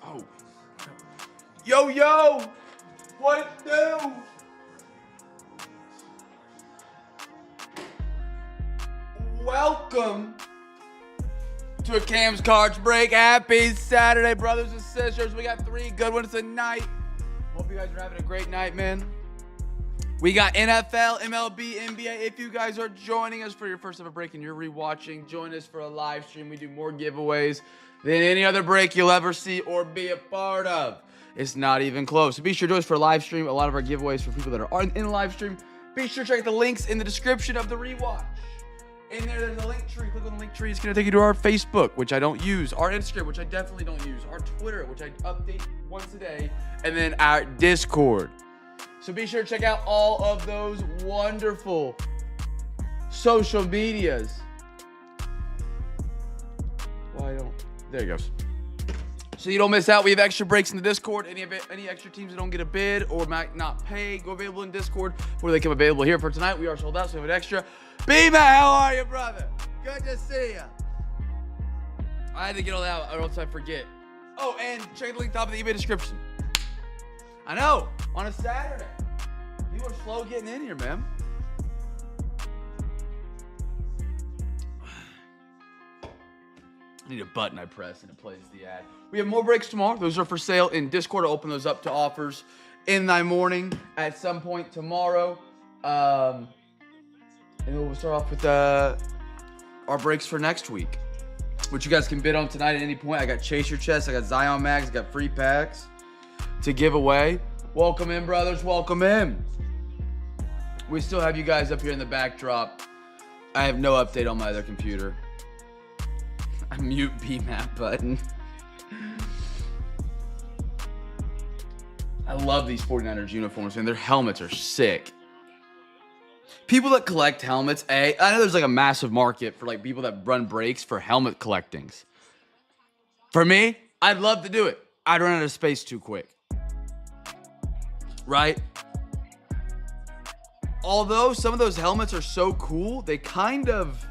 Oh. Yo. What it do? Welcome to a Cam's Cards Break. Happy Saturday, brothers and sisters. We got 3 good ones tonight. Hope you guys are having a great night, man. We got NFL, MLB, NBA. If you guys are joining us for your first ever break and you're rewatching, join us for a live stream. We do more giveaways than any other break you'll ever see or be a part of. It's not even close. So be sure to join us for a live stream. A lot of our giveaways for people that are in the live stream. Be sure to check the links in the description of the rewatch. In there's a link tree. Click on the link tree. It's going to take you to our Facebook, which I don't use, our Instagram, which I definitely don't use, our Twitter, which I update once a day, and then our Discord. So be sure to check out all of those wonderful social medias. There you go. So you don't miss out. We have extra breaks in the Discord. Any extra teams that don't get a bid or might not pay, go available in Discord, where they come available here for tonight. We are sold out, so we have an extra. BBall, how are you, brother? Good to see you. I had to get all that out, or else I forget. Oh, and check the link top of the eBay description. I know, on a Saturday. You are slow getting in here, man. I need a button I press and it plays the ad. We have more breaks tomorrow. Those are for sale in Discord. I'll open those up to offers in the morning at some point tomorrow. And then we'll start off with our breaks for next week, which you guys can bid on tonight at any point. I got Chaser Chests, I got Zion Mags, I got free packs to give away. Welcome in, brothers. Welcome in. We still have you guys up here in the backdrop. I have no update on my other computer. I mute BMAP button. I love these 49ers uniforms, man. Their helmets are sick. People that collect helmets, I know there's like a massive market for like people that run breaks for helmet collectings. For me, I'd love to do it. I'd run out of space too quick. Right? Although some of those helmets are so cool, they kind of...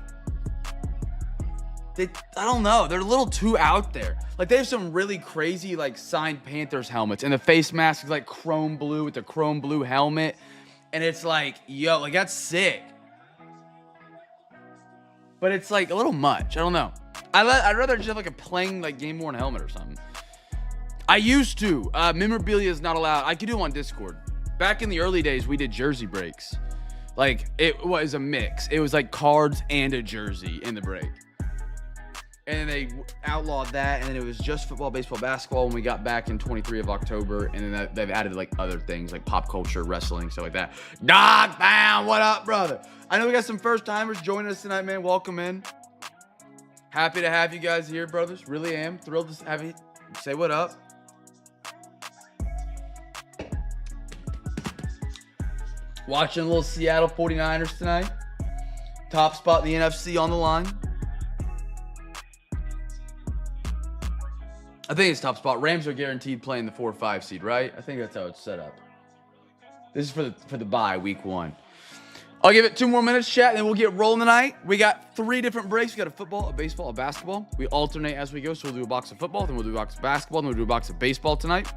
I don't know. They're a little too out there. Like, they have some really crazy, like, signed Panthers helmets. And the face mask is, like, chrome blue with the chrome blue helmet. And it's like, yo, like, that's sick. But it's, like, a little much. I don't know. I'd rather just have, like, a plain, like, game-worn helmet or something. I used to. Memorabilia is not allowed. I could do them on Discord. Back in the early days, we did jersey breaks. Like, it was a mix. It was, like, cards and a jersey in the break. And then they outlawed that, and then it was just football, baseball, basketball when we got back in 23 of October, and then they've added, like, other things, like pop culture, wrestling, stuff like that. Dog Pound, what up, brother? I know we got some first-timers joining us tonight, man. Welcome in. Happy to have you guys here, brothers. Really am. Thrilled to have you. Say what up. Watching a little Seattle 49ers tonight. Top spot in the NFC on the line. I think it's top spot. Rams are guaranteed playing the 4 or 5 seed, right? I think that's how it's set up. This is for the bye, week 1. I'll give it 2 more minutes, chat, and then we'll get rolling tonight. We got 3 different breaks. We got a football, a baseball, a basketball. We alternate as we go, so we'll do a box of football, then we'll do a box of basketball, then we'll do a box of baseball tonight.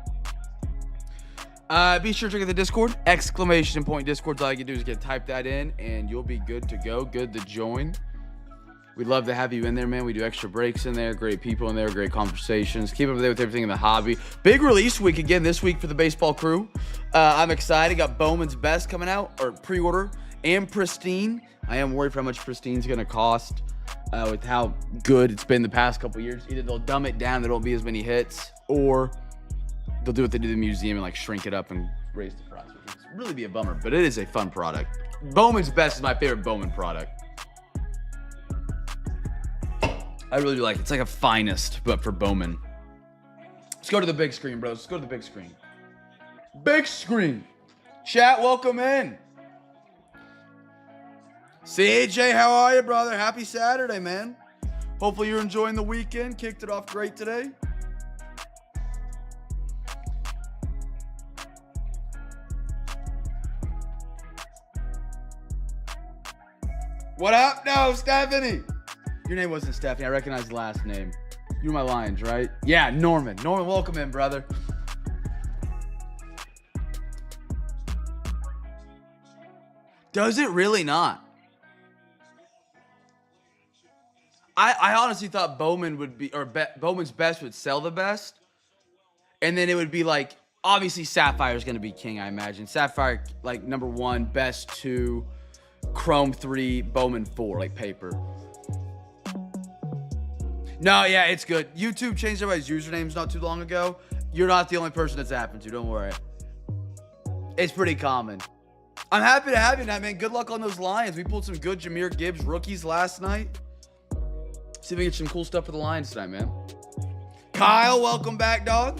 Be sure to check out the Discord. Exclamation point Discord. All you can do is type that in, and you'll be good to go. Good to join. We'd love to have you in there, man. We do extra breaks in there. Great people in there. Great conversations. Keep up to date with everything in the hobby. Big release week again this week for the baseball crew. I'm excited. Got Bowman's Best coming out, or pre-order, and Pristine. I am worried for how much Pristine's going to cost with how good it's been the past couple years. Either they'll dumb it down, there won't be as many hits, or they'll do what they do in the museum and like shrink it up and raise the price. Which would really be a bummer, but it is a fun product. Bowman's Best is my favorite Bowman product. I really do like it. It's like a finest, but for Bowman. Let's go to the big screen, bros. Let's go to the big screen. Big screen. Chat, welcome in. CJ, how are you, brother? Happy Saturday, man. Hopefully you're enjoying the weekend. Kicked it off great today. What up? No, Stephanie. Your name wasn't Stephanie. I recognize the last name. You're my Lions, right? Yeah, Norman. Norman, welcome in, brother. Does it really not? I honestly thought Bowman would be, or Bowman's best would sell the best. And then it would be like, obviously Sapphire's going to be king, I imagine. Sapphire, like, number 1, best 2, Chrome 3, Bowman 4, like paper. No, yeah, it's good. YouTube changed everybody's usernames not too long ago. You're not the only person that's happened to, don't worry. It's pretty common. I'm happy to have you tonight, man. Good luck on those Lions. We pulled some good Jahmyr Gibbs rookies last night. See if we get some cool stuff for the Lions tonight, man. Kyle, welcome back, dog.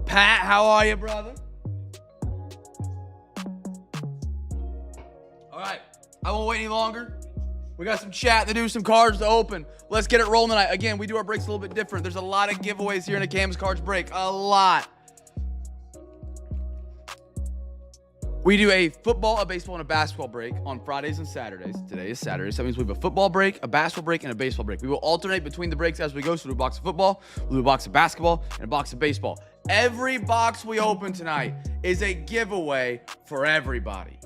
Pat, how are you, brother? All right, I won't wait any longer. We got some chat to do, some cards to open. Let's get it rolling tonight. Again, we do our breaks a little bit different. There's a lot of giveaways here in a Cam's Cards break. A lot. We do a football, a baseball, and a basketball break on Fridays and Saturdays. Today is Saturday, so that means we have a football break, a basketball break, and a baseball break. We will alternate between the breaks as we go. So we'll do a box of football, we'll do a box of basketball, and a box of baseball. Every box we open tonight is a giveaway for everybody.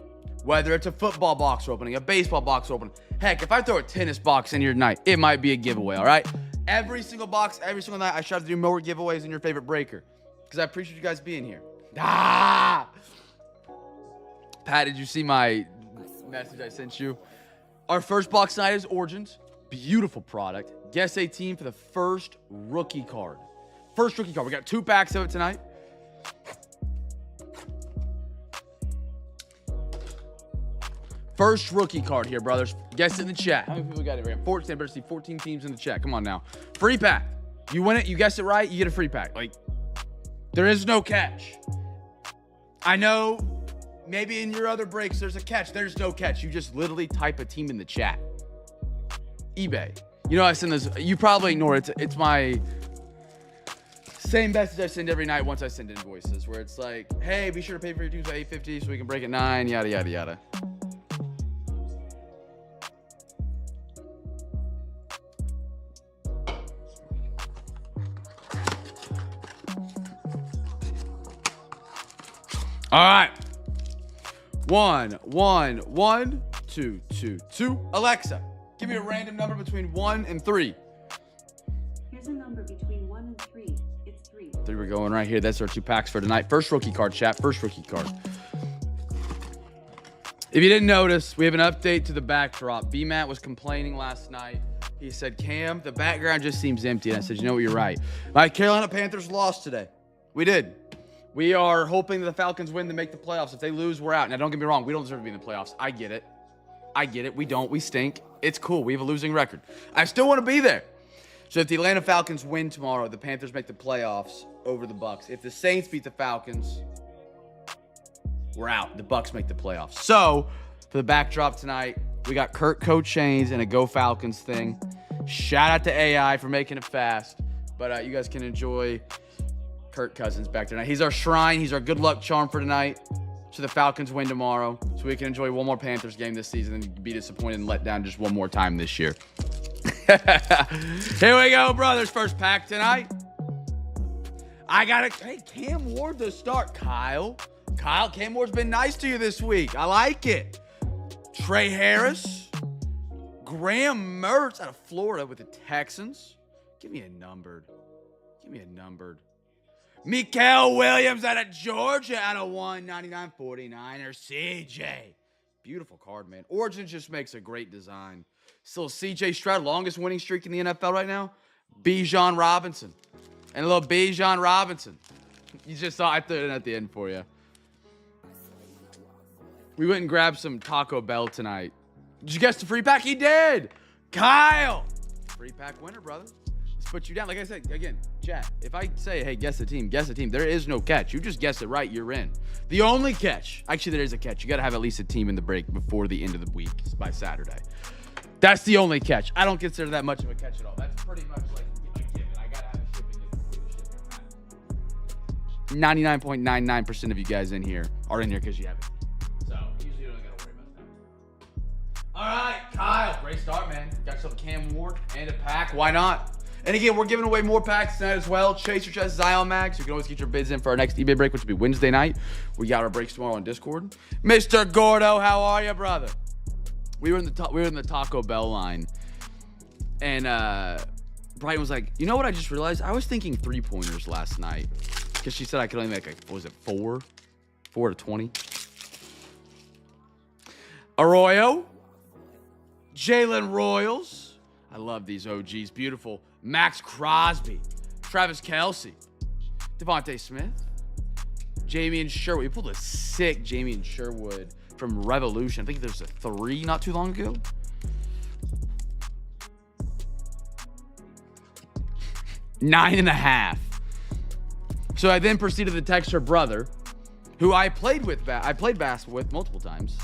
Whether it's a football box opening, a baseball box opening. Heck, if I throw a tennis box in here tonight, it might be a giveaway, all right? Every single box, every single night, I try to do more giveaways than your favorite breaker. Because I appreciate you guys being here. Ah! Pat, did you see my message I sent you? Our first box tonight is Origins. Beautiful product. Guess a team for the first rookie card. First rookie card. We got 2 packs of it tonight. First rookie card here, brothers. Guess it in the chat. How many people got it right? 14. I better see 14 teams in the chat. Come on now. Free pack. You win it, you guess it right, you get a free pack. Like, there is no catch. I know maybe in your other breaks there's a catch. There's no catch. You just literally type a team in the chat. eBay. You know, I send this. You probably ignore it. It's my same message I send every night once I send invoices, where it's like, hey, be sure to pay for your dues at 8:50 so we can break at 9, yada, yada, yada. All right. 1, 1, 1, 2, 2, 2. Alexa, give me a random number between 1 and 3. Here's a number between 1 and 3. It's 3. 3 we're going right here. That's our 2 packs for tonight. First rookie card, chat. First rookie card. If you didn't notice, we have an update to the backdrop. B-Matt was complaining last night. He said, Cam, the background just seems empty. And I said, you know what, you're right. My Carolina Panthers lost today. We did. We are hoping that the Falcons win to make the playoffs. If they lose, we're out. Now, don't get me wrong. We don't deserve to be in the playoffs. I get it. I get it. We don't. We stink. It's cool. We have a losing record. I still want to be there. So if the Atlanta Falcons win tomorrow, the Panthers make the playoffs over the Bucs. If the Saints beat the Falcons, we're out. The Bucs make the playoffs. So for the backdrop tonight, we got Kurt Coach Chains and a Go Falcons thing. Shout out to AI for making it fast. But you guys can enjoy Kirk Cousins back tonight. He's our shrine. He's our good luck charm for tonight. So the Falcons win tomorrow, so we can enjoy one more Panthers game this season and be disappointed and let down just one more time this year. Here we go, brothers. First pack tonight. I got to, hey, Cam Ward to start. Kyle, Cam Ward's been nice to you this week. I like it. Trey Harris. Graham Mertz out of Florida with the Texans. Give me a numbered. Mikael Williams out of Georgia out of 199 49er. CJ. Beautiful card, man. Origins just makes a great design. Still CJ Stroud, longest winning streak in the NFL right now. Bijan Robinson. And a little Bijan Robinson. You just saw, I threw it in at the end for you. We went and grabbed some Taco Bell tonight. Did you guess the free pack? He did. Kyle. Free pack winner, brother. Put you down. Like I said, again, chat, if I say, hey, guess the team, there is no catch. You just guess it right, you're in. The only catch, actually there is a catch. You got to have at least a team in the break before the end of the week by Saturday. That's the only catch. I don't consider that much of a catch at all. That's pretty much like a given. I got to have a shipping before the shipping. 99.99% of you guys in here are in here because you have it. So usually you don't got to worry about that. All right, Kyle. Great start, man. Got yourself a Cam Ward and a pack. Why not? And again, we're giving away more packs tonight as well. Chase your chest, Zion Mag. So you can always get your bids in for our next eBay break, which will be Wednesday night. We got our breaks tomorrow on Discord. Mr. Gordo, how are you, brother? We were in the Taco Bell line, and Brian was like, "You know what? I just realized I was thinking 3-pointers last night because she said I could only make what was it 4 to 20." Arroyo, Jalen Royals. I love these OGs. Beautiful. Max Crosby, Travis Kelce, Devontae Smith, Jamie and Sherwood. We pulled a sick Jamie and Sherwood from Revolution. I think there's a 3 not too long ago. $9.5. So I then proceeded to text her brother, who I played basketball with multiple times.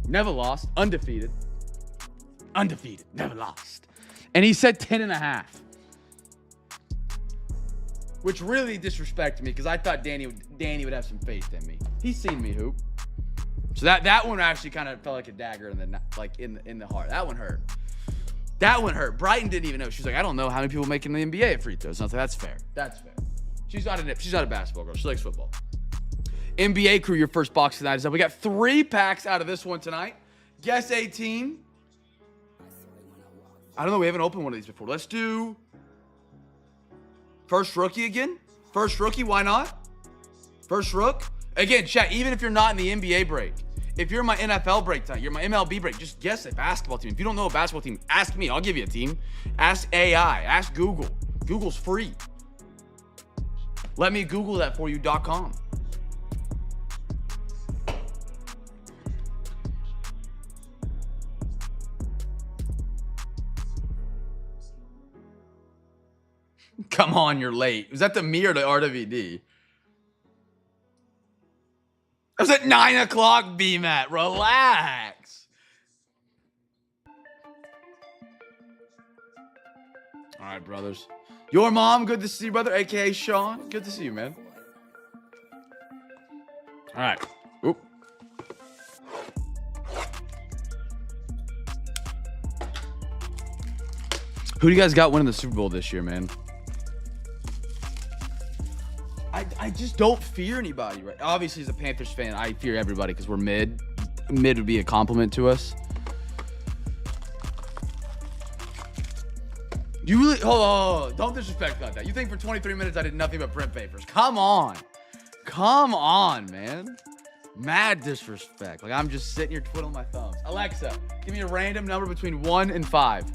Never lost. Undefeated. Never lost. And he said 10.5. Which really disrespected me because I thought Danny would have some faith in me. He's seen me hoop. So that one actually kind of felt like a dagger in the heart. That one hurt. Brighton didn't even know. She's like, I don't know how many people make in the NBA at free throws. And I was like, that's fair. She's not a basketball girl. She likes football. NBA crew, your first box tonight is up. We got 3 packs out of this one tonight. Guess 18. I don't know. We haven't opened one of these before. Let's do first rookie again. First rookie. Why not? First rook. Again, chat. Even if you're not in the NBA break, if you're in my NFL break tonight, you're my MLB break, just guess a basketball team. If you don't know a basketball team, ask me. I'll give you a team. Ask AI. Ask Google. Google's free. Let me Google that for you.com. Come on, you're late. Was that the me or the RWD? That was at 9 o'clock, B-Mat. Relax. All right, brothers. Your mom, good to see you, brother, a.k.a. Sean. Good to see you, man. All right. Oop. Who do you guys got winning the Super Bowl this year, man? I just don't fear anybody, right? Obviously, as a Panthers fan, I fear everybody because we're mid. Mid would be a compliment to us. You really... Hold on. Don't disrespect like that. You think for 23 minutes I did nothing but print papers. Come on. Come on, man. Mad disrespect. Like, I'm just sitting here twiddling my thumbs. Alexa, give me a random number between 1 and 5.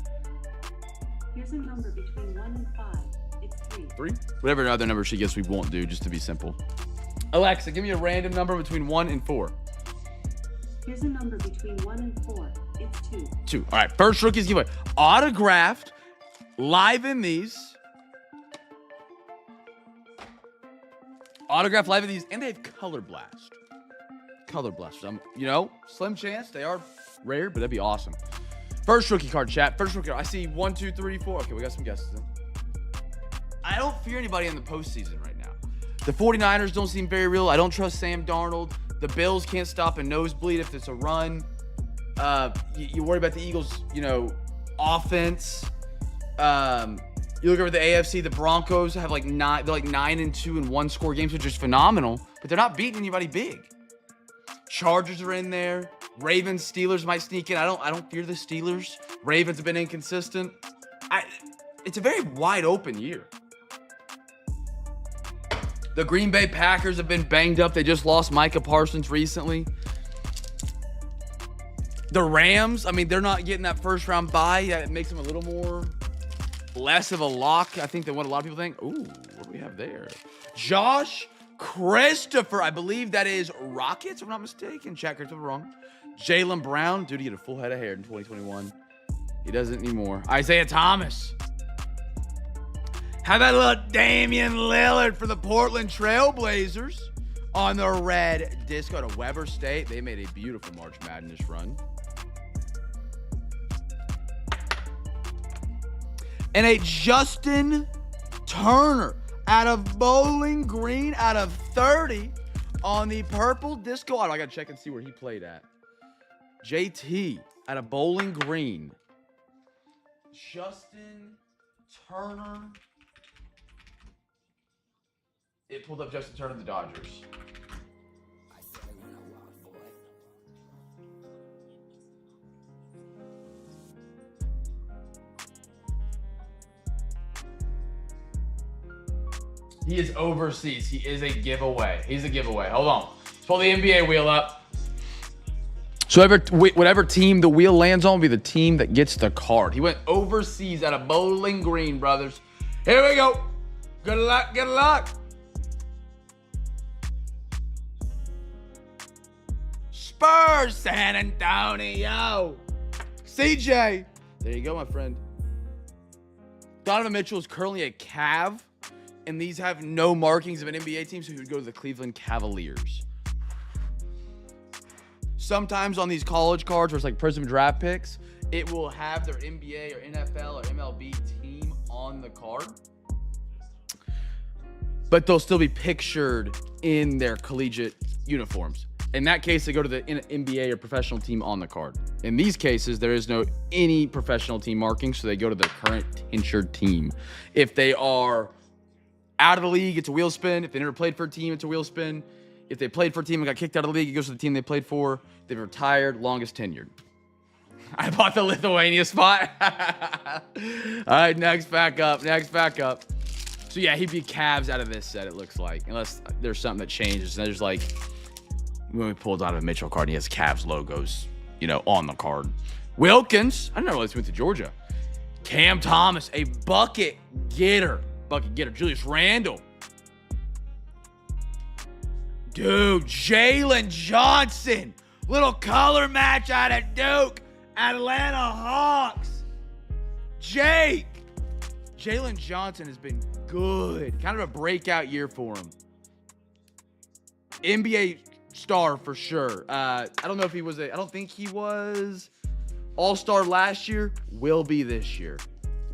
Here's a number between 1 and 5. It's 3. 3? Whatever other number she gives, we won't do, just to be simple. Alexa, give me a random number between 1 and 4. Here's a number between 1 and 4. It's 2. 2. All right, first rookies giveaway. Autographed, live in these. Autographed live in these, and they have Color Blast. Color Blasters. Slim chance. They are rare, but that'd be awesome. First rookie card, chat. First rookie card. I see 1, 2, 3, 4. Okay, we got some guesses in. I don't fear anybody in the postseason right now. The 49ers don't seem very real. I don't trust Sam Darnold. The Bills can't stop a nosebleed if it's a run. You worry about the Eagles, offense. You look over the AFC, the Broncos have like 9-2 in one-score games, which is phenomenal, but they're not beating anybody big. Chargers are in there. Ravens, Steelers might sneak in. I don't fear the Steelers. Ravens have been inconsistent. It's a very wide open year. The Green Bay Packers have been banged up. They just lost Micah Parsons recently. The Rams, they're not getting that first round bye. That makes them a little more less of a lock, I think, than what a lot of people think. Ooh, what do we have there? Josh Christopher, I believe that is Rockets, if I'm not mistaken. Chat Christopher wrong. Jaylen Brown, dude, he had a full head of hair in 2021. He doesn't anymore. Isaiah Thomas. How about a little Damian Lillard for the Portland Trailblazers on the red disco to Weber State? They made a beautiful March Madness run. And a Justin Turner out of Bowling Green out of 30 on the purple disco. I got to check and see where he played at. JT at a Bowling Green. Justin Turner. It pulled up Justin Turner of the Dodgers. He is overseas. He is a giveaway. He's a giveaway. Hold on. Let's pull the NBA wheel up. So whatever team the wheel lands on will be the team that gets the card. He went overseas at a Bowling Green, brothers. Here we go. Good luck. Good luck. Spurs, San Antonio. CJ. There you go, my friend. Donovan Mitchell is currently a Cav. And these have no markings of an NBA team, so he would go to the Cleveland Cavaliers. Sometimes on these college cards, where it's like Prism draft picks, it will have their NBA or NFL or MLB team on the card. But they'll still be pictured in their collegiate uniforms. In that case, they go to the NBA or professional team on the card. In these cases, there is no any professional team marking, so they go to the current insured team. If they are out of the league, it's a wheel spin. If they never played for a team, it's a wheel spin. If they played for a team and got kicked out of the league, it goes to the team they played for. If they've retired, longest tenured. I bought the Lithuania spot. All right, next back up. So yeah, he'd be Cavs out of this set, it looks like. Unless there's something that changes. And there's like, when we pulled out of a Mitchell card, he has Cavs logos, on the card. Wilkins, I didn't know this went to Georgia. Cam Thomas, a bucket getter. Julius Randle. Dude, Jalen Johnson. Little color match out of Duke. Atlanta Hawks. Jalen Johnson has been good. Kind of a breakout year for him. NBA star for sure. I don't know if he was I don't think he was All-Star last year. Will be this year.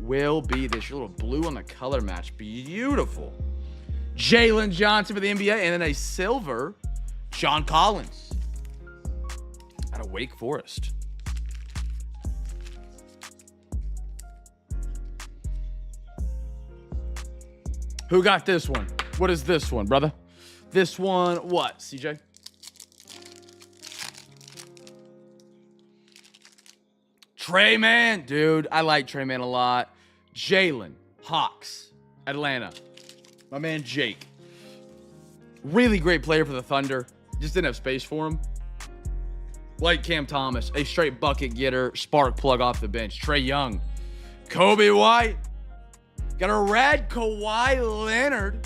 Little blue on the color match. Beautiful. Jalen Johnson for the NBA. And then a silver, John Collins out of Wake Forest. Who got this one? What is this one, brother? This one, what, CJ? Trey Man, dude, I like Trey Man a lot. Jalen, Hawks, Atlanta. My man Jake. Really great player for the Thunder. Just didn't have space for him. Like Cam Thomas, a straight bucket getter, spark plug off the bench. Trey Young, Kobe White. Got a red Kawhi Leonard.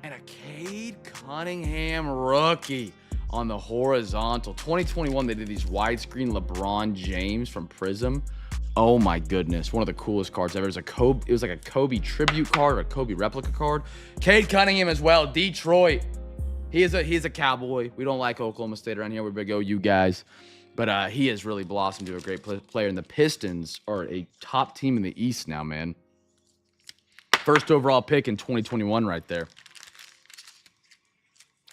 And a Cade Cunningham rookie on the horizontal. 2021, they did these widescreen LeBron James from Prism. Oh my goodness, one of the coolest cards ever. It was like a Kobe tribute card or a Kobe replica card. Cade Cunningham as well, Detroit. He's a Cowboy. We don't like Oklahoma State around here. We're big OU guys. But he has really blossomed to a great player. And the Pistons are a top team in the East now, man. First overall pick in 2021 right there.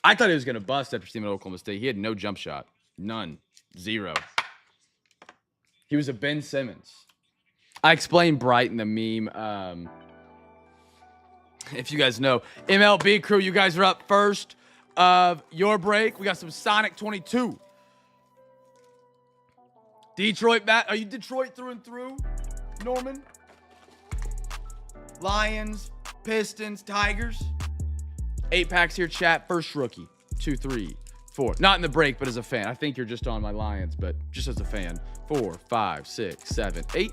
I thought he was going to bust after seeing him at Oklahoma State. He had no jump shot. None. Zero. He was a Ben Simmons. I explained Bright in the meme. If you guys know. MLB crew, you guys are up first of your break. We got some Sonic 22. Detroit bat. Are you Detroit through and through, Norman? Lions, Pistons, Tigers. 8 packs here, chat. First rookie. 2, 3, 4. Not in the break, but as a fan. I think you're just on my Lions, but just as a fan. 4, 5, 6, 7, 8.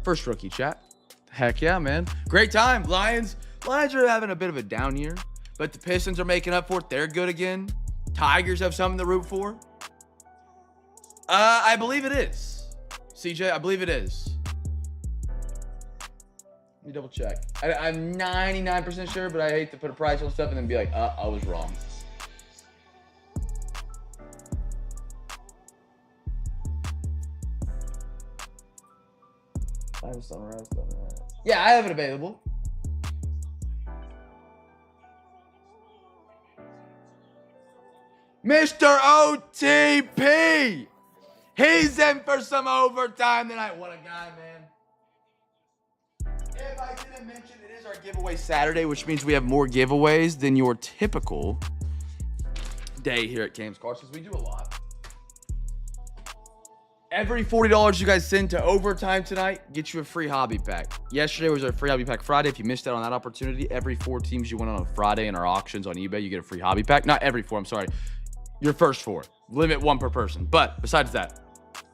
First rookie, chat. Heck yeah, man. Great time. Lions are having a bit of a down year, but the Pistons are making up for it. They're good again. Tigers have something to root for. I believe it is. CJ, I believe it is. Let me double check. I'm 99% sure, but I hate to put a price on stuff and then be like, I was wrong. I have summarized. Yeah, I have it available. Mr. OTP. He's in for some overtime tonight. What a guy, man. If I didn't mention, it is our giveaway Saturday, which means we have more giveaways than your typical day here at Cam's Cards, because we do a lot. Every $40 you guys send to overtime tonight gets you a free hobby pack. Yesterday was our free hobby pack Friday. If you missed out on that opportunity, every 4 teams you went on a Friday in our auctions on eBay, you get a free hobby pack. Not every 4, I'm sorry. Your first 4. Limit 1 per person. But besides that,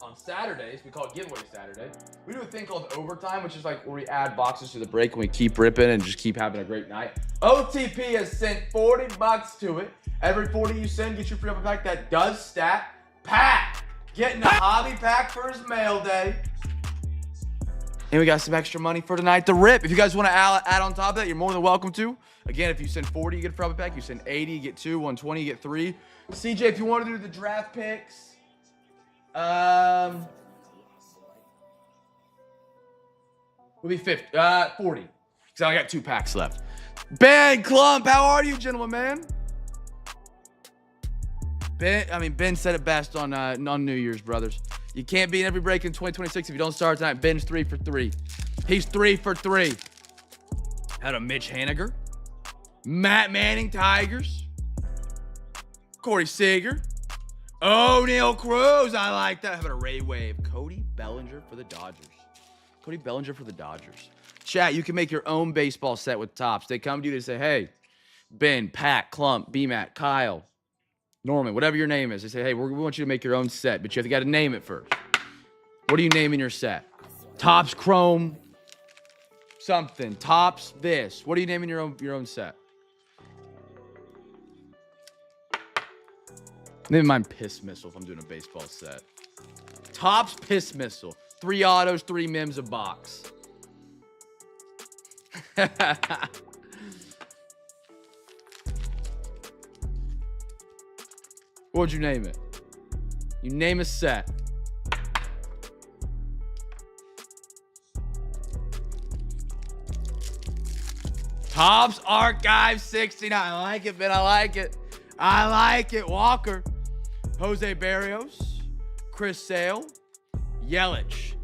on Saturdays, we call it Giveaway Saturday. We do a thing called overtime, which is like where we add boxes to the break and we keep ripping and just keep having a great night. OTP has sent $40 to it. Every 40 you send gets you a free hobby pack that does stack. Pat getting a hobby pack for his mail day. And we got some extra money for tonight to rip. If you guys want to add on top of that, you're more than welcome to. Again, if you send 40, you get a free hobby pack. You send 80, you get 2. 120, you get 3. CJ, if you want to do the draft picks, we'll be 40. Because I only got 2 packs left. Ben Clump, how are you, gentlemen, man? Ben said it best on New Year's, brothers. You can't be in every break in 2026 if you don't start tonight. Ben's 3 for 3. He's 3 for 3. Had a Mitch Haniger, Matt Manning, Tigers, Corey Seager, O'Neal Cruz. I like that. How about a Ray Wave? Cody Bellinger for the Dodgers. Cody Bellinger for the Dodgers. Chat, you can make your own baseball set with Topps. They come to you to say, hey, Ben, Pat, Clump, B-Matt, Kyle, Norman, whatever your name is. They say, hey, we want you to make your own set, but you got to name it first. What are you naming your set? Topps Chrome something. Topps this. What are you naming your own set? Name mine Piss Missile if I'm doing a baseball set. Topps Piss Missile. 3 autos, 3 mims a box. What would you name it? You name a set. Topps Archive 69. I like it, man. I like it. I like it. Walker. Jose Barrios. Chris Sale. Yelich.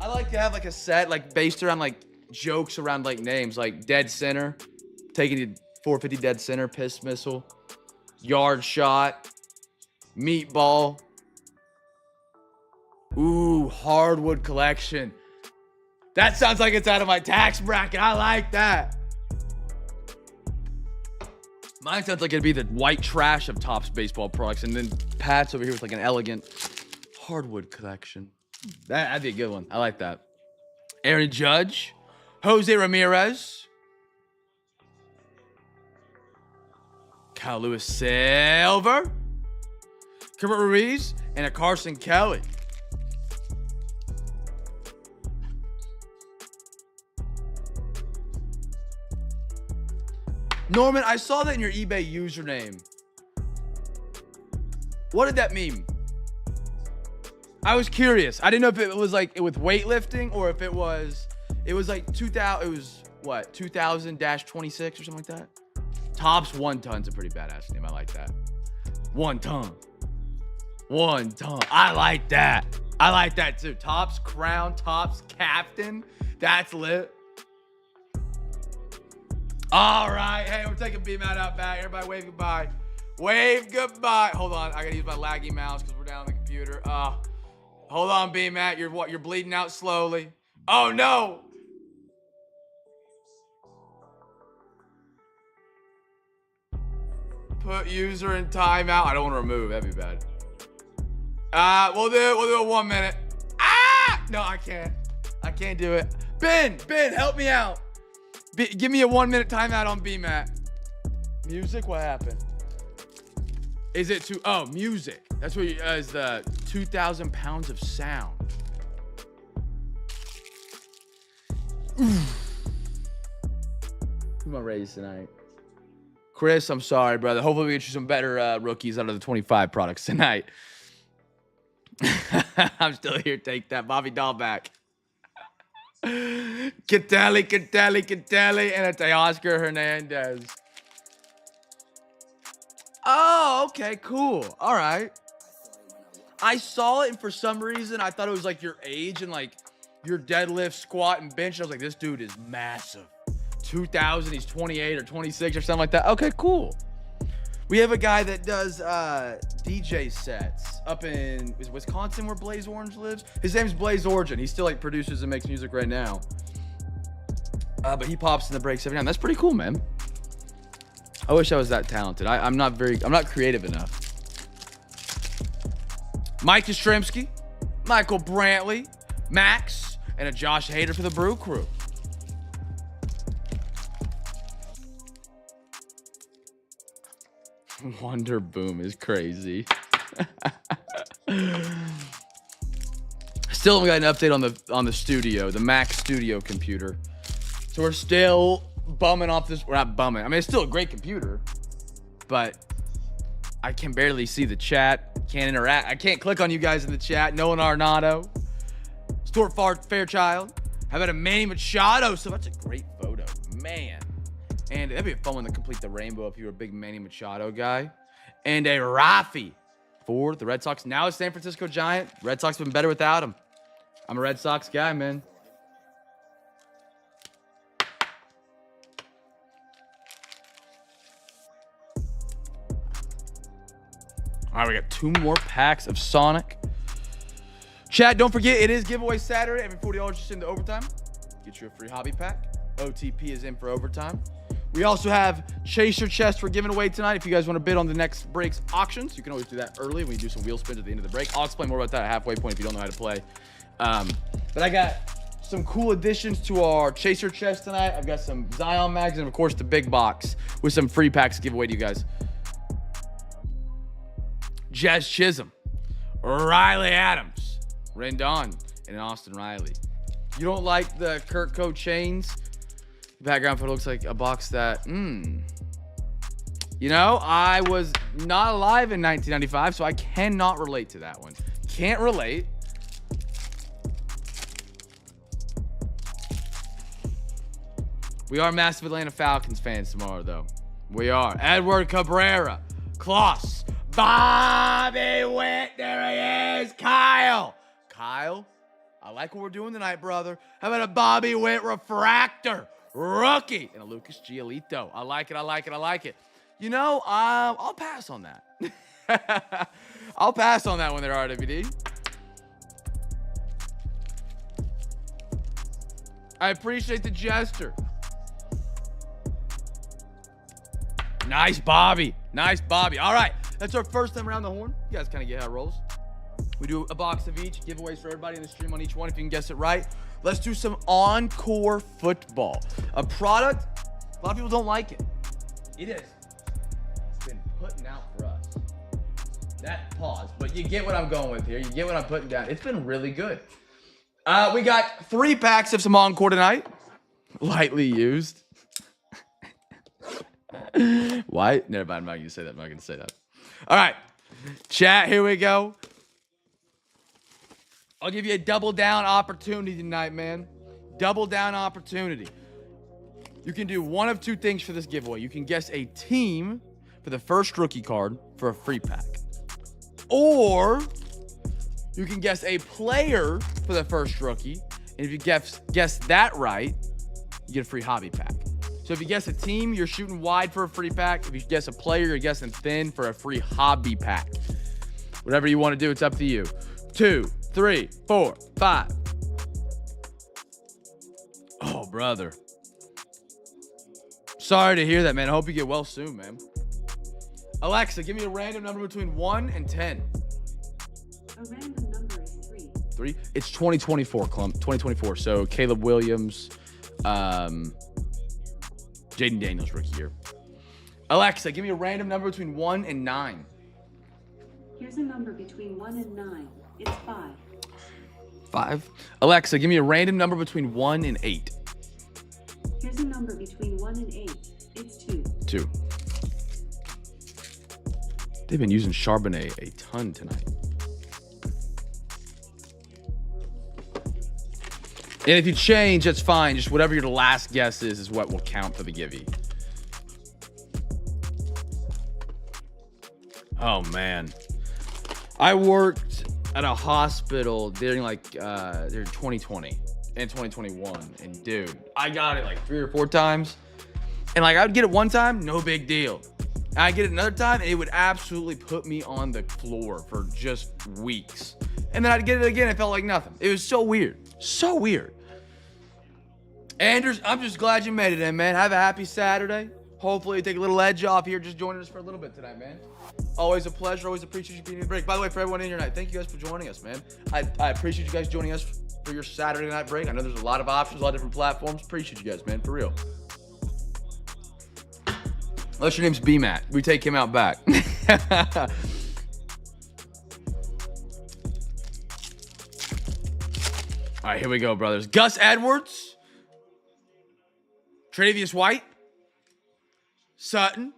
I like to have like a set like based around like jokes around like names like dead center. Taking you 450 dead center. Piss Missile. Yard Shot, Meatball. Ooh, Hardwood Collection. That sounds like it's out of my tax bracket. I like that. Mine sounds like it'd be the white trash of Topps baseball products, and then Pat's over here with like an elegant Hardwood Collection. That'd be a good one. I like that. Aaron Judge, Jose Ramirez, Kyle Lewis Silver, Kerbert Ruiz, and a Carson Kelly. Norman, I saw that in your eBay username. What did that mean? I was curious. I didn't know if it was like with weightlifting or if it was like 2000. It was what 2000-26 or something like that. Topps 1 ton's a pretty badass name. I like that. 1 ton. 1 ton. I like that. I like that too. Topps Crown, Topps Captain. That's lit. All right. Hey, we're taking B-Matt out back. Everybody wave goodbye. Wave goodbye. Hold on. I got to use my laggy mouse because we're down on the computer. Hold on, B-Matt. You're bleeding out slowly. Oh, no. Put user in timeout. I don't want to remove. That'd be bad. We'll do it 1 minute. No, I can't. I can't do it. Ben, help me out. Give me a 1 minute timeout on B-Matt. Music? What happened? Is it music. That's what is the 2,000 pounds of sound. Oof. Who's my raise tonight? Chris, I'm sorry, brother. Hopefully we get you some better rookies out of the 25 products tonight. I'm still here. Take that. Bobby Dahl back. Catelli, and a Oscar Hernandez. Oh, okay, cool. All right. I saw it, and for some reason, I thought it was like your age and like your deadlift, squat, and bench. I was like, this dude is massive. 2000, he's 28 or 26 or something like that. Okay, cool. We have a guy that does DJ sets up in Wisconsin, where Blaze Orange lives. His name's Blaze Origin. He still like produces and makes music right now. But he pops in the breaks every now and then. That's pretty cool, man. I wish I was that talented. I'm not creative enough. Mike Yastrzemski, Michael Brantley, Max, and a Josh Hader for the Brew Crew. Wonder Boom is crazy. Still haven't got an update on the studio, the Mac Studio computer. So we're still bumming off this. We're not bumming. I mean, it's still a great computer, but I can barely see the chat. Can't interact. I can't click on you guys in the chat. Nolan Arnado, Stuart Fairchild. How about a Manny Machado? So that's a great photo, man. And that'd be a fun one to complete the rainbow if you were a big Manny Machado guy. And a Rafi for the Red Sox. Now a San Francisco Giant. Red Sox have been better without him. I'm a Red Sox guy, man. All right, we got 2 more packs of Sonic. Chat, don't forget, it is giveaway Saturday. Every $40 just into overtime. Get you a free hobby pack. OTP is in for overtime. We also have Chaser Chest we're giving away tonight. If you guys want to bid on the next break's auctions, you can always do that early. We do some wheel spins at the end of the break. I'll explain more about that at halfway point if you don't know how to play. But I got some cool additions to our Chaser Chest tonight. I've got some Zion mags and, of course, the big box with some free packs to give away to you guys. Jazz Chisholm, Riley Adams, Rendon, and Austin Riley. You don't like the Kurtco chains? The background photo looks like a box that, You know, I was not alive in 1995, so I cannot relate to that one. Can't relate. We are massive Atlanta Falcons fans tomorrow, though. We are. Edward Cabrera, Kloss, Bobby Witt, there he is, Kyle, I like what we're doing tonight, brother. How about a Bobby Witt refractor, rookie, and a Lucas Giolito? I like it. You know, I'll pass on that. I'll pass on that when they're RWD. I appreciate the gesture. Nice, Bobby. All right, that's our first time around the horn. You guys kind of get how it rolls. We do a box of each, giveaways for everybody in the stream on each one if you can guess it right. Let's do some Encore football. A product, a lot of people don't like it. It is. It's been putting out for us. That pause, but you get what I'm going with here. You get what I'm putting down. It's been really good. We got 3 packs of some Encore tonight. Lightly used. Why? Never mind, I'm not going to say that. All right. Chat, here we go. I'll give you a double down opportunity tonight, man. Double down opportunity. You can do one of 2 things for this giveaway. You can guess a team for the first rookie card for a free pack. Or you can guess a player for the first rookie. And if you guess that right, you get a free hobby pack. So if you guess a team, you're shooting wide for a free pack. If you guess a player, you're guessing thin for a free hobby pack. Whatever you want to do, it's up to you. 2, 3, 4, 5. Oh, brother. Sorry to hear that, man. I hope you get well soon, man. Alexa, give me a random number between 1 and 10. A random number is 3. 3? It's 2024, Clump. 2024. So Caleb Williams, Jaden Daniels rookie year. Alexa, give me a random number between 1 and 9. Here's a number between 1 and 9. It's 5. 5. Alexa, give me a random number between 1 and 8. Here's a number between 1 and 8. It's 2. 2. They've been using Charbonnet a ton tonight. And if you change, that's fine. Just whatever your last guess is what will count for the givey. Oh, man. I worked at a hospital during like during 2020 and 2021, and dude, I got it like 3 or 4 times, and like I would get it one time, no big deal. I get it another time, and it would absolutely put me on the floor for just weeks, and then I'd get it again. It felt like nothing. It was so weird, so weird. Anders, I'm just glad you made it in, man. Have a happy Saturday. Hopefully you take a little edge off here, just joining us for a little bit tonight, man. Always a pleasure. Always appreciate you being in the break. By the way, for everyone in here tonight, thank you guys for joining us, man. I appreciate you guys joining us for your Saturday night break. I know there's a lot of options, a lot of different platforms. Appreciate you guys, man, for real. Unless your name's B-Matt. We take him out back. All right, here we go, brothers. Gus Edwards. Travius White. Sutton.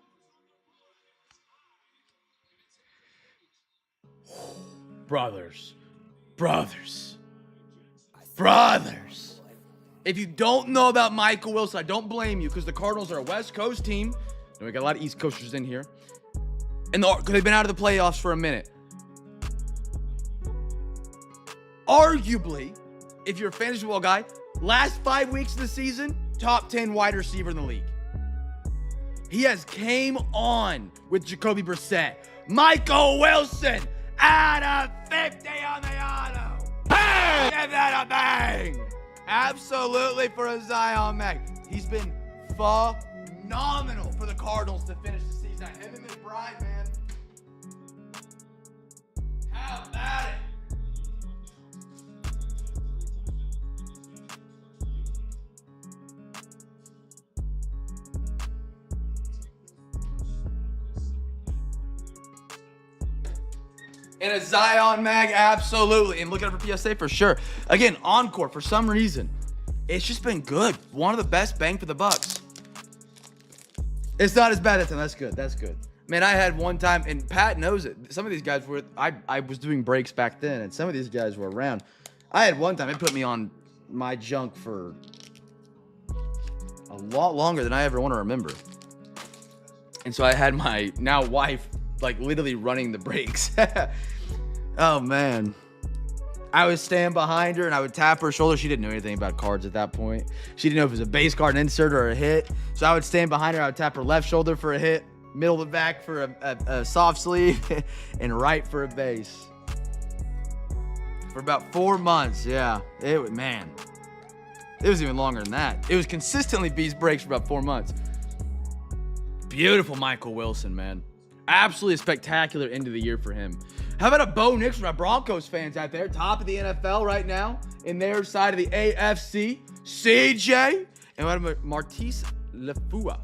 Brothers. If you don't know about Michael Wilson, I don't blame you, because the Cardinals are a West Coast team. And we got a lot of East Coasters in here. And they've been out of the playoffs for a minute. Arguably, if you're a fantasy football guy, last 5 weeks of the season, top 10 wide receiver in the league. He has came on with Jacoby Brissett. Michael Wilson out of 50 on the auto. Bang! Give that a bang! Absolutely for a Zion Mag. He's been phenomenal for the Cardinals to finish the season. Him and McBride, man. How about it? And a Zion Mag, absolutely. And looking out for PSA for sure. Again, Encore, for some reason, it's just been good. One of the best bang for the bucks. It's not as bad that time. That's good. That's good. Man, I had one time, and Pat knows it. Some of these guys were, I was doing breaks back then, and some of these guys were around. I had one time, it put me on my junk for a lot longer than I ever want to remember. And so I had my now wife, like, literally running the breaks. Oh, man. I would stand behind her, and I would tap her shoulder. She didn't know anything about cards at that point. She didn't know if it was a base card, an insert, or a hit. So I would stand behind her. I would tap her left shoulder for a hit, middle of the back for a soft sleeve, and right for a base. For about 4 months, yeah. It was even longer than that. It was consistently B's breaks for about 4 months. Beautiful Michael Wilson, man. Absolutely a spectacular end of the year for him. How about a Bo Nix for my Broncos fans out there? Top of the NFL right now in their side of the AFC. CJ. And what about Martise Lafoya?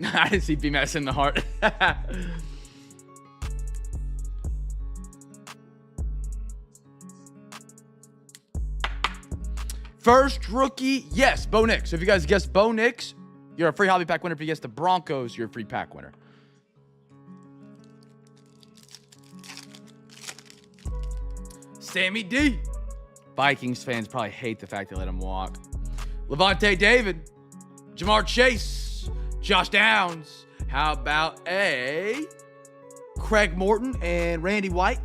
I didn't see BMS in the heart. First rookie, yes, Bo Nix. So if you guys guessed Bo Nix, you're a free hobby pack winner. If you guessed the Broncos, you're a free pack winner. Sammy D. Vikings fans probably hate the fact they let him walk. Levante David. Jamar Chase. Josh Downs. How about a Craig Morton and Randy White?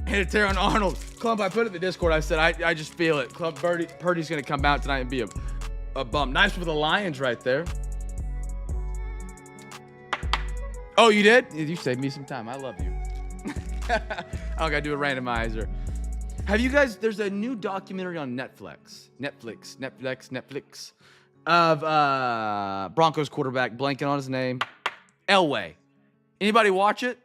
And a Teron Arnold. Clump, I put it in the Discord. I said, I just feel it. Clump Purdy's going to come out tonight and be a bum. Nice for the Lions right there. Oh, you did? You saved me some time. I love you. I don't got to do a randomizer. Have you guys, there's a new documentary on Netflix of Broncos quarterback, blanking on his name, Elway. Anybody watch it?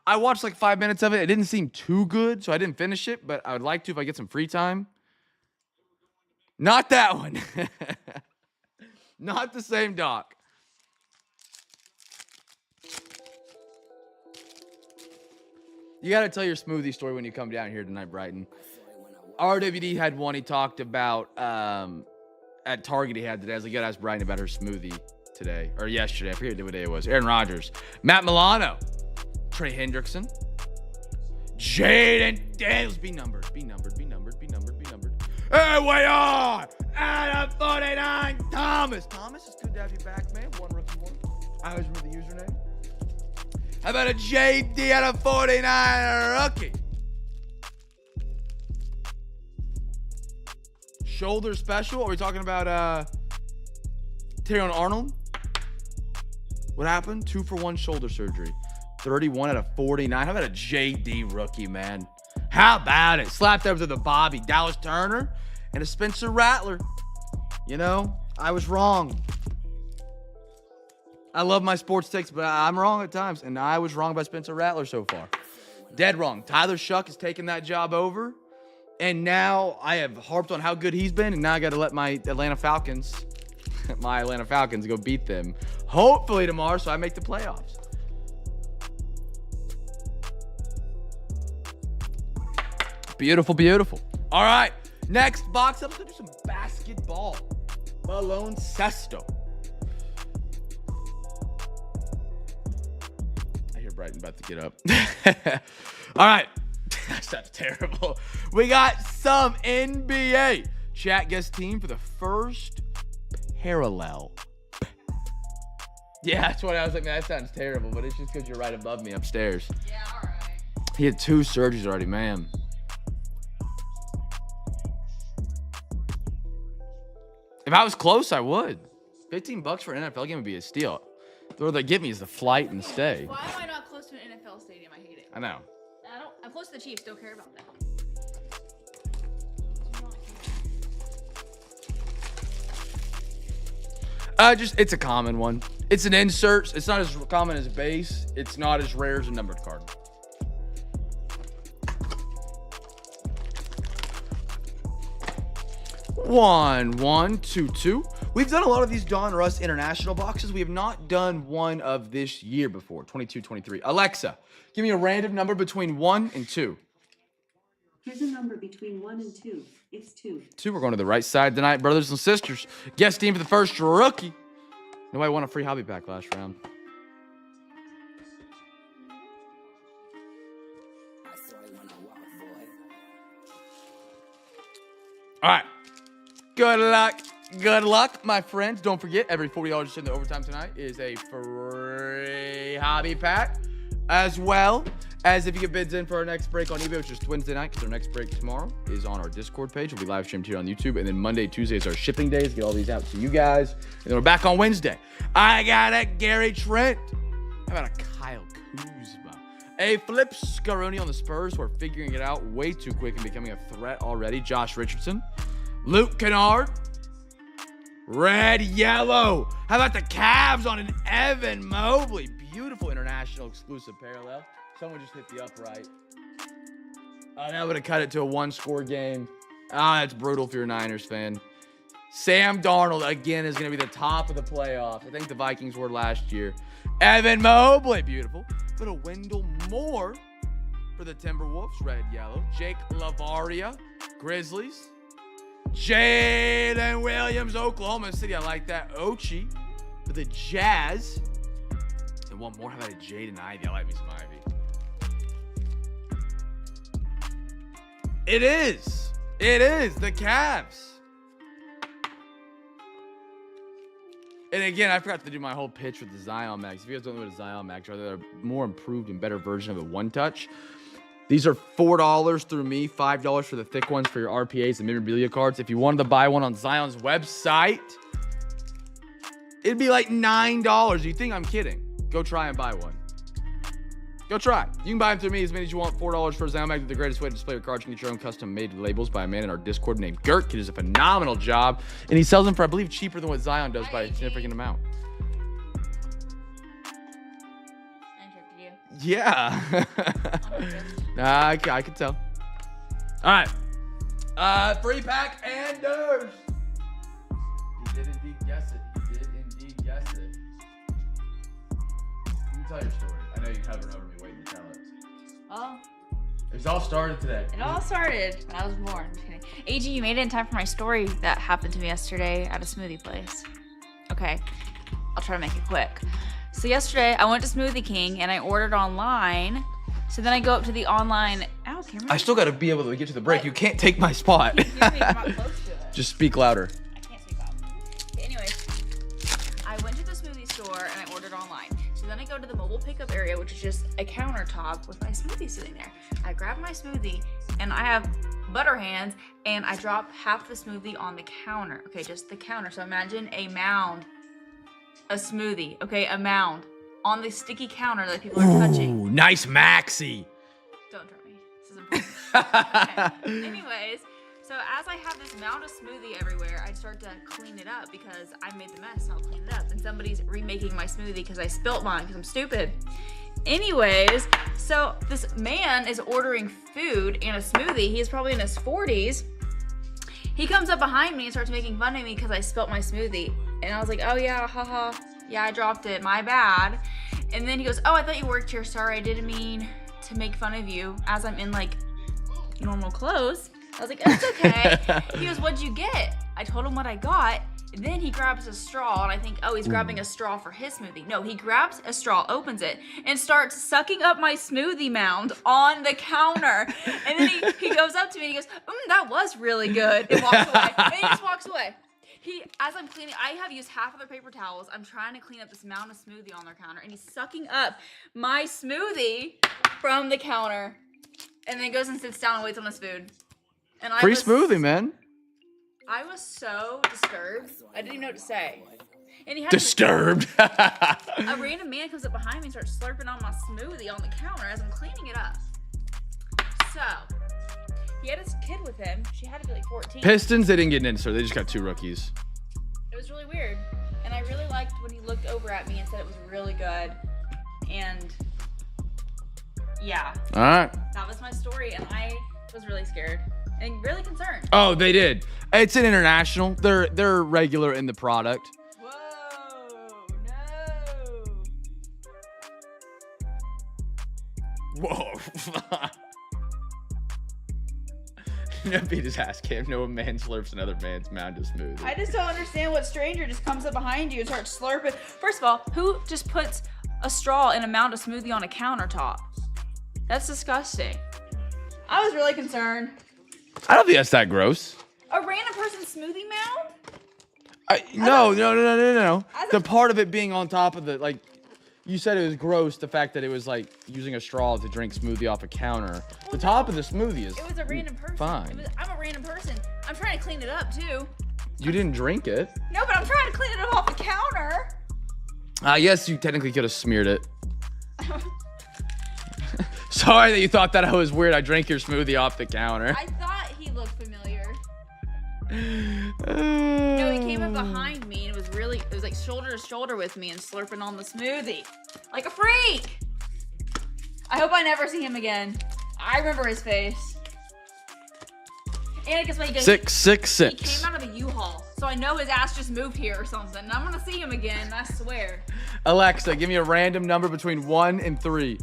I watched like 5 minutes of it. It didn't seem too good, so I didn't finish it, but I would like to if I get some free time. Not that one. Not the same doc. You got to tell your smoothie story when you come down here tonight, Brighton. RWD had one he talked about at Target he had today. I was like, you got to ask Brighton about her smoothie today, or yesterday. I forget what day it was. Aaron Rodgers. Matt Milano. Trey Hendrickson. Jaden Daniels. Be numbered. Hey, way on! out of 49, Thomas. Thomas, it's good to have you back, man. One rookie one. I always remember the username. How about a JD out of 49 rookie? Shoulder special? Are we talking about Taron Arnold? What happened? 2-for-1 shoulder surgery. 31 out of 49. How about a JD rookie, man? How about it? Slapped over to the Bobby Dallas Turner and a Spencer Rattler. You know, I was wrong. I love my sports takes, but I'm wrong at times. And I was wrong about Spencer Rattler so far. Dead wrong. Tyler Shuck has taken that job over. And now I have harped on how good he's been. And now I got to let my Atlanta Falcons go beat them. Hopefully tomorrow so I make the playoffs. Beautiful, beautiful. All right. Next box up. Let's do some basketball. Baloncesto. I hear Brighton about to get up. All right. That's terrible. We got some NBA. Chat guest team for the first parallel. Yeah, that's what I was like, man, that sounds terrible, but it's just because you're right above me upstairs. Yeah, all right. He had 2 surgeries already, man. If I was close, I would. $15 for an NFL game would be a steal. What they give me is the flight and stay. Why am I not close to an NFL stadium? I hate it. I know. I'm close to the Chiefs. Don't care about that. It's a common one. It's an insert. It's not as common as a base. It's not as rare as a numbered card. One, 1, 2, 2. We've done a lot of these Don Russ International boxes. We have not done one of this year before, 22, 23. Alexa, give me a random number between 1 and 2. Here's a number between 1 and 2. It's 2. 2, we're going to the right side tonight, brothers and sisters. Guest team for the first rookie. Nobody won a free hobby pack last round. All right. Good luck. Good luck, my friends. Don't forget, every $40 you send to overtime tonight is a free hobby pack. As well as if you get bids in for our next break on eBay, which is Wednesday night, because our next break tomorrow is on our Discord page. We'll be live streamed here on YouTube. And then Monday, Tuesday is our shipping days. Get all these out to you guys. And then we're back on Wednesday. I got a Gary Trent. How about a Kyle Kuzma? A Flip Scaroni on the Spurs, who are figuring it out way too quick and becoming a threat already. Josh Richardson. Luke Kennard. Red, yellow. How about the Cavs on an Evan Mobley? Beautiful international exclusive parallel. Someone just hit the upright. That would have cut it to a 1-score game. That's brutal if you're a Niners fan. Sam Darnold, again, is going to be the top of the playoffs. I think the Vikings were last year. Evan Mobley, beautiful. But a Wendell Moore for the Timberwolves, red, yellow. Jake Lavaria, Grizzlies. Jalen Williams, Oklahoma City. I like that. Ochi for the Jazz. And one more. How about a Jaden Ivey? I like me some Ivy. It is. It is. The Cavs. And again, I forgot to do my whole pitch with the Zion Max. If you guys don't know what a Zion Max are, they're a more improved and better version of a one-touch. These are $4 through me, $5 for the thick ones for your RPAs and memorabilia cards. If you wanted to buy one on Zion's website, it'd be like $9. You think I'm kidding? Go try and buy one. Go try. You can buy them through me as many as you want. $4 for Zion Mag. The greatest way to display your cards. You can get your own custom-made labels by a man in our Discord named Gert. He does a phenomenal job, and he sells them for, I believe, cheaper than what Zion does by a significant amount. Yeah. I can tell. All right. Free pack Anders. You did indeed guess it. You did indeed guess it. You can tell your story. I know you covered over me waiting to tell it. Well, It all started today. it all started when I was born. Just kidding. AG, you made it in time for my story that happened to me yesterday at a smoothie place. Okay, I'll try to make it quick. So yesterday, I went to Smoothie King and I ordered online. So then I go up to the online. Ow, camera. I still got to be able to get to the break. You can't take my spot. Excuse me, I'm not close to it. Just speak louder. go to the mobile pickup area, which is just a countertop with my smoothie sitting there. I grab my smoothie, and I have butter hands, and I drop half the smoothie on the counter. Okay, just the counter. So imagine a mound, a smoothie. Okay, a mound on the sticky counter that people are touching. Ooh, nice maxi. Don't turn me. This is important. Okay. Anyways, so as I have this mound of smoothie everywhere, I start to clean it up because I made the mess, so I'll clean it up. And somebody's remaking my smoothie because I spilt mine because I'm stupid. Anyways, so this man is ordering food and a smoothie. He's probably in his 40s. He comes up behind me and starts making fun of me because I spilt my smoothie. And I was like, oh yeah, haha. Yeah, I dropped it, my bad. And then he goes, oh, I thought you worked here. Sorry, I didn't mean to make fun of you as I'm in like normal clothes. I was like, it's okay. He goes, what'd you get? I told him what I got. And then he grabs a straw, and I think, oh, he's grabbing a straw for his smoothie. No, he grabs a straw, opens it, and starts sucking up my smoothie mound on the counter. And then he goes up to me and he goes, that was really good. And walks away. And he just walks away. As I'm cleaning, I have used half of their paper towels. I'm trying to clean up this mound of smoothie on their counter, and he's sucking up my smoothie from the counter, and then goes and sits down and waits on his food. And Free smoothie, man. I was so disturbed. I didn't even know what to say. And he had Disturbed. a random man comes up behind me and starts slurping on my smoothie on the counter as I'm cleaning it up. So he had his kid with him. She had to be like 14. Pistons, they didn't get an insert. They just got 2 rookies. It was really weird. And I really liked when he looked over at me and said it was really good. And yeah. All right. That was my story, and I was really scared and really concerned. Oh, they did. It's an international. They're regular in the product. Whoa, no. Whoa. No, beat his ass, Cam. No man slurps another man's mound of smoothie. I just don't understand what stranger just comes up behind you and starts slurping. First of all, who just puts a straw in a mound of smoothie on a countertop? That's disgusting. I was really concerned. I don't think that's that gross. A random person's smoothie mound? No. The part of it being on top of the, like, you said it was gross, the fact that it was like using a straw to drink smoothie off a counter. Well, the top of the smoothie is It was a random person. fine. I'm a random person. I'm trying to clean it up too. You didn't drink it. No, but I'm trying to clean it up off the counter. Yes, you technically could have smeared it. Sorry that you thought that I was weird. I drank your smoothie off the counter. I thought he looked familiar. No, he came up behind me and it was like shoulder to shoulder with me and slurping on the smoothie. Like a freak. I hope I never see him again. I remember his face. And guess what? 666. He came out of a U-Haul. So I know his ass just moved here or something. And I'm gonna see him again, I swear. Alexa, give me a random number between 1 and 3.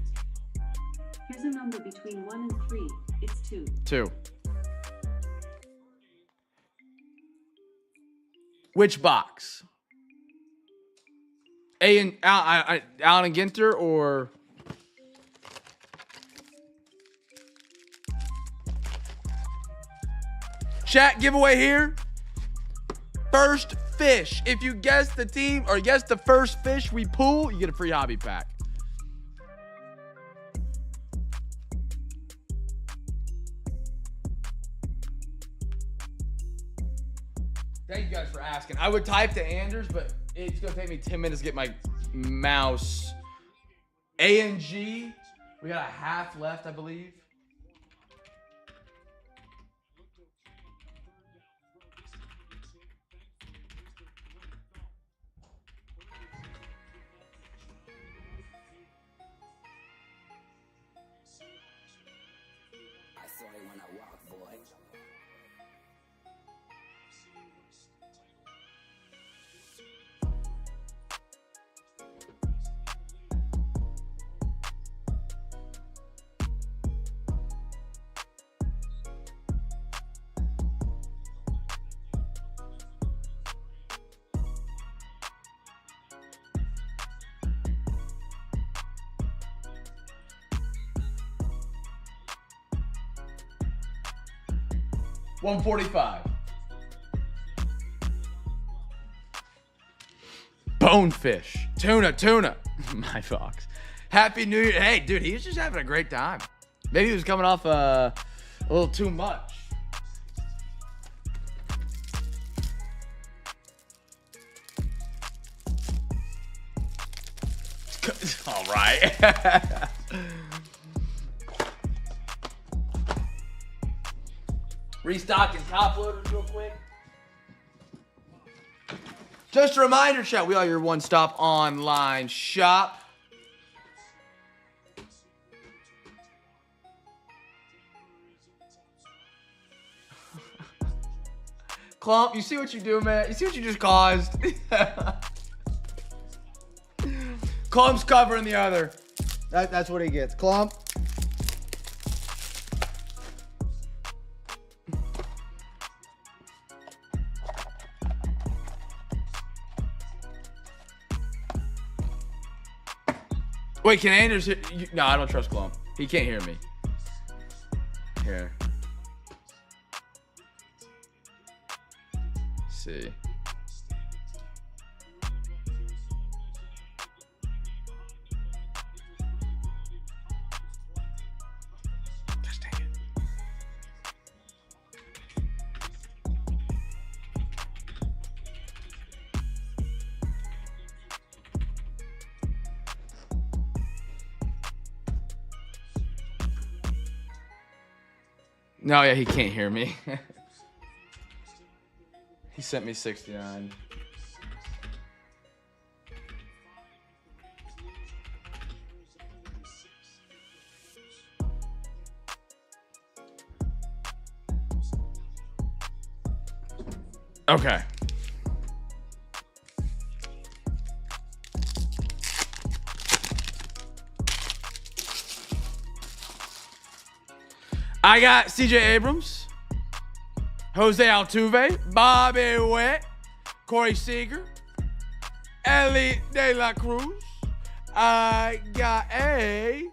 Here's a number between 1 and 3. It's 2. 2. Which box? Allen and Ginter or chat giveaway here? First fish. If you guess the team or guess the first fish we pull, you get a free hobby pack. Thank you guys for asking. I would type to Anders, but it's gonna take me 10 minutes to get my mouse. ANG, we got a half left, I believe. I saw it when I walked, boy. 145. Bonefish. Tuna. My fox. Happy New Year. Hey, dude, he was just having a great time. Maybe he was coming off a little too much. All right. Restocking top loaders real quick. Just a reminder, chat, we are your one-stop online shop. Clump, you see what you do, man? You see what you just caused? Clump's covering the other. That's what he gets. Clump. Wait, can Anders hear you? No, I don't trust Clump. He can't hear me. Here. Let's see. Gosh dang it. No, yeah, he can't hear me. He sent me 69. Okay. I got CJ Abrams, Jose Altuve, Bobby Witt, Corey Seager, Ellie De La Cruz. I got a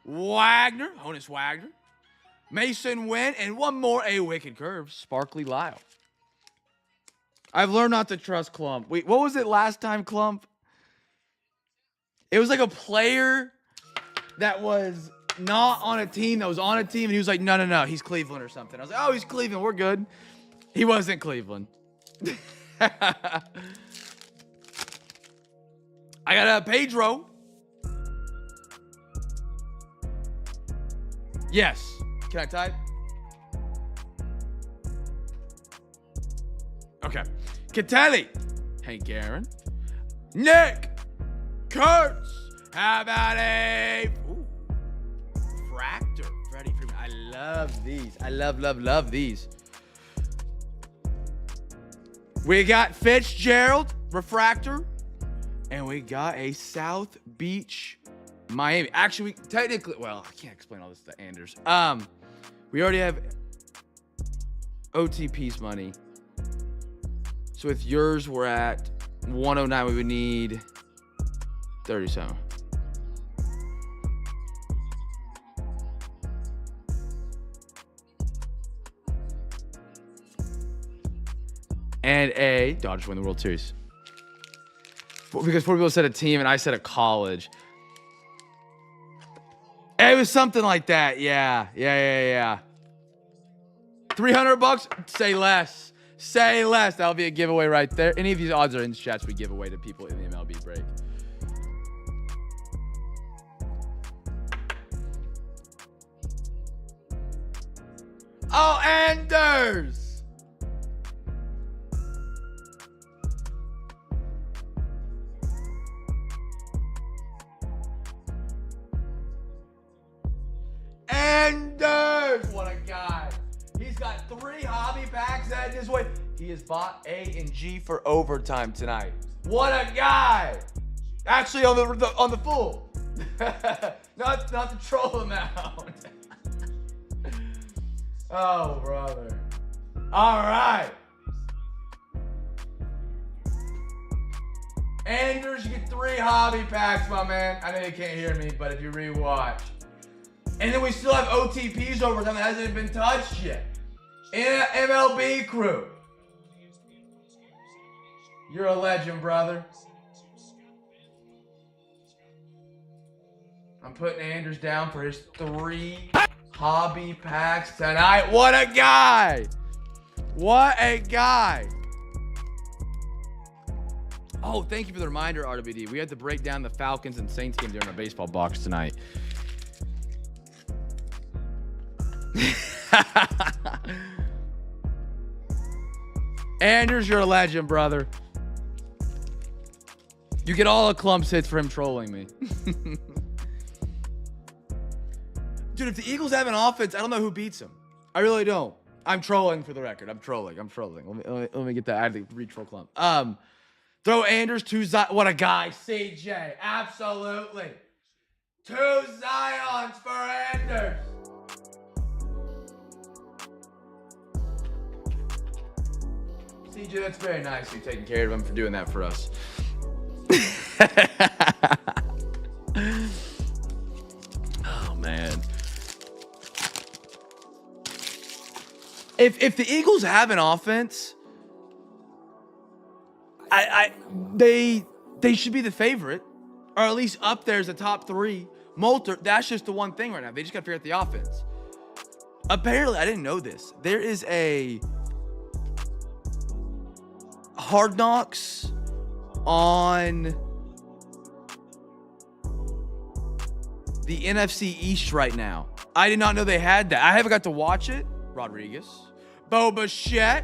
Wagner, Honus Wagner, Mason Wynn, and one more, a Wicked Curve, Sparkly Lyle. I've learned not to trust Clump. Wait, what was it last time, Clump? It was like a player that was not on a team that was on a team, and he was like, no, he's Cleveland or something. I was like, oh, he's Cleveland, we're good. He wasn't Cleveland. I got a Pedro. Yes. Can I type? Okay. Catelli. Hank Aaron. Nick Kurtz. How about a Fractor? Freddie Freeman. I love these. I love these. We got Fitzgerald, Refractor. And we got a South Beach, Miami. Actually, we technically, well, I can't explain all this to Anders. We already have OTP's money. So with yours, we're at 109. We would need 37. And a Dodgers win the World Series. Because 4 people said a team and I said a college. It was something like that. Yeah. $300? Say less. Say less. That'll be a giveaway right there. Any of these odds are in the chats we give away to people in the MLB break. Oh, Anders! Anders! What a guy. He's got 3 hobby packs at his way. He has bought A and G for overtime tonight. What a guy. Actually on the full. not to troll him out. Oh, brother. All right. Anders, you get 3 hobby packs, my man. I know you can't hear me, but if you rewatch. And then we still have OTPs overtime that hasn't been touched yet. In MLB crew. You're a legend, brother. putting Anders down for his 3 hobby packs tonight. What a guy! What a guy! Oh, thank you for the reminder, RWD. We had to break down the Falcons and Saints game during our baseball box tonight. Anders, you're a legend, brother. You get all the clumps hits for him trolling me. Dude, if the Eagles have an offense, I don't know who beats them. I really don't. I'm trolling for the record. I'm trolling. Let me get that out of the re-troll clump. Throw Anders to Zion. What a guy. CJ. Absolutely. 2 Zions for Anders. CJ, that's very nice. You're taking care of him for doing that for us. Oh, man. If the Eagles have an offense, they should be the favorite, or at least up there as a top 3. Molter, that's just the one thing right now. They just got to figure out the offense. Apparently, I didn't know this. There is a Hard Knocks on the NFC East right now. I did not know they had that. I haven't got to watch it. Rodriguez. Boba Shett.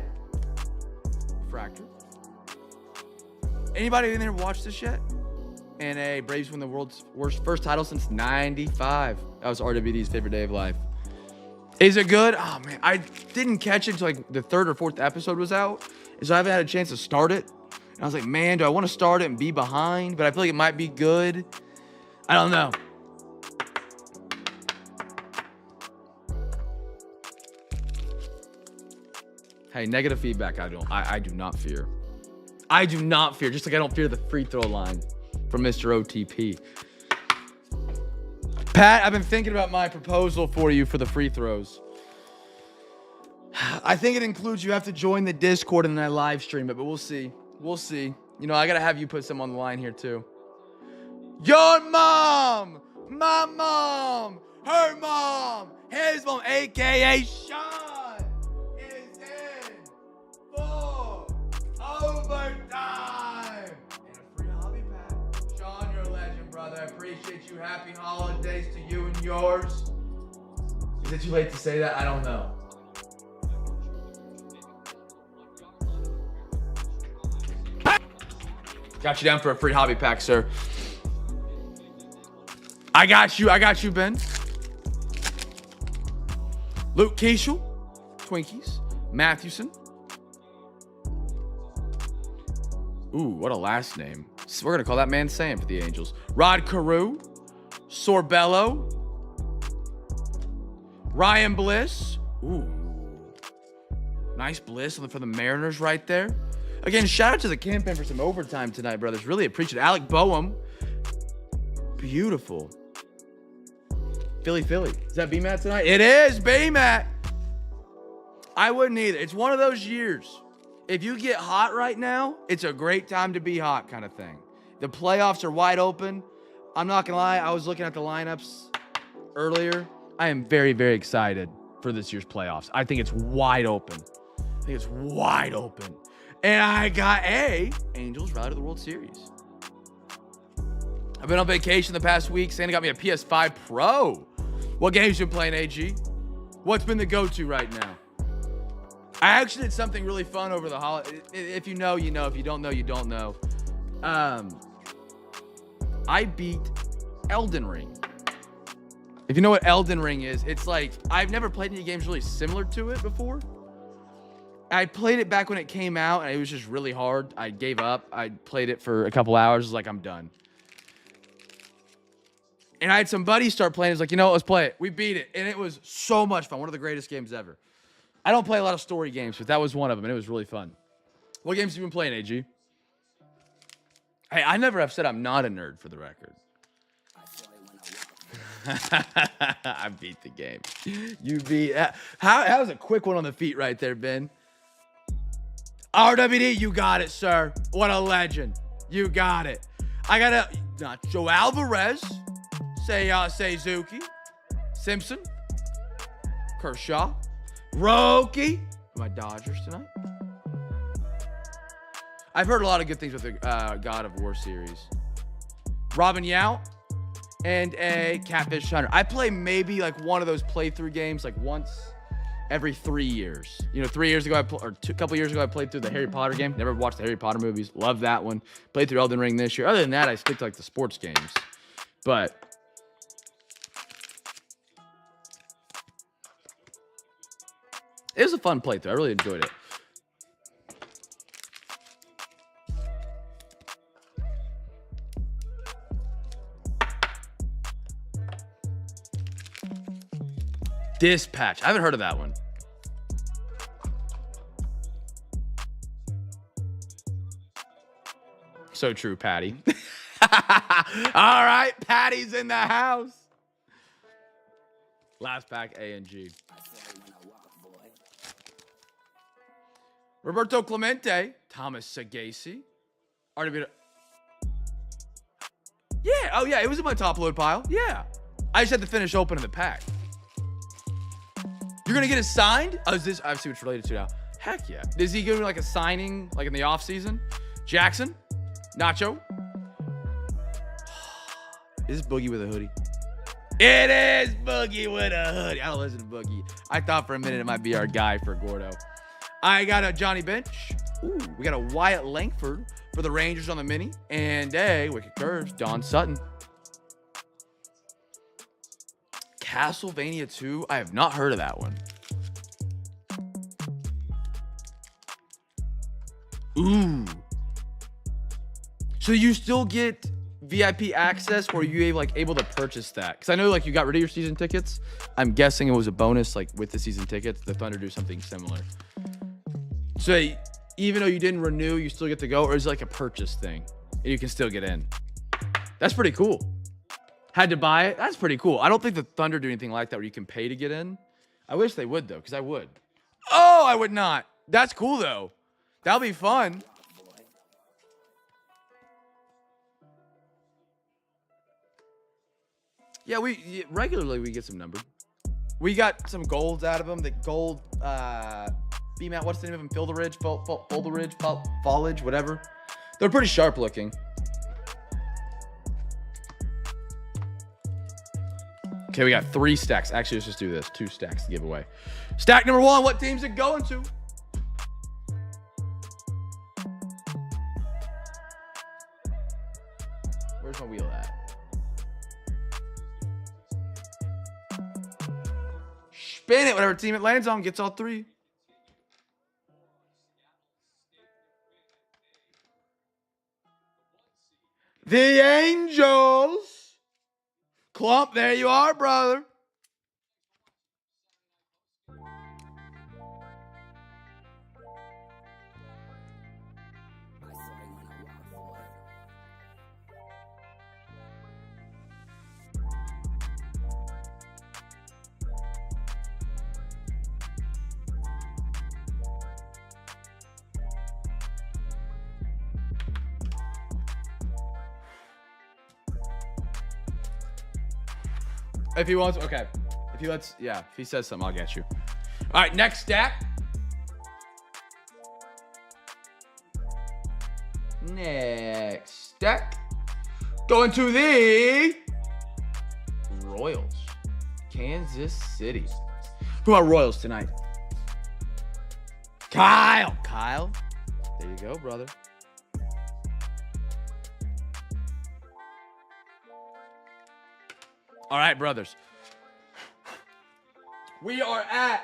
Fracture. Anybody in there watch this yet? And Braves win the world's first title since 95. That was RWD's favorite day of life. Is it good? Oh, man. I didn't catch it until like the 3rd or 4th episode was out. So I haven't had a chance to start it. And I was like, man, do I want to start it and be behind? But I feel like it might be good. I don't know. Hey, negative feedback I do not fear. I do not fear, just like I don't fear the free throw line from Mr. OTP. Pat, I've been thinking about my proposal for you for the free throws. I think it includes you have to join the Discord and then I live stream it, but we'll see. We'll see. You know, I got to have you put some on the line here too. Your mom, my mom, her mom, his mom, a.k.a. Sean, is in for overtime. And a free hobby pack. Sean, you're a legend, brother. I appreciate you. Happy holidays to you and yours. Is it too late to say that? I don't know. Got you down for a free hobby pack, sir. I got you, Ben. Luke Keishel, Twinkies. Mathewson. Ooh, what a last name. We're going to call that man Sam for the Angels. Rod Carew. Sorbello. Ryan Bliss. Ooh. Nice Bliss for the Mariners right there. Again, shout out to the CamFam for some overtime tonight, brothers. Really appreciate it. Alec Boehm. Beautiful. Philly. Is that B-Matt tonight? It is B-Matt. I wouldn't either. It's one of those years. If you get hot right now, it's a great time to be hot kind of thing. The playoffs are wide open. I'm not going to lie. I was looking at the lineups earlier. I am very, very excited for this year's playoffs. I think it's wide open. And I got Angels route to the World Series. I've been on vacation the past week. Santa got me a PS5 Pro. What games you been playing, AG? What's been the go-to right now? I actually did something really fun over the holiday. If you know, you know. If you don't know, you don't know. I beat Elden Ring. If you know what Elden Ring is, it's like, I've never played any games really similar to it before. I played it back when it came out, and it was just really hard. I gave up. I played it for a couple hours. I was like, I'm done. And I had some buddies start playing. It's like, you know what? Let's play it. We beat it, and it was so much fun. One of the greatest games ever. I don't play a lot of story games, but that was one of them, and it was really fun. What games have you been playing, AG? Hey, I never have said I'm not a nerd, for the record. I beat the game. You beat... That was a quick one on the feet right there, Ben. RWD, you got it, sir. What a legend. You got it. I got a Nacho Alvarez, Suzuki, Simpson, Kershaw, Roki. My Dodgers tonight. I've heard a lot of good things with the God of War series. Robin Yount and a Catfish Hunter. I play maybe like one of those playthrough games like once every 3 years. You know, 3 years ago, a couple years ago, I played through the Harry Potter game. Never watched the Harry Potter movies. Love that one. Played through Elden Ring this year. Other than that, I stick to like the sports games. But it was a fun playthrough. I really enjoyed it. Dispatch. I haven't heard of that one. So true, Patty. All right, Patty's in the house. Last pack, A and G. Roberto Clemente, Thomas Sagasi. Already yeah, oh yeah, it was in my top load pile. Yeah. I just had to finish opening the pack. You're gonna get it signed? Oh, is this? I see what it's related to now. Heck yeah. Is he giving like a signing like in the off season? Jackson, Nacho. Is this Boogie with a hoodie? It is Boogie with a hoodie. I don't listen to Boogie. I thought for a minute it might be our guy for Gordo. I got a Johnny Bench. Ooh, we got a Wyatt Langford for the Rangers on the mini. And a Wicked Curves, Don Sutton. Castlevania 2. I have not heard of that one. Ooh. So you still get VIP access, or are you like able to purchase that? Because I know like you got rid of your season tickets. I'm guessing it was a bonus like with the season tickets. The Thunder do something similar. So even though you didn't renew, you still get to go, or is it like a purchase thing and you can still get in? That's pretty cool. Had to buy it. That's pretty cool. I don't think the Thunder do anything like that where you can pay to get in. I wish they would though, because I would. Oh, I would not. That's cool though. That'll be fun. Yeah, regularly we get some numbered. We got some golds out of them. The gold, B-Mat, what's the name of them? Filderidge, Foliage, whatever. They're pretty sharp looking. Okay, we got 3 stacks. Actually, let's just do this. 2 stacks to give away. Stack number 1, what team's it going to? Where's my wheel at? Spin it. Whatever team it lands on gets all 3. The Angels. Clump, there you are, brother. If he wants, okay. If he lets, yeah, if he says something, I'll get you. All right, next stack. Next stack. Going to the Royals. Kansas City. Who are Royals tonight? Kyle. Kyle. There you go, brother. All right, brothers. We are at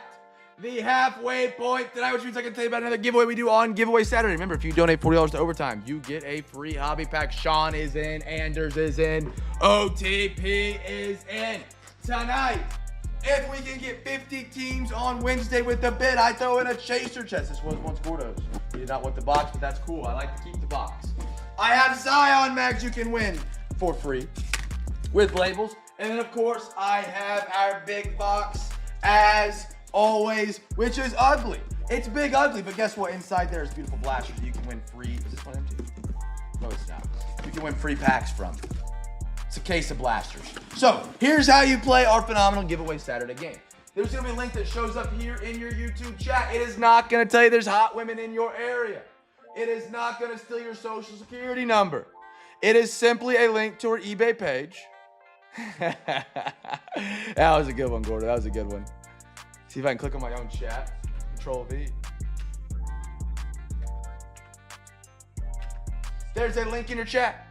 the halfway point tonight, which means I can tell you about another giveaway we do on Giveaway Saturday. Remember, if you donate $40 to Overtime, you get a free hobby pack. Sean is in. Anders is in. OTP is in. Tonight, if we can get 50 teams on Wednesday with the bid, I throw in a chaser chest. This was once Gordo's. He did not want the box, but that's cool. I like to keep the box. I have Zion mags you can win for free with labels. And then, of course, I have our big box, as always, which is ugly. It's big ugly, but guess what? Inside there is beautiful blasters. You can win free. Is this one empty? No, it's not. You can win free packs from. a case of blasters. So here's how you play our phenomenal giveaway Saturday game. There's gonna be a link that shows up here in your YouTube chat. It is not gonna tell you there's hot women in your area. It is not gonna steal your social security number. It is simply a link to our eBay page. That was a good one, Gordon. That was a good one. See if I can click on my own chat. Control V. There's a link in your chat.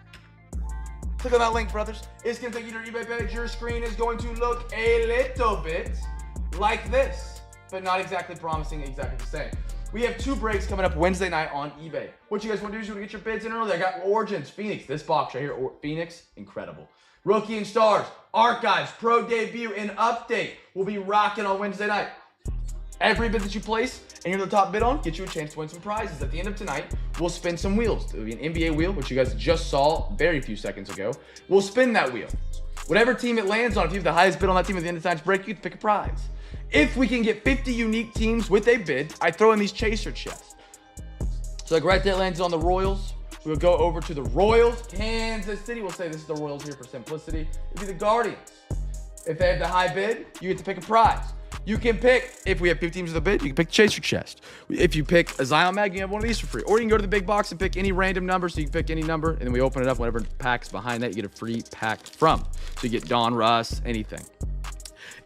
Click on that link, brothers. It's gonna take you to your eBay page. Your screen is going to look a little bit like this, but not exactly promising exactly the same. We have 2 breaks coming up Wednesday night on eBay. What you guys want to do is you want to get your bids in early. I got Origins, Phoenix, this box right here, Phoenix, incredible. Rookie and Stars, Archives, Pro Debut, and Update will be rocking on Wednesday night. Every bid that you place and you're the top bid on, get you a chance to win some prizes. At the end of tonight, we'll spin some wheels. It'll be an NBA wheel, which you guys just saw very few seconds ago. We'll spin that wheel. Whatever team it lands on, if you have the highest bid on that team at the end of tonight's break, you can pick a prize. If we can get 50 unique teams with a bid, I throw in these chaser chests. So like right there, it lands on the Royals. We'll go over to the Royals, Kansas City. We'll say this is the Royals here for simplicity. It'll be the Guardians. If they have the high bid, you get to pick a prize. You can pick, if we have 50 teams with a bid, you can pick the chaser chest. If you pick a Zion mag, you have one of these for free. Or you can go to the big box and pick any random number, so you can pick any number, and then we open it up. Whatever pack's behind that, you get a free pack from. So you get Don Russ, anything.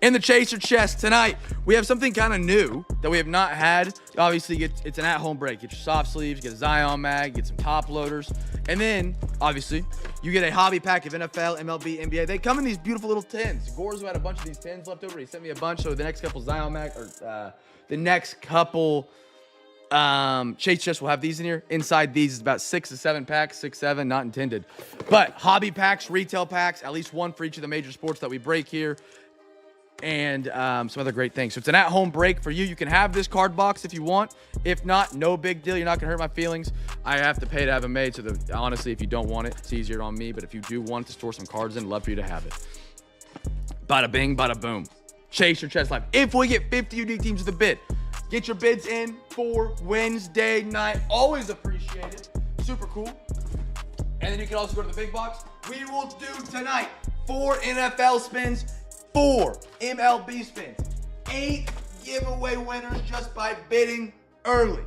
In the chaser chest tonight, we have something kind of new that we have not had. Obviously, it's an at-home break. Get your soft sleeves, get a Zion mag, get some top loaders. And then, obviously, you get a hobby pack of NFL, MLB, NBA. They come in these beautiful little tins. Gorzo had a bunch of these tins left over. He sent me a bunch. So the next couple Zion mag, or the next couple chase chests will have these in here. Inside these is about 6 to 7 packs, 6, 7, not intended. But hobby packs, retail packs, at least one for each of the major sports that we break here. And some other great things. So it's an at-home break for you. You can have this card box if you want. If not, no big deal. You're not going to hurt my feelings. I have to pay to have them made. So honestly, if you don't want it, it's easier on me. But if you do want to store some cards in, love for you to have it. Bada bing, bada boom. Chase your chest live. If we get 50 unique teams with a bid, get your bids in for Wednesday night. Always appreciate it. Super cool. And then you can also go to the big box. We will do tonight 4 NFL spins, 4 MLB spins, 8 giveaway winners just by bidding early.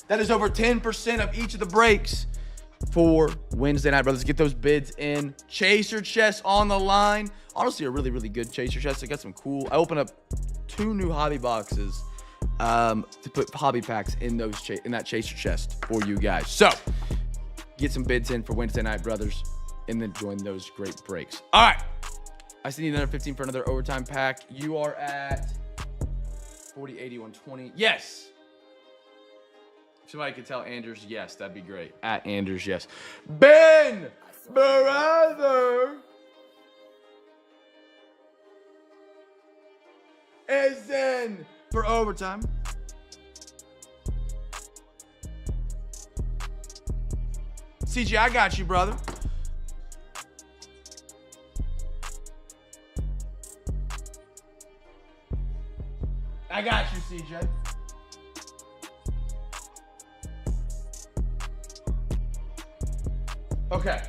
That is over 10% of each of the breaks for Wednesday night, brothers. Get those bids in. Chaser chests on the line. Honestly, a really, really good chaser chest. I got some cool. I opened up 2 new hobby boxes to put hobby packs in that chaser chest for you guys. So get some bids in for Wednesday night, brothers, and then join those great breaks. All right. I still need another 15 for another overtime pack. You are at 40, 80, 120. Yes. If somebody could tell Anders yes, that'd be great. At Anders yes. Ben, brother, is in for overtime. CJ, I got you, brother. I got you, CJ. Okay.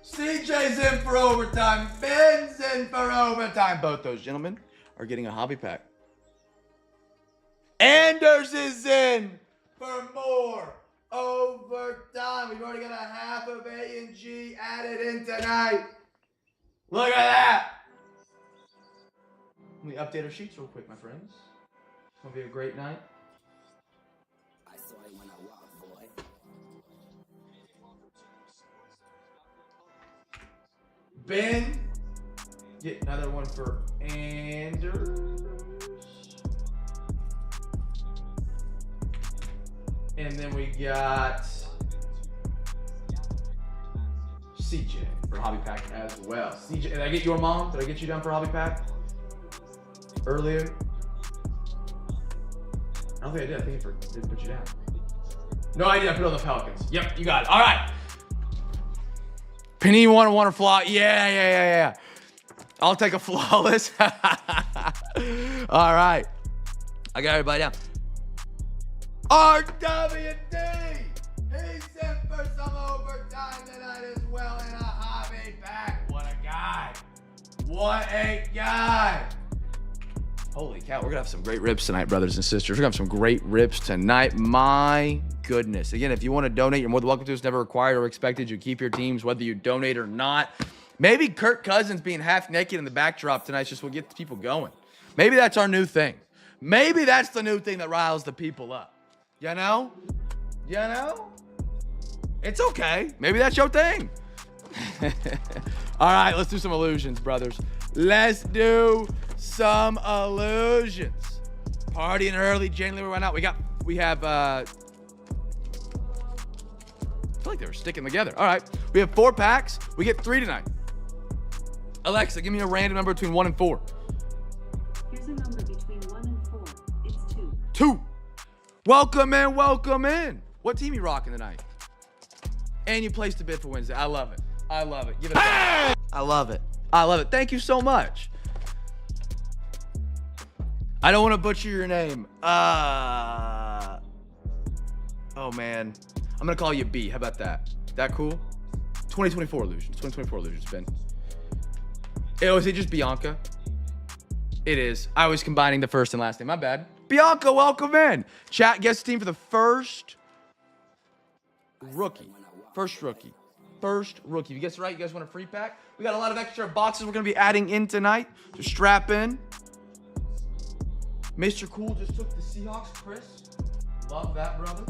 CJ's in for overtime. Ben's in for overtime. Both those gentlemen are getting a hobby pack. Anders is in for more overtime. We've already got a half of A&G added in tonight. Look at that. Let me update our sheets real quick, my friends. It's going to be a great night. I saw it when I walked, boy. Ben, get another one for Anders. And then we got CJ for hobby pack as well. CJ, did I get your mom? Did I get you down for hobby pack earlier? I don't think I did. I think I didn't put you down. No, I did. I put it on the Pelicans. Yep, you got it. All right. Penny, want a flaw? Yeah. I'll take a flawless. All right. I got everybody down. RWD, He's sent for some overtime tonight as well in a hobby pack. What a guy. What a guy. Holy cow, we're gonna have some great rips tonight, brothers and sisters. We're gonna have some great rips tonight. My goodness. Again, if you want to donate, you're more than welcome to. It's never required or expected. You keep your teams, whether you donate or not. Maybe Kirk Cousins being half naked in the backdrop tonight just will get the people going. Maybe that's our new thing. Maybe that's the new thing that riles the people up. You know? You know? It's okay. Maybe that's your thing. All right, let's do some illusions, brothers. Let's do some illusions. Partying early, January right now. We have I feel like they were sticking together. All right, we have 4 packs. We get 3 tonight. Alexa, give me a random number between 1 and 4. Here's a number between 1 and 4. It's 2. 2. Welcome in, welcome in. What team you rocking tonight? And you placed a bid for Wednesday. I love it. I love it. Give it a go. I love it. I love it. Thank you so much. I don't want to butcher your name. Oh man. I'm gonna call you B. How about that? That cool? 2024 illusions. 2024 illusions, Ben. Oh, is it just Bianca? It is. I was combining the first and last name. My bad. Bianca, welcome in. Chat, guess the team for the first rookie. First rookie. First rookie. If you guess it right, you guys want a free pack? We got a lot of extra boxes we're going to be adding in tonight. So strap in. Mr. Cool just took the Seahawks, Chris. Love that, brother.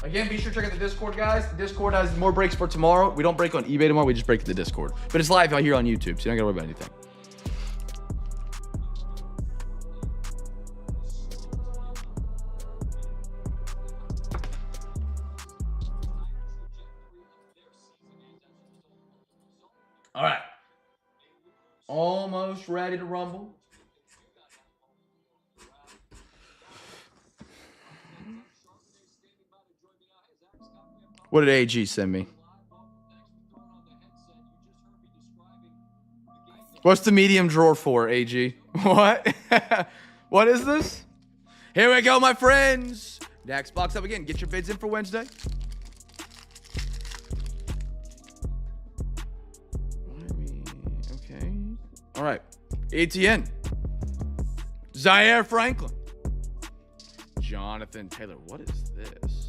Again, be sure to check out the Discord, guys. The Discord has more breaks for tomorrow. We don't break on eBay tomorrow. We just break the Discord. But it's live out here on YouTube, so you don't got to worry about anything. All right. Almost ready to rumble. What did AG send me? What's the medium drawer for, AG? What? What is this? Here we go, my friends. Next box up again. Get your bids in for Wednesday. Okay. All right. ETN. Zaire Franklin. Jonathan Taylor. What is this?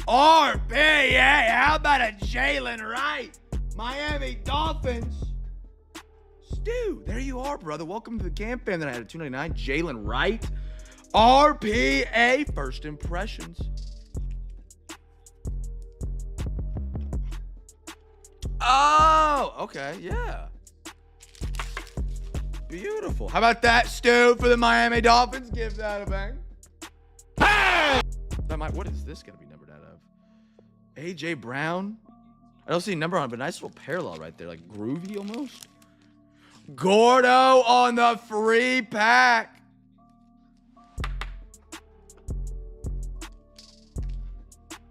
RP, yeah, how about a Jalen Wright? Miami Dolphins. Stu, there you are, brother. Welcome to the CamFam that I had at $2.99. Jalen Wright. RPA, first impressions. Oh, okay, yeah. Beautiful. How about that, Stu, for the Miami Dolphins? Give that a bang. What is this going to be numbered out of? AJ Brown. I don't see a number on it, but a nice little parallel right there, like groovy almost. Gordo on the free pack.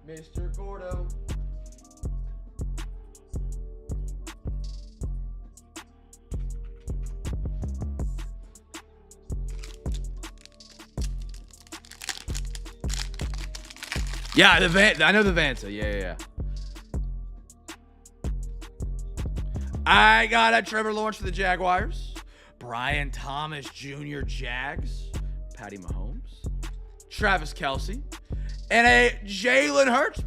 Mr. Gordo. Yeah, I know the Vansa. Yeah. I got a Trevor Lawrence for the Jaguars. Brian Thomas Jr. Jags. Patty Mahomes. Travis Kelce. And a Jalen Hurts.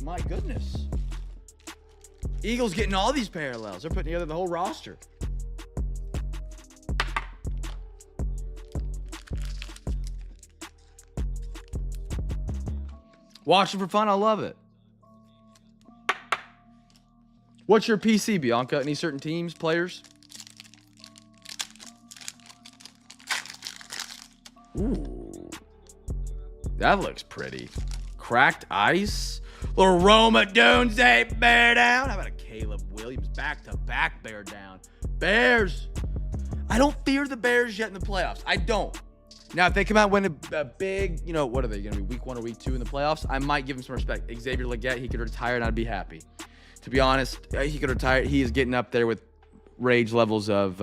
My goodness. Eagles getting all these parallels. They're putting together the whole roster. Watching for fun, I love it. What's your PC, Bianca? Any certain teams, players? Ooh. That looks pretty. Cracked ice. Little Roma Dunze bear down. How about a Caleb Williams back-to-back bear down? Bears. I don't fear the Bears yet in the playoffs. I don't. Now, if they come out and win a big, what are they going to be, week 1 or week 2 in the playoffs? I might give him some respect. Xavier Legette, he could retire and I'd be happy. To be honest, he could retire. He is getting up there with rage levels of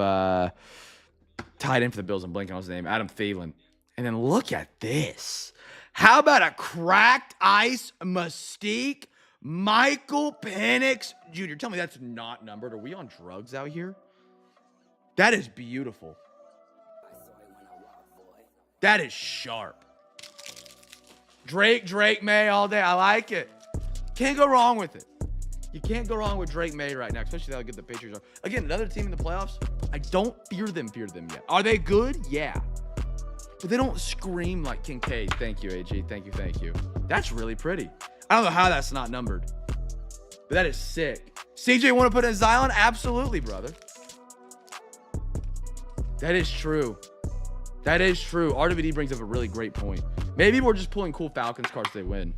tight end for the Bills. I'm blanking on his name. Adam Thielen. And then look at this. How about a cracked ice Mystique Michael Penix Jr.? Tell me that's not numbered. Are we on drugs out here? That is beautiful. That is sharp. Drake May all day. I like it. Can't go wrong with it. You can't go wrong with Drake May right now, especially how good the Patriots are. Again, another team in the playoffs. I don't fear them yet. Are they good? Yeah. But they don't scream like Kincaid. Thank you, AG. Thank you. That's really pretty. I don't know how that's not numbered. But that is sick. CJ, want to put in Zion? Absolutely, brother. That is true. RWD brings up a really great point. Maybe we're just pulling cool Falcons cards if they win.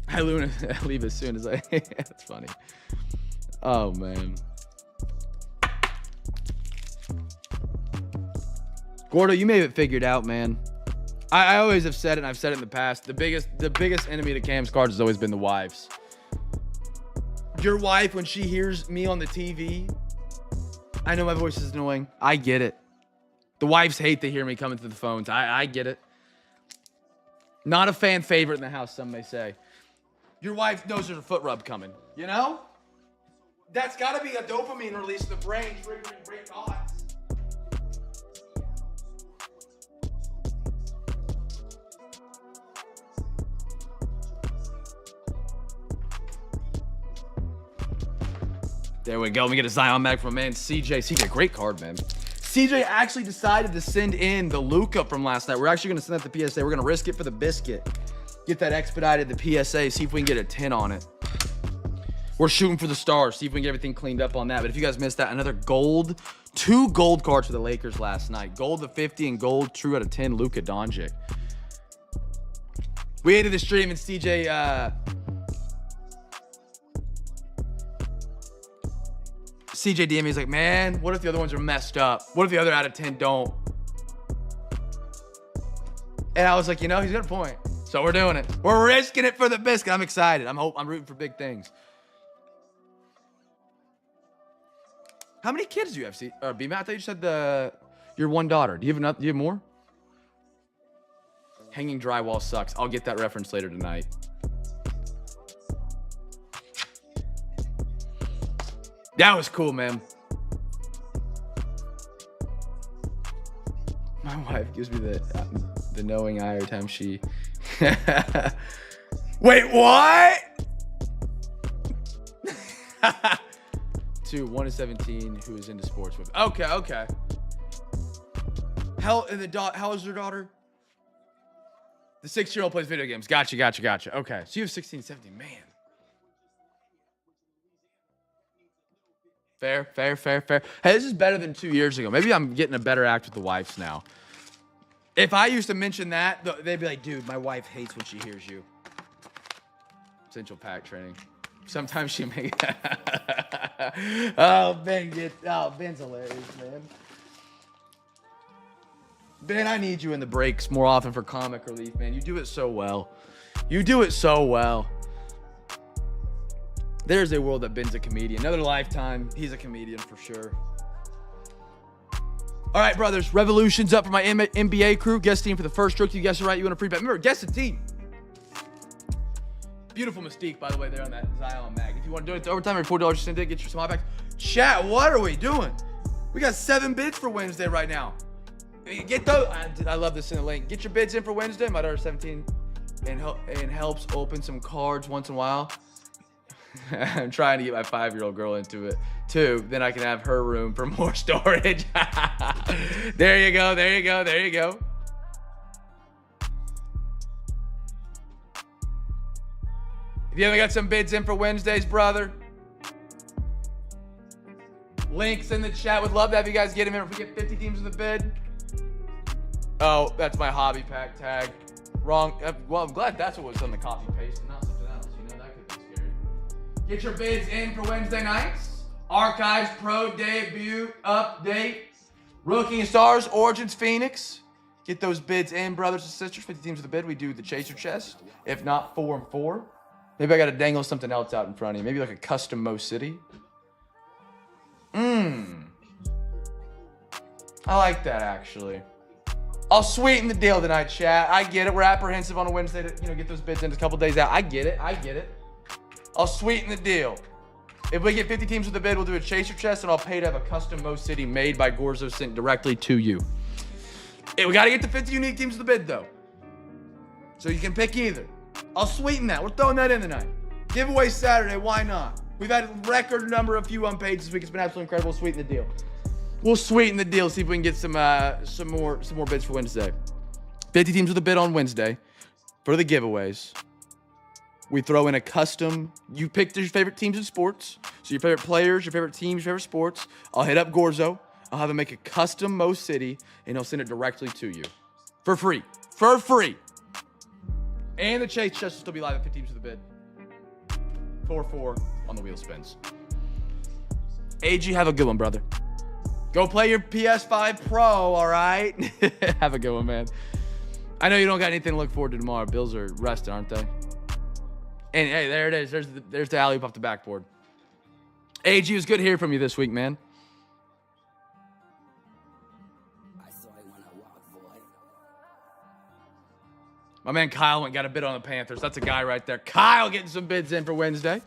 I leave as soon as I... That's funny. Oh, man. Gordo, you may have it figured out, man. I always have said it, and I've said it in the past. The biggest enemy to Cam's cards has always been the wives. Your wife, when she hears me on the TV, I know my voice is annoying. I get it. The wives hate to hear me coming through the phones. I get it. Not a fan favorite in the house, some may say. Your wife knows there's a foot rub coming. You know? That's got to be a dopamine release in the brain, triggering great thoughts. There we go. Let me get a Zion mag from man CJ, great card, man. CJ actually decided to send in the Luca from last night. We're actually going to send that to PSA. We're going to risk it for the biscuit. Get that expedited to PSA. See if we can get a 10 on it. We're shooting for the stars. See if we can get everything cleaned up on that. But if you guys missed that, another gold. 2 gold cards for the Lakers last night. Gold to 50 and gold true out of 10. Luka Doncic. We ended the stream and CJ... CJ DM, he's like, man, what if the other ones are messed up? What if the other out of 10 don't? And I was like, you know, he's got a point. So we're doing it. We're risking it for the biscuit. I'm excited. I'm rooting for big things. How many kids do you have, B-Matt? I thought you said your one daughter. Do you have more? Hanging drywall sucks. I'll get that reference later tonight. That was cool, man. My wife gives me the knowing eye every time she... Wait, what? 2, 1 to 17, who is into sports with. Okay. How is your daughter? The 6-year-old plays video games. Gotcha. Okay, so you have 16, 17. Man. Fair. Hey, this is better than 2 years ago. Maybe I'm getting a better act with the wives now. If I used to mention that, they'd be like, dude, my wife hates when she hears you. Essential pack training. Sometimes she may... Ben's hilarious, man. Ben, I need you in the breaks more often for comic relief, man. You do it so well. There's a world that Ben's a comedian. Another lifetime, he's a comedian for sure. All right, brothers. Revolution's up for my NBA crew. Guest team for the first stroke. You guessed it right. You want a free bet. Remember, guess the team. Beautiful Mystique, by the way, there on that Zion mag. If you want to do it, it's overtime or $4 send it. Get your small packs. Chat, what are we doing? We got 7 bids for Wednesday right now. Get those. I love this in the link. Get your bids in for Wednesday. My daughter's 17 and helps open some cards once in a while. I'm trying to get my 5-year-old girl into it too. Then I can have her room for more storage. There you go. If you haven't got some bids in for Wednesdays, brother, links in the chat. Would love to have you guys get them in. If we get 50 teams in the bid. Oh, that's my hobby pack tag. Wrong. Well, I'm glad that's what was on the copy paste and not something else. You know, that could be scary. Get your bids in for Wednesday nights. Archives, Pro, Debut, Update, Rookie and Stars, Origins, Phoenix. Get those bids in, brothers and sisters. 50 teams of the bid. We do the Chaser Chest. If not, 4 and 4. Maybe I got to dangle something else out in front of you. Maybe like a custom Mo City. I like that, actually. I'll sweeten the deal tonight, chat. I get it. We're apprehensive on a Wednesday to, get those bids in a couple days out. I get it. I'll sweeten the deal. If we get 50 teams with a bid, we'll do a chaser chest, and I'll pay to have a custom Mo City made by Gorzo sent directly to you. Hey, we got to get the 50 unique teams with the bid, though. So you can pick either. I'll sweeten that. We're throwing that in tonight. Giveaway Saturday. Why not? We've had a record number of view on page this week. It's been absolutely incredible. We'll sweeten the deal. We'll sweeten the deal. See if we can get some more bids for Wednesday. 50 teams with a bid on Wednesday for the giveaways. We throw in a custom. You pick your favorite teams in sports. So your favorite players, your favorite teams, your favorite sports. I'll hit up Gorzo. I'll have him make a custom Mo City, and he'll send it directly to you for free. For free. And the chase chest will still be live at 50 teams with a bid. 4-4 on the wheel spins. AG, have a good one, brother. Go play your PS5 Pro, all right? Have a good one, man. I know you don't got anything to look forward to tomorrow. Bills are rested, aren't they? And hey, there it is. There's the alley-oop off the backboard. AG, it was good to hear from you this week, man. My man Kyle went and got a bid on the Panthers. That's a guy right there. Kyle getting some bids in for Wednesday.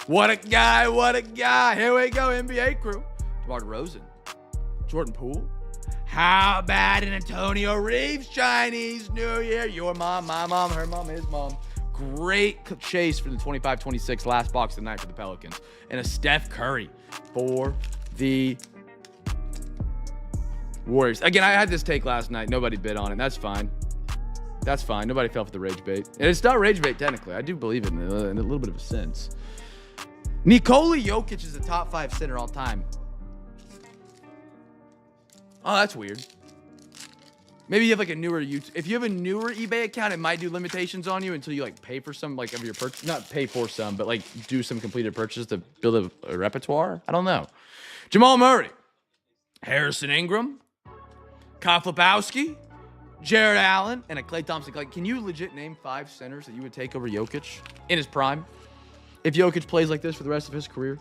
What a guy. What a guy. Here we go, NBA crew. DeMar DeRozan. Jordan Poole. How about an Antonio Reeves Chinese New Year? Your mom, my mom, her mom, his mom. Great chase for the 25-26 last box of the night for the Pelicans. And a Steph Curry for the Warriors. Again, I had this take last night. Nobody bid on it. That's fine. That's fine. Nobody fell for the rage bait. And it's not rage bait, technically. I do believe it in a little bit of a sense. Nikola Jokic is a top 5 center all time. Oh, that's weird. Maybe you have like a newer YouTube. If you have a newer eBay account, it might do limitations on you until you like pay for some like of your purchase. Not pay for some, but like do some completed purchase to build a repertoire. I don't know. Jamal Murray, Harrison Ingram, Kyle Flipowski, Jared Allen, and a Klay Thompson. Like, can you legit name 5 centers that you would take over Jokic in his prime? If Jokic plays like this for the rest of his career,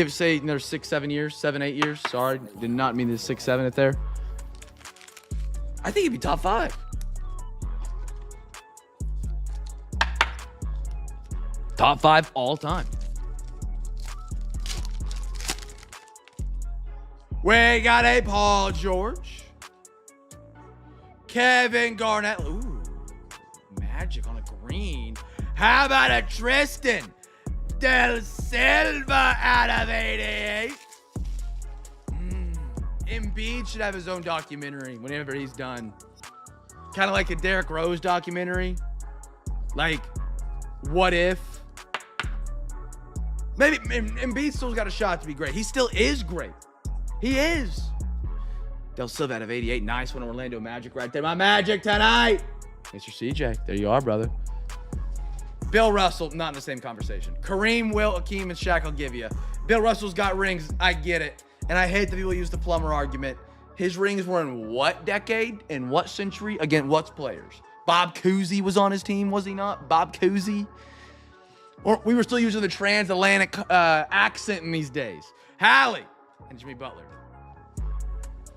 say another 6-7 years, 7-8 years. Sorry, did not mean the 6-7 it there. I think he'd be top 5. Top 5 all time. We got a Paul George. Kevin Garnett. Ooh, Magic on a green. How about a Tristan Del Silva out of 88? Embiid should have his own documentary whenever he's done. Kind of like a Derrick Rose documentary. Like, what if? Maybe Embiid still's got a shot to be great. He still is great. He is. Del Silva out of 88. Nice one, Orlando Magic right there. My Magic tonight. Mr. CJ. There you are, brother. Bill Russell, not in the same conversation. Kareem, Will, Akeem, and Shaq, I'll give you. Bill Russell's got rings. I get it. And I hate that people use the plumber argument. His rings were in what decade? In what century? Again, what players? Bob Cousy was on his team, was he not? Bob Cousy? Or we were still using the transatlantic accent in these days. Hallie and Jimmy Butler.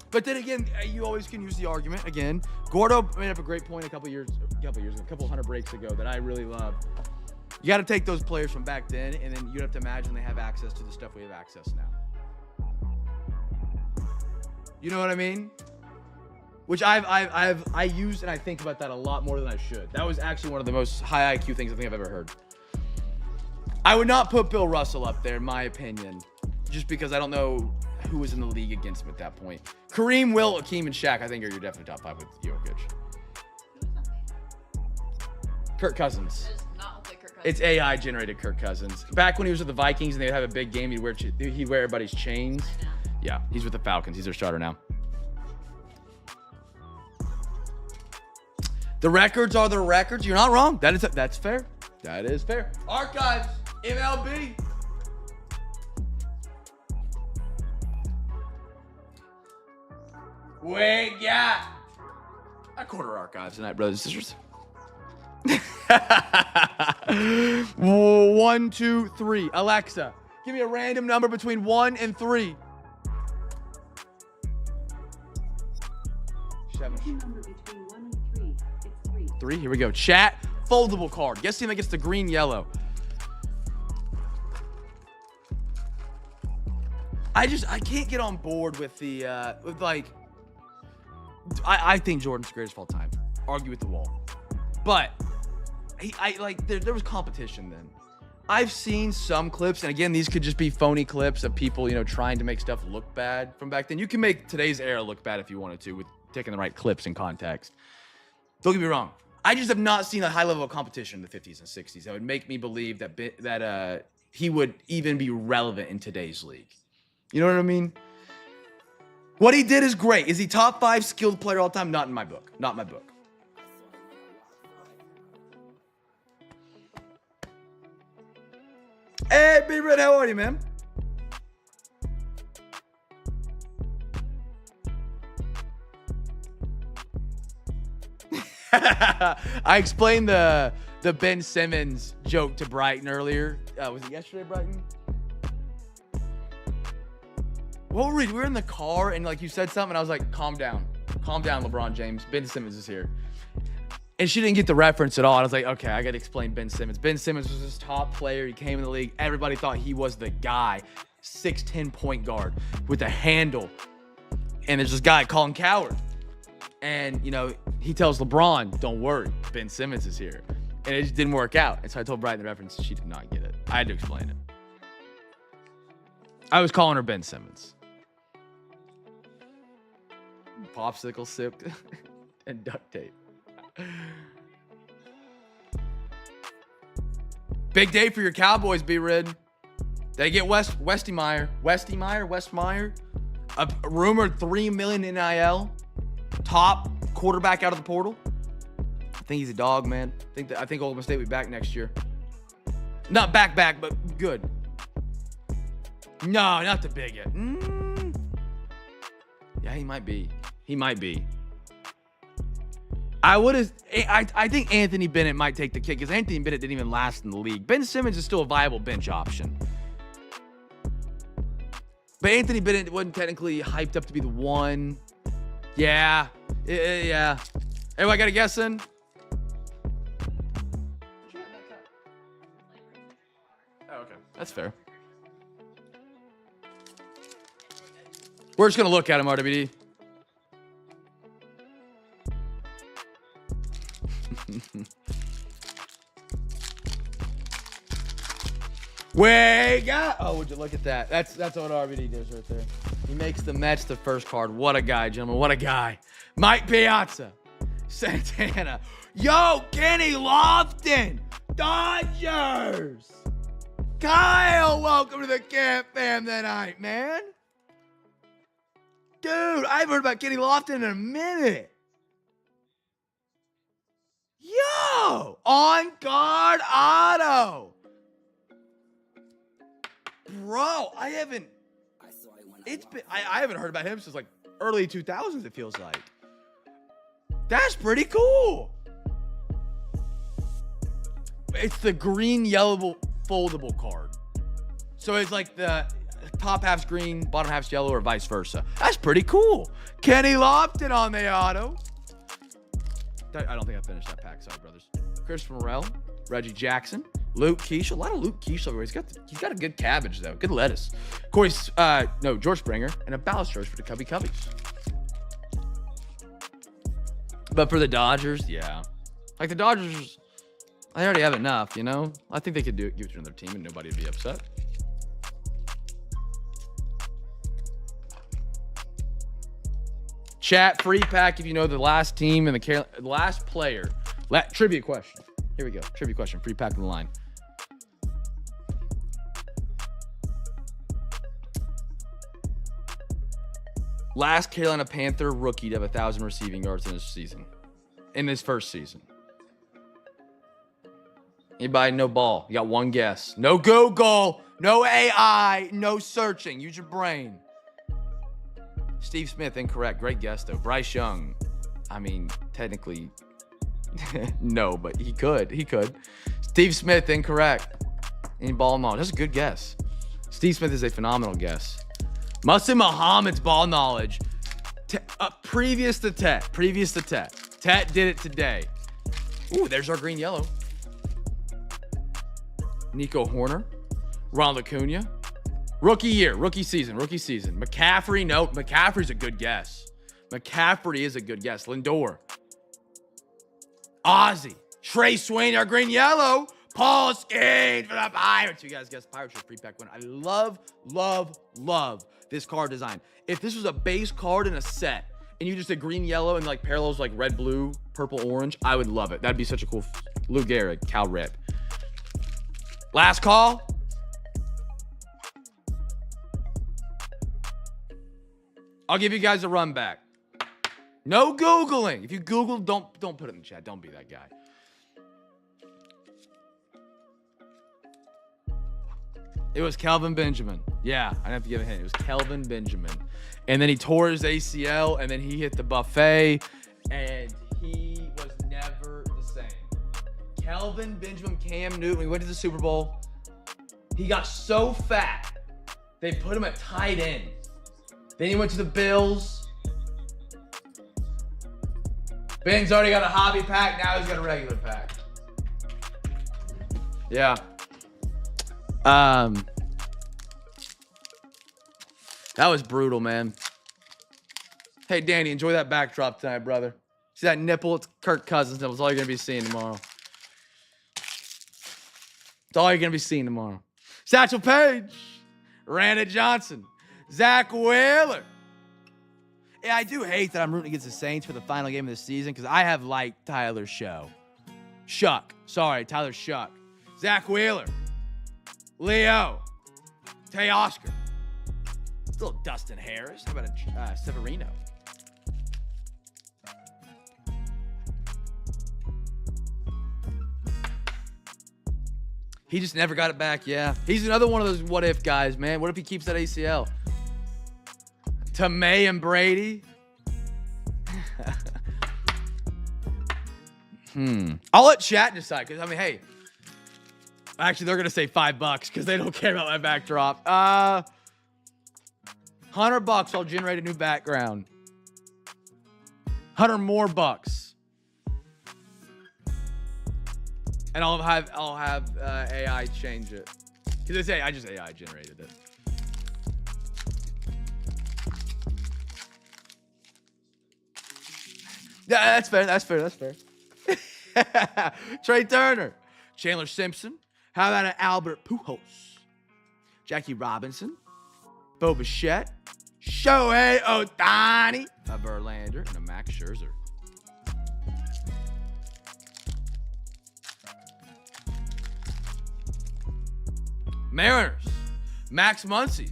But then again, you always can use the argument. Again, Gordo made up a great point a couple hundred breaks ago that I really love. You got to take those players from back then, and then you have to imagine they have access to the stuff we have access now. You know what I mean? Which I use and I think about that a lot more than I should. That was actually one of the most high IQ things I think I've ever heard. I would not put Bill Russell up there, in my opinion, just because I don't know who was in the league against him at that point. Kareem, Will, Akeem, and Shaq, I think are your definite top 5 with Jokic. Kirk Cousins. It's AI generated Kirk Cousins. Back when he was with the Vikings and they'd have a big game, he'd wear everybody's chains. Yeah, he's with the Falcons. He's their starter now. The records are the records. You're not wrong. That's fair. That is fair. Archives, MLB. We got a quarter archives tonight, brothers and sisters. 1, 2, 3. Alexa, give me a random number between 1 and 3. Here's a number between 1 and 3. It's 3. 3. Here we go. Chat. Foldable card. Guess team that gets the green yellow. I can't get on board with the with like. I think Jordan's the greatest of all time. Argue with the wall, but there was competition then. I've seen some clips, and again, these could just be phony clips of people, trying to make stuff look bad from back then. You can make today's era look bad if you wanted to with taking the right clips and context. Don't get me wrong. I just have not seen a high level of competition in the 50s and 60s that would make me believe that he would even be relevant in today's league. You know what I mean? What he did is great. Is he top 5 skilled player all time? Not in my book. Not in my book. Hey, B-Red, how are you, man? I explained the Ben Simmons joke to Brighton earlier. Was it yesterday, Brighton? What were we? We were in the car and you said something. And I was like, calm down, LeBron James. Ben Simmons is here. And she didn't get the reference at all. And I was like, okay, I got to explain Ben Simmons. Ben Simmons was this top player. He came in the league. Everybody thought he was the guy. 6'10" point guard with a handle. And there's this guy called him Coward. And, he tells LeBron, don't worry, Ben Simmons is here. And it just didn't work out. And so I told Brian the reference. She did not get it. I had to explain it. I was calling her Ben Simmons. Popsicle sipped and duct tape. Big day for your Cowboys, B-Rid. They get Westmeyer, a rumored $3 million NIL, top quarterback out of the portal. I think he's a dog, man. I think Oklahoma State will be back next year. Not back, but good. No, not the big yet. Yeah, he might be. I think Anthony Bennett might take the kick because Anthony Bennett didn't even last in the league. Ben Simmons is still a viable bench option. But Anthony Bennett wasn't technically hyped up to be the one. Yeah. Everybody got a guess in? Oh, okay. That's fair. We're just going to look at him, RWD. Would you look at that? That's what RVD does right there. He makes the Mets the first card. What a guy, gentlemen. What a guy. Mike Piazza. Santana. Yo, Kenny Lofton. Dodgers. Kyle, welcome to the CamFam tonight, man. Dude, I haven't heard about Kenny Lofton in a minute. Yo, on guard auto. Bro, I haven't heard about him since early 2000s, it feels like. That's pretty cool. It's the green, yellow, foldable card. So it's like the top half's green, bottom half's yellow, or vice versa. That's pretty cool. Kenny Lofton on the auto. I don't think I finished that pack. Sorry, brothers. Chris Morrell, Reggie Jackson, Luke Keisha. A lot of Luke Keisha over here. He's got a good cabbage, though. Good lettuce. George Springer, and a Ballesteros for the Cubby Cubbies. But for the Dodgers, yeah. The Dodgers, they already have enough, I think they could give it to another team and nobody would be upset. Chat, free pack if you know the last team and the last player. Trivia question. Here we go. Trivia question. Free pack on the line. Last Carolina Panther rookie to have 1,000 receiving yards in this season. In this first season. Anybody know ball? You got one guess. No Google. No AI. No searching. Use your brain. Steve Smith, incorrect. Great guess, though. Bryce Young. Technically, no, but he could. Steve Smith, incorrect. Any ball knowledge. That's a good guess. Steve Smith is a phenomenal guess. Muslim Muhammad's ball knowledge. Previous to Tet. Previous to Tet. Tet did it today. Ooh, there's our green yellow. Nico Horner. Ronald Acuna. Rookie year. Rookie season. Rookie season. McCaffrey. No. McCaffrey's a good guess. McCaffrey is a good guess. Lindor. Ozzy. Trey Swain, our green yellow. Paul Skeens for the Pirates. You guys guessed Pirates for free pack one. I love, love, love this card design. If this was a base card in a set and you just did green, yellow, and like parallels like red, blue, purple, orange, I would love it. That'd be such a cool Lou Gehrig, Cal Rip. Last call. I'll give you guys a run back. No Googling. If you Google, don't put it in the chat. Don't be that guy. It was Kelvin Benjamin. Yeah, I have to give a hint. It was Kelvin Benjamin. And then he tore his ACL, and then he hit the buffet, and he was never the same. Kelvin Benjamin, Cam Newton, we went to the Super Bowl. He got so fat, they put him at tight end. Then he went to the Bills. Ben's already got a hobby pack. Now he's got a regular pack. Yeah. That was brutal, man. Hey, Danny, enjoy that backdrop tonight, brother. See that nipple? It's Kirk Cousins nipple. It's all you're going to be seeing tomorrow. It's all you're going to be seeing tomorrow. Satchel Paige. Randa Johnson. Zach Wheeler. Yeah, I do hate that I'm rooting against the Saints for the final game of the season because I have liked Tyler Shuck. Tyler Shuck. Zach Wheeler. Leo. Teoscar. Little Dustin Harris. How about a Severino? He just never got it back. Yeah. He's another one of those what if guys, man. What if he keeps that ACL? To May and Brady. I'll let chat decide because, I mean, hey. Actually, they're going to say $5 because they don't care about my backdrop. $100, I'll generate a new background. 100 more bucks. And I'll have AI change it. Because they say I just AI generated it. Yeah, that's fair. Trey Turner. Chandler Simpson. How about an Albert Pujols? Jackie Robinson. Bo Bichette. Shohei Ohtani. A Verlander and a Max Scherzer. Mariners. Max Muncy.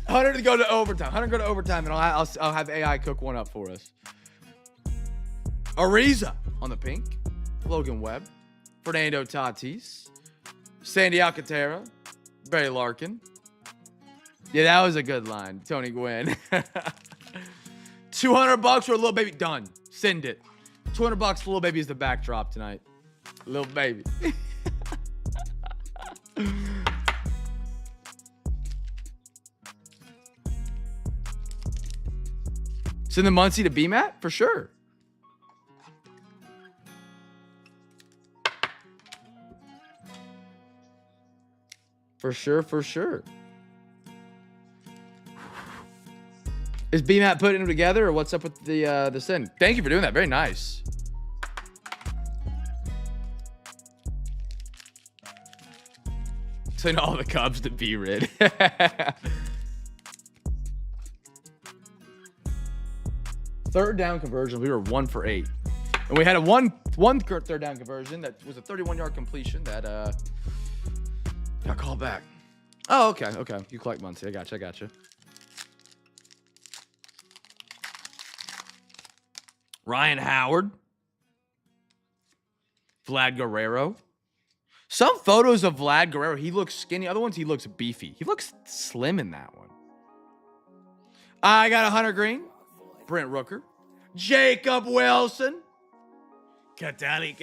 100 to go to overtime. 100 go to overtime, and I'll have AI cook one up for us. Ariza on the pink. Logan Webb. Fernando Tatis. Sandy Alcantara. Barry Larkin. Yeah, that was a good line. Tony Gwynn. $200 for a little baby. Done. Send it. $200 for little baby is the backdrop tonight. Little baby. Send the Muncie to BMAT? For sure. For sure. Is BMAT putting them together, or what's up with the send? Thank you for doing that. Very nice. Send all the Cubs to B-Rid. Third down conversion. We were 1 for 8. And we had a one third down conversion that was a 31-yard completion that got called back. Oh, okay. You collect Muncie. I gotcha. Ryan Howard. Vlad Guerrero. Some photos of Vlad Guerrero, he looks skinny. Other ones, he looks beefy. He looks slim in that one. I got a Hunter Green. Brent Rooker. Jacob Wilson. Catelli.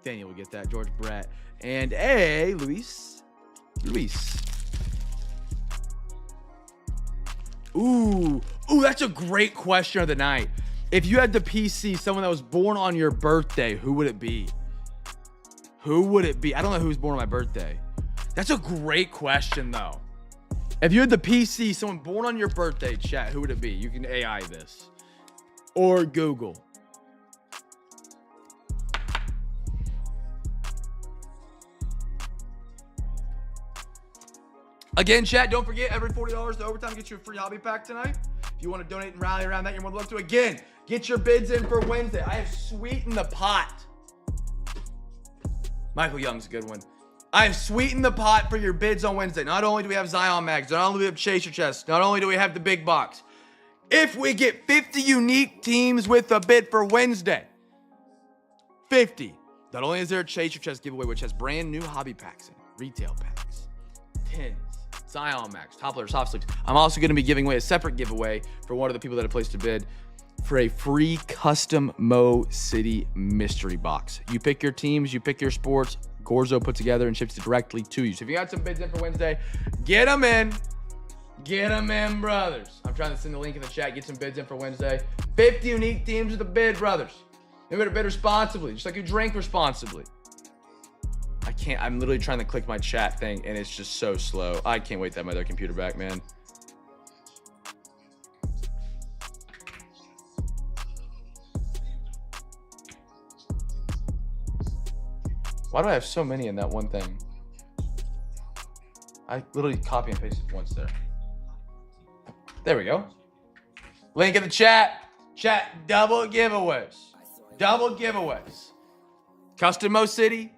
Daniel will get that. George Brett. And a Luis. Ooh, that's a great question of the night. If you had to PC someone that was born on your birthday, who would it be? Who would it be? I don't know who's born on my birthday. That's a great question, though. If you had to PC someone born on your birthday, chat, who would it be? You can AI this. Or Google. Again, chat, don't forget, every $40 to overtime gets you a free hobby pack tonight. If you want to donate and rally around that, you're more than welcome to. Again, get your bids in for Wednesday. I have sweetened the pot. Michael Young's a good one. I have sweetened the pot for your bids on Wednesday. Not only do we have Zion mags, not only do we have Chaser chests, not only do we have the big box. If we get 50 unique teams with a bid for Wednesday, 50. Not only is there a Chaser chest giveaway, which has brand new hobby packs in, retail packs, tins, Zion mags, top loader, soft sleeves. I'm also going to be giving away a separate giveaway for one of the people that have placed a bid for a free custom Mo City mystery box. You pick your teams, you pick your sports, Gorzo put together and ships it directly to you. So if you got some bids in for Wednesday, get them in. Get them in, brothers. I'm trying to send the link in the chat. Get some bids in for Wednesday. 50 unique teams with a bid, brothers. You better bid responsibly, just like you drink responsibly. I can't. I'm literally trying to click my chat thing, and it's just so slow. I can't wait to have my other computer back, man. Why do I have so many in that one thing? I literally copy and pasted once there. There we go. Link in the chat. Chat, double giveaways. Double giveaways. Custom Mo City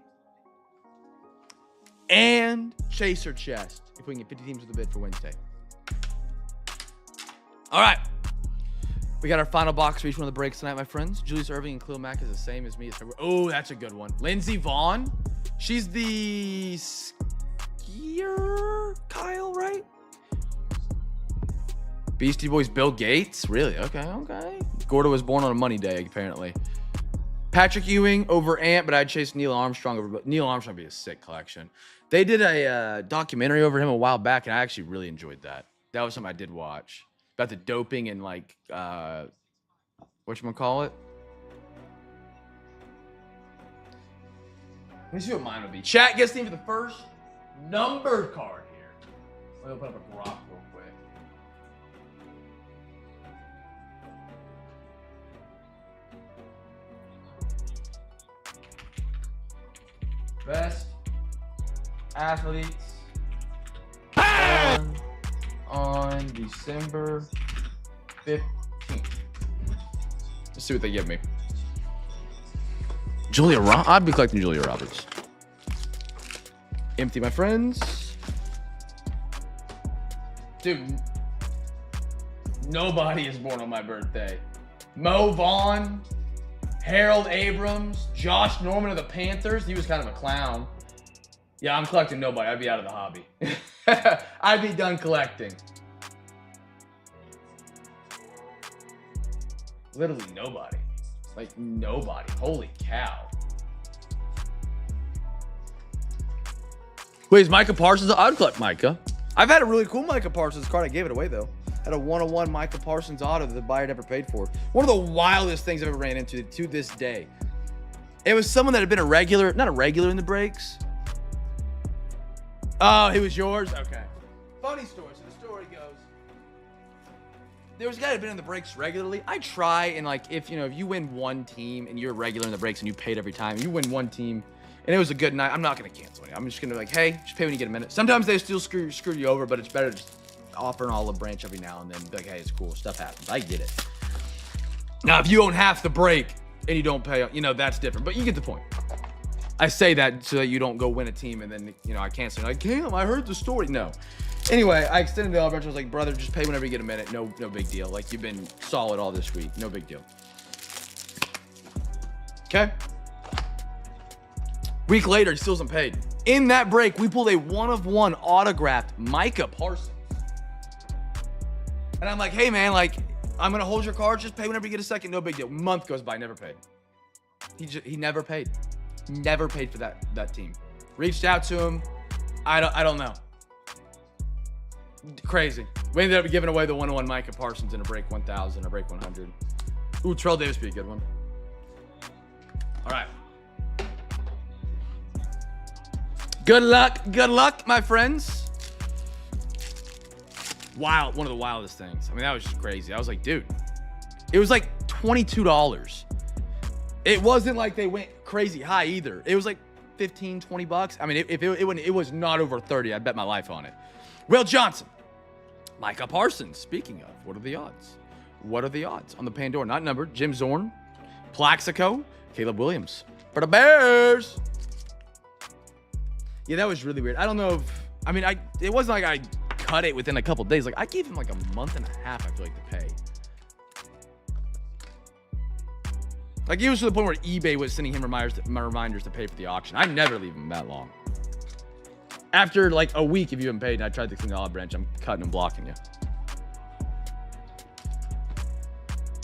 and Chaser chest. If we can get 50 teams with a bid for Wednesday. All right. We got our final box for each one of the breaks tonight, my friends. Julius Irving and Khalil Mack is the same as me. Oh, that's a good one. Lindsey Vaughn. She's the skier, Kyle, right? Beastie Boys, Bill Gates. Really? Okay. Gordo was born on a money day, apparently. Patrick Ewing over Ant, but I'd chase Neil Armstrong over. Neil Armstrong would be a sick collection. They did a documentary over him a while back, and I actually really enjoyed that. That was something I did watch. About the doping and like, whatchamacallit? Let me see what mine would be. Chat gets team for the first numbered card here. Let me open up a Grok real quick. Best athletes on December 15th. Let's see what they give me. Julia Roberts. I'd be collecting Julia Roberts. Empty, my friends. Dude, nobody is born on my birthday. Mo Vaughn, Harold Abrams, Josh Norman of the Panthers. He was kind of a clown. Yeah, I'm collecting nobody. I'd be out of the hobby. I'd be done collecting. Literally nobody. Like nobody. Holy cow. Wait, is Micah Parsons? I'd collect Micah. I've had a really cool Micah Parsons card. I gave it away though. Had a 101 Micah Parsons auto that the buyer never paid for. One of the wildest things I've ever ran into to this day. It was someone that had been not a regular in the breaks. Oh, he was yours? Okay. Funny story. So the story goes, there was a guy that had been in the breaks regularly. I try and like, if you win one team and you're regular in the breaks and you paid every time, you win one team and it was a good night, I'm not going to cancel it. I'm just going to be like, hey, just pay when you get a minute. Sometimes they still screw you over, but it's better to just offer an olive branch every now and then. Be like, hey, it's cool. Stuff happens. I get it. Now, if you own half the break and you don't pay, that's different, but you get the point. I say that so that you don't go win a team and then, I cancel. Like, Cam, I heard the story. No. Anyway, I extended the olive branch. I was like, brother, just pay whenever you get a minute. No big deal. Like, you've been solid all this week. No big deal. Okay. Week later, he still hasn't paid. In that break, we pulled a 1-of-1 autographed Micah Parsons. And I'm like, hey, man, like, I'm going to hold your card. Just pay whenever you get a second. No big deal. Month goes by, never paid. He never paid. Never paid for that team. Reached out to him. I don't know. Crazy. We ended up giving away the 101 Micah Parsons in a break 1,000 or break 100. Ooh, Terrell Davis be a good one. All right. Good luck, my friends. Wild, one of the wildest things. I mean, that was just crazy. I was like, dude, it was like $22. It wasn't like they went crazy high either. It was like 15, 20 bucks. I mean, if it was not over 30, I'd bet my life on it. Will Johnson, Micah Parsons. Speaking of, what are the odds? What are the odds on the Pandora? Not numbered. Jim Zorn, Plaxico, Caleb Williams for the Bears. Yeah, that was really weird. I don't know if, I mean, it wasn't like I cut it within a couple days. Like, I gave him like a month and a half, I feel like, to pay. Like, it was to the point where eBay was sending him reminders to pay for the auction. I never leave him that long. After like a week, if you haven't paid, and I tried to clean the olive branch, I'm cutting and blocking you.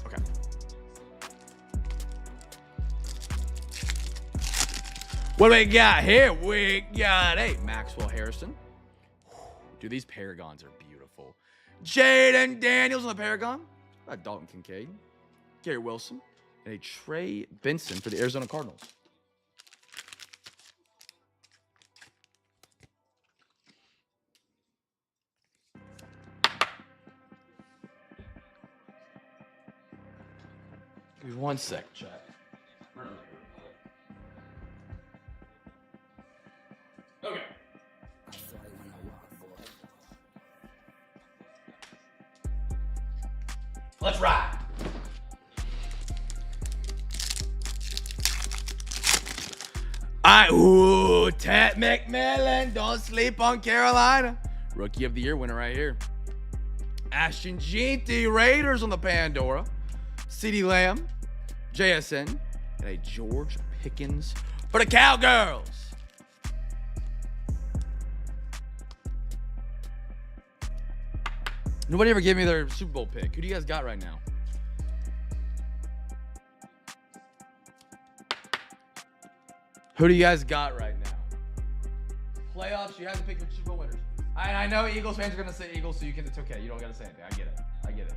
Okay. What do we got here? We got Maxwell Harrison. Dude, these Paragons are beautiful. Jaden Daniels on the Paragon. Dalton Kincaid. Gary Wilson. And a Trey Benson for the Arizona Cardinals. Give me 1 sec, chat. Okay. Let's ride. Tat McMillan, don't sleep on Carolina. Rookie of the Year winner right here. Ashton Jeanty, Raiders on the Pandora. CeeDee Lamb, JSN, and a George Pickens for the Cowgirls. Nobody ever gave me their Super Bowl pick. Who do you guys got right now? Who do you guys got right now? Playoffs, you have to pick your Super Bowl winners. I know Eagles fans are going to say Eagles, so you can, it's okay. You don't got to say anything. I get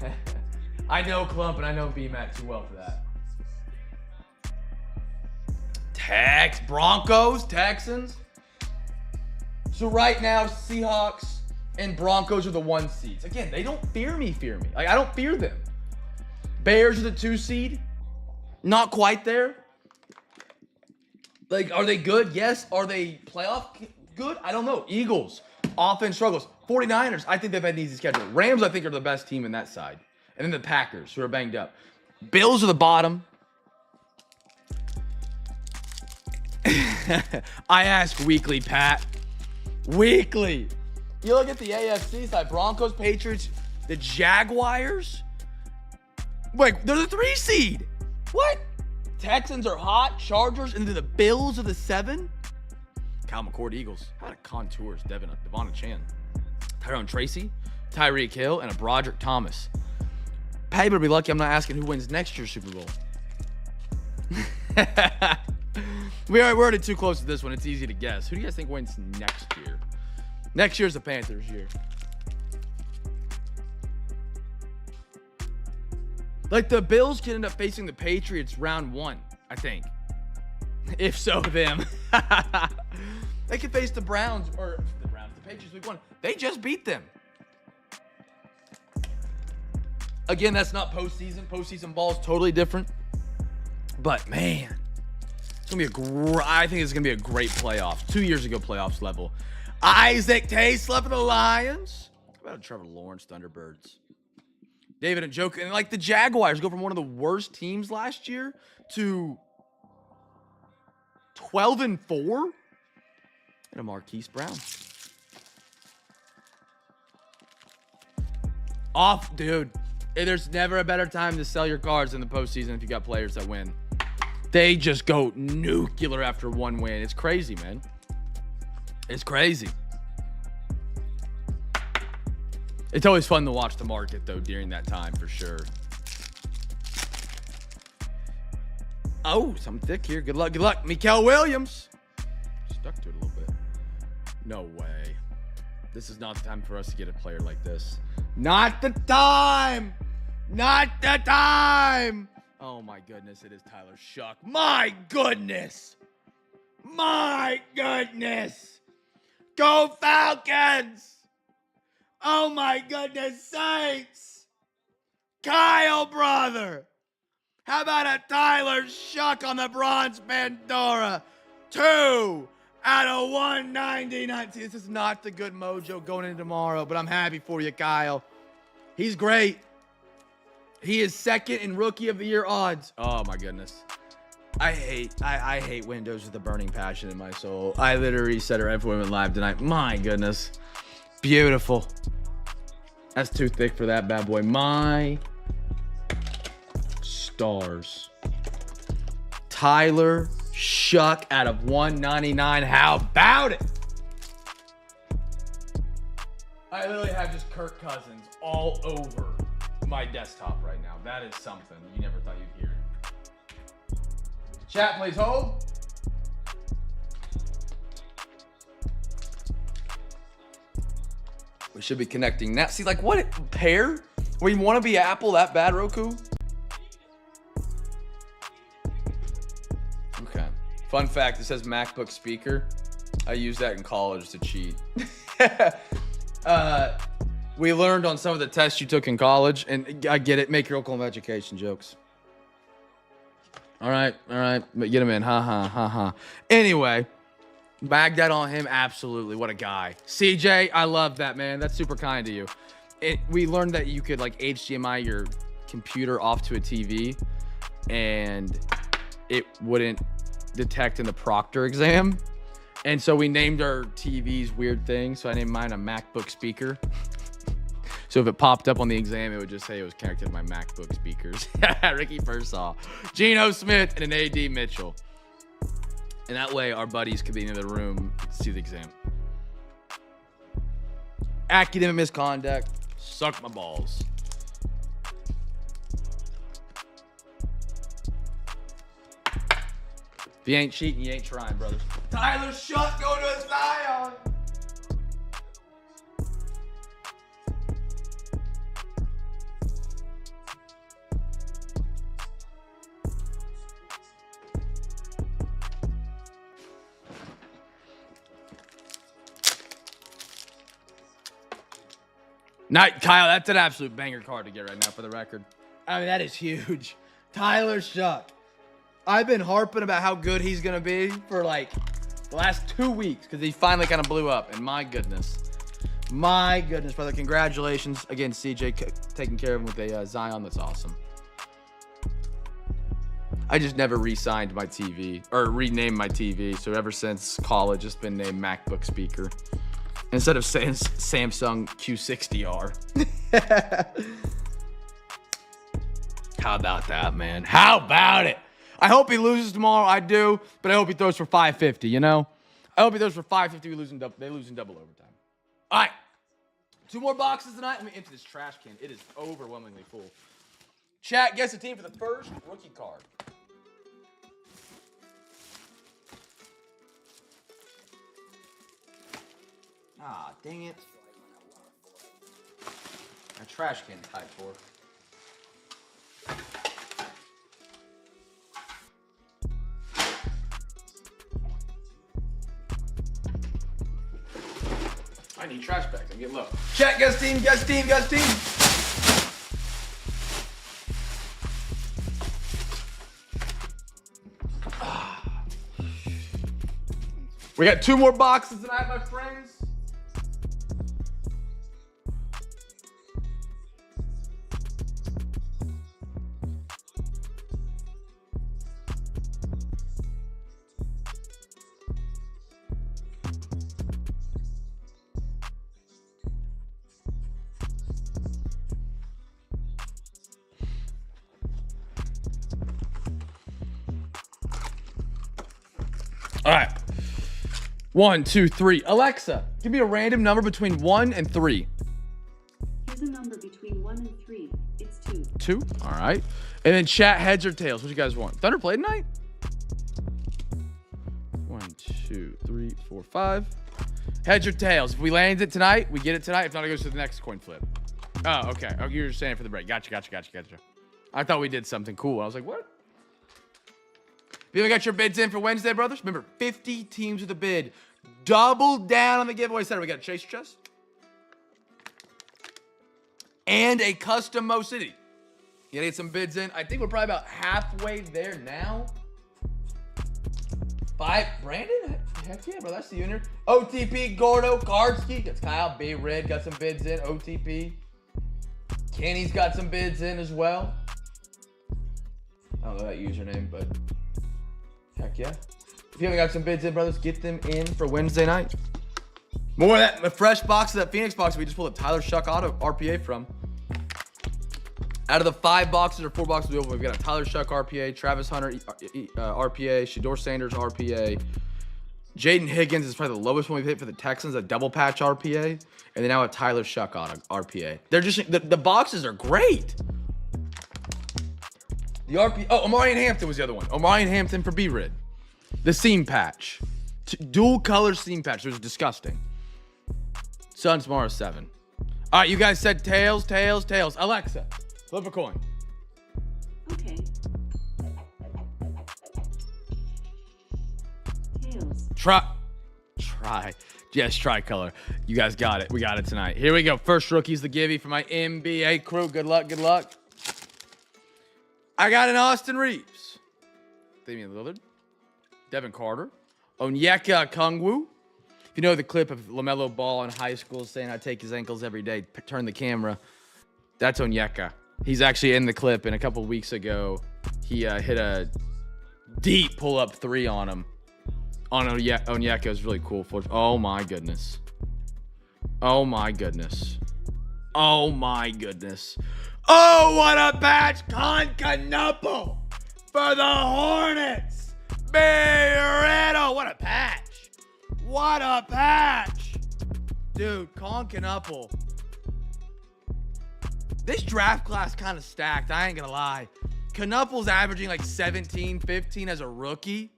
it. I know Clump and I know BMAC too well for that. Broncos, Texans. So right now, Seahawks and Broncos are the 1 seeds. Again, they don't fear me. Like, I don't fear them. Bears are the 2 seed. Not quite there. Like, are they good? Yes. Are they playoff good? I don't know. Eagles, offense struggles. 49ers, I think they've had an easy schedule. Rams, I think, are the best team in that side. And then the Packers, who are banged up. Bills are the bottom. I ask weekly, Pat. Weekly. You look at the AFC side. Broncos, Patriots, the Jaguars. Wait, they're the 3 seed. What? Texans are hot. Chargers, and then the Bills are the 7. Cal McCord, Eagles. How of contours. Devon Chan. Tyrone Tracy, Tyreek Hill, and a Broderick Thomas. Patty better be lucky I'm not asking who wins next year's Super Bowl. We're already too close to this one. It's easy to guess. Who do you guys think wins next year? Next year's the Panthers' year. Like, the Bills could end up facing the Patriots round 1, I think. If so, them. They could face the Browns, or the Patriots week 1. They just beat them. Again, that's not postseason. Postseason ball is totally different. But, man, it's going to be I think it's going to be a great playoffs. 2 years ago, playoffs level. Isaac Taylor for the Lions. How about Trevor Lawrence, Thunderbirds? David and Joker. And, like, the Jaguars go from one of the worst teams last year to 12-4. And a Marquise Brown. Off, dude. There's never a better time to sell your cards in the postseason if you got players that win. They just go nuclear after 1 win. It's crazy, man. It's crazy. It's always fun to watch the market, though, during that time, for sure. Oh, something thick here. Good luck. Mikael Williams. Stuck to it a little bit. No way. This is not the time for us to get a player like this. Not the time. Not the time. Oh my goodness, it is Tyler Shuck. My goodness. My goodness. Go Falcons. Oh my goodness sakes. Kyle, brother. How about a Tyler Shuck on the bronze Pandora? 2 out of 199. See, this is not the good mojo going into tomorrow, but I'm happy for you, Kyle. He's great. He is second in Rookie of the Year odds. Oh, my goodness. I hate Windows with a burning passion in my soul. I literally said it right before we went live tonight. My goodness. Beautiful. That's too thick for that bad boy. My stars. Tyler Shuck out of 199. How about it? I literally have just Kirk Cousins all over my desktop right now. That is something you never thought you'd hear. Chat, please hold. We should be connecting now. See, like, what pair? Where you want to be Apple that bad, Roku? Okay. Fun fact, it says MacBook speaker. I used that in college to cheat. We learned on some of the tests you took in college, and I get it. Make your Oklahoma education jokes. All right. But get him in. Ha. Anyway, bag that on him. Absolutely. What a guy. CJ, I love that, man. That's super kind of you. We learned that you could, like, HDMI your computer off to a TV, and it wouldn't detect in the Proctor exam. And so we named our TVs weird things. So I named mine a MacBook speaker. So if it popped up on the exam, it would just say it was connected to my MacBook speakers. Ricky Persall, Geno Smith, and an AD Mitchell. And that way our buddies could be in the room to see the exam. Academic misconduct. Suck my balls. If you ain't cheating, you ain't trying, brothers. Tyler Shuck going to a Zion. Night, Kyle, that's an absolute banger card to get right now for the record. I mean, that is huge. Tyler Shuck. I've been harping about how good he's going to be for like the last 2 weeks because he finally kind of blew up. And my goodness, brother. Congratulations. Again, CJ taking care of him with a Zion. That's awesome. I just never re-signed my TV or renamed my TV. So ever since college, it's been named MacBook speaker instead of saying Samsung Q60R. How about that, man? How about it? I hope he loses tomorrow. I do, but I hope he throws for 550, you know? I hope he throws for 550. They lose in double overtime. All right. 2 more boxes tonight. Let me empty this trash can. It is overwhelmingly full. Chat, guess the team for the first rookie card. Ah, dang it. My trash can type 4. I need trash bags. I'm getting low. Chat, guest team. We got 2 more boxes tonight, my friends. All right. 1, 2, 3. Alexa, give me a random number between 1 and 3. Here's a number between 1 and 3. It's 2. 2? All right. And then chat, heads or tails. What you guys want? Thunder play tonight? 1, 2, 3, 4, 5. Heads or tails? If we land it tonight, we get it tonight. If not, it goes to the next coin flip. Oh, okay. Oh, you're just saying for the break. Gotcha. I thought we did something cool. I was like, what? If you got your bids in for Wednesday, brothers, remember, 50 teams with a bid. Double down on the giveaway center. We got a Chase Chest and a custom Mo City. You gotta get some bids in. I think we're probably about halfway there now. Brandon? Heck yeah, bro. That's the winner. OTP, Gordo, Kardsky. That's Kyle. B. Red got some bids in. OTP. Kenny's got some bids in as well. I don't know that username, but heck yeah. If you haven't got some bids in, brothers, get them in for Wednesday night. More of that, a fresh box of that Phoenix box we just pulled a Tyler Shuck Auto RPA from. Out of the 5 boxes or 4 boxes we opened, we've got a Tyler Shuck RPA, Travis Hunter RPA, Shador Sanders RPA. Jaden Higgins is probably the lowest one we've hit for the Texans, a double patch RPA. And then now a Tyler Shuck Auto RPA. They're just, the boxes are great. The RPA, oh, Omarion Hampton was the other one. Omarion Hampton for B-Rid. The seam patch. Dual color seam patch. It was disgusting. Suns tomorrow 7. All right, you guys said tails. Alexa, flip a coin. Okay. Tails. Try. Yes, tricolor. You guys got it. We got it tonight. Here we go. First rookie's the givey for my NBA crew. Good luck. I got an Austin Reeves. Damian Lillard. Devin Carter. Onyeka Okongwu. If you know the clip of LaMelo Ball in high school saying I take his ankles every day, turn the camera, that's Onyeka. He's actually in the clip, and a couple weeks ago, he hit a deep pull-up 3 on him. On Onyeka. It was really cool. Oh, my goodness. Oh, what a patch. Concanupple for the Hornets. Berretto. What a patch. Dude, Concanupple. This draft class kind of stacked. I ain't going to lie. Canupple's averaging like 17, 15 as a rookie.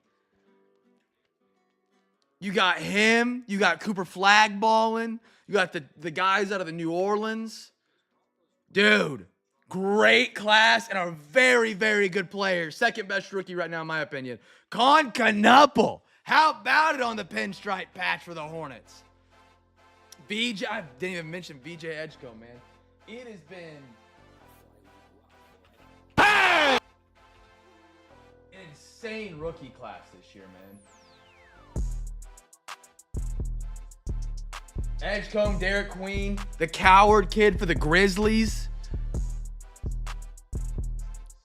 You got him. You got Cooper Flagg balling. You got the guys out of the New Orleans. Dude, great class and a very, very good player. Second best rookie right now, in my opinion. Concanupple. How about it on the pinstripe patch for the Hornets? VJ, I didn't even mention VJ Edgecombe, man. It has been an insane rookie class this year, man. Edgecombe, Derek Queen, the coward kid for the Grizzlies.